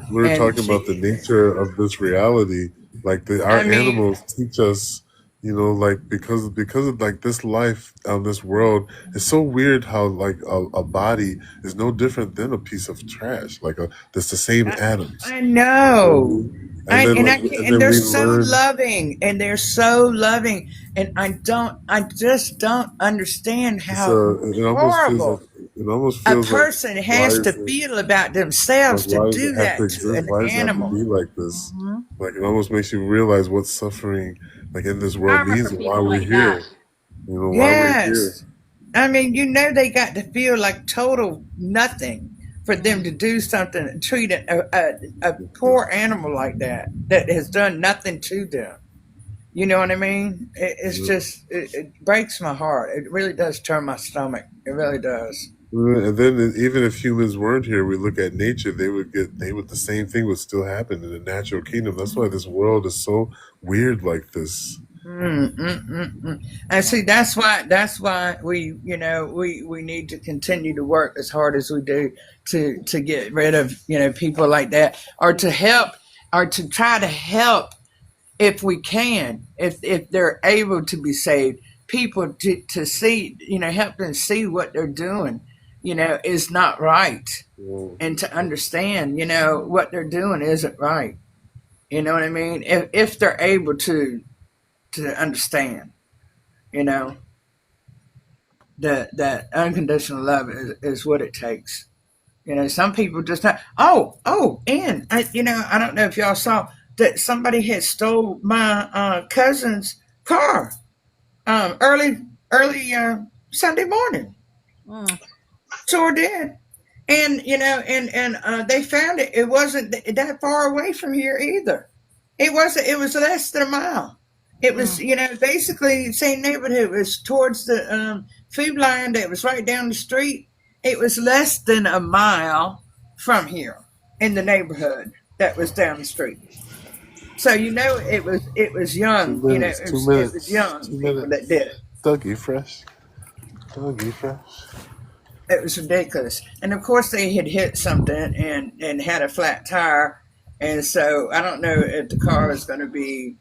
We were And talking about the she, nature of this reality. Like our I mean, animals teach us, like because of like this life on this world. It's so weird how like a body is no different than a piece of trash. Like that's the same I, atoms. I You know what I know. mean? And then like and And then they're we so learn. loving, and they're so loving, and I just don't understand It's how it almost feels like horrible. it almost A feels like, person why has to is it feel about like, themselves to why does do it have to that to exist? an Why does it have to animal. be like this? Like, it almost makes you realize what suffering, like, in this I world means remember and why people we're like that. here. You know, why we're here. Yes. I mean, they got to feel like total nothing for them to do something, treat a poor animal like that has done nothing to them. You know what I mean? It's Yeah. just, it breaks my heart. It really does turn my stomach. It really does. And then even if humans weren't here, we look at nature, the same thing would still happen in the natural kingdom. That's why this world is so weird like this. And see, that's why we need to continue to work as hard as we do to get rid of people like that, or to help, or to try to help if we can, if they're able to be saved, people to see, help them see what they're doing, is not right, Yeah. and to understand, what they're doing isn't right. You know what I mean? If they're able to understand, you know, that unconditional love is what it takes. Some people just not. And I don't know if y'all saw that somebody had stole my cousin's car early Sunday morning. Mm. Sure did. And they found it. It wasn't that far away from here either. It wasn't. It was less than a mile. It was, basically the same neighborhood. It was towards the food line that was right down the street. It was less than a mile from here in the neighborhood that was down the street. So it was young. 2 minutes, It two was minutes, young two people that minutes. did it. Dougie Fresh. Dougie Fresh. It was ridiculous. And of course, they had hit something and had a flat tire. And so I don't know if the car is going to be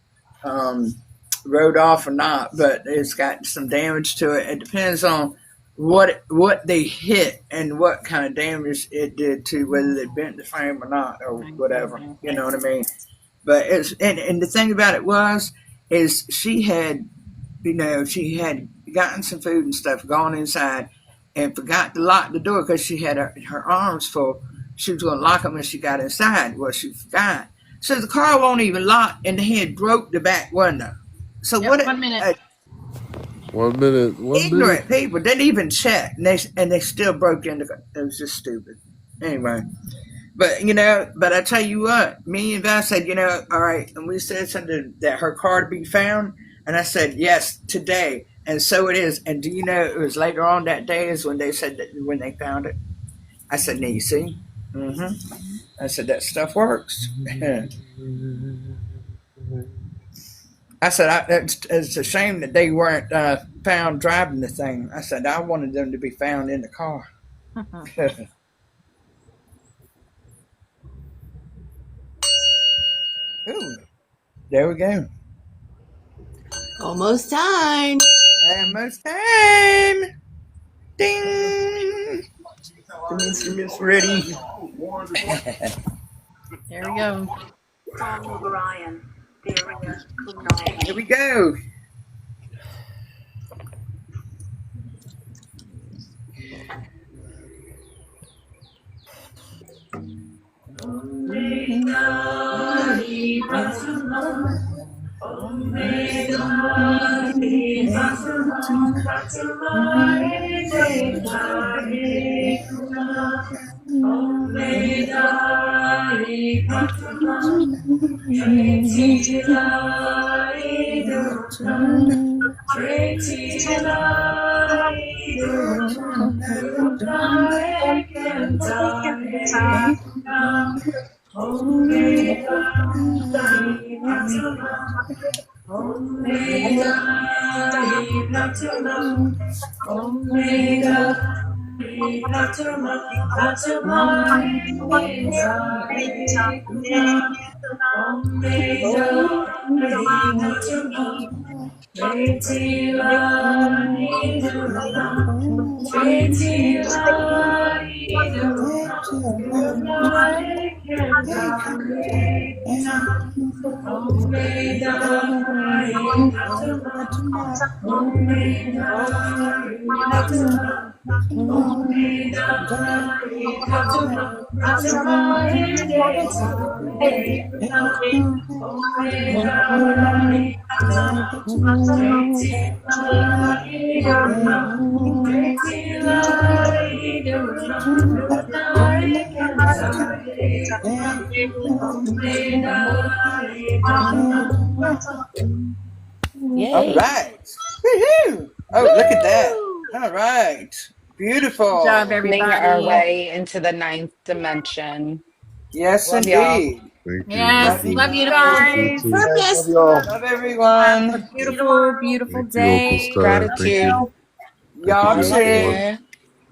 rode off or not, but it's got some damage to it. It depends on what they hit and what kind of damage it did to, whether they bent the frame or not, or whatever. You know what I mean? But and the thing about it is she had gotten some food and stuff, gone inside, and forgot to lock the door because she had her arms full. She was going to lock them when she got inside. Well, she forgot. So the car won't even lock, and they had broke the back window. So Yep, what? 1 minute. 1 minute. 1 Ignorant minute. people didn't even check, and they still broke into. It was just stupid. Anyway. But I tell you what, me and Val said, all right, and we said something that her car to be found, and I said, yes, today, and so it is. And do you know, it was later on that day is when they said that when they found it. I said, now you see, I said that stuff works. I said, it's a shame that they weren't found driving the thing. I said, I wanted them to be found in the car. Ooh, there we go. Almost time. Almost time. Ding. The instrument's ready. There we go. Here we go. All Yay. right. Woohoo! Oh, look at that. All right. Good job, Beautiful. Making our everybody. way into the ninth dimension. Yes, Love y'all. indeed. Thank you. Yes, Love Love you you. love you guys. You guys. too. Guys, love you all. Love Have a everyone. beautiful, beautiful Thank you, Opal day. Star. Thank Gratitude. you. Thank you, Y'all beautiful too. one. Namaste.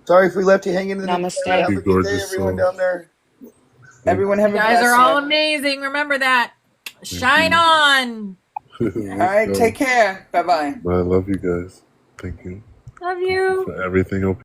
Sorry if we left you hanging in the chat. Thank Namaste. Have you, a good day, gorgeous everyone soul. down there. Thank Everyone you. have You a guys are blessed all day. amazing. Remember that. Thank Shine you. on. All Let's right. go. Take care. Bye bye. I love you guys. Thank you Love you. for everything, Opal.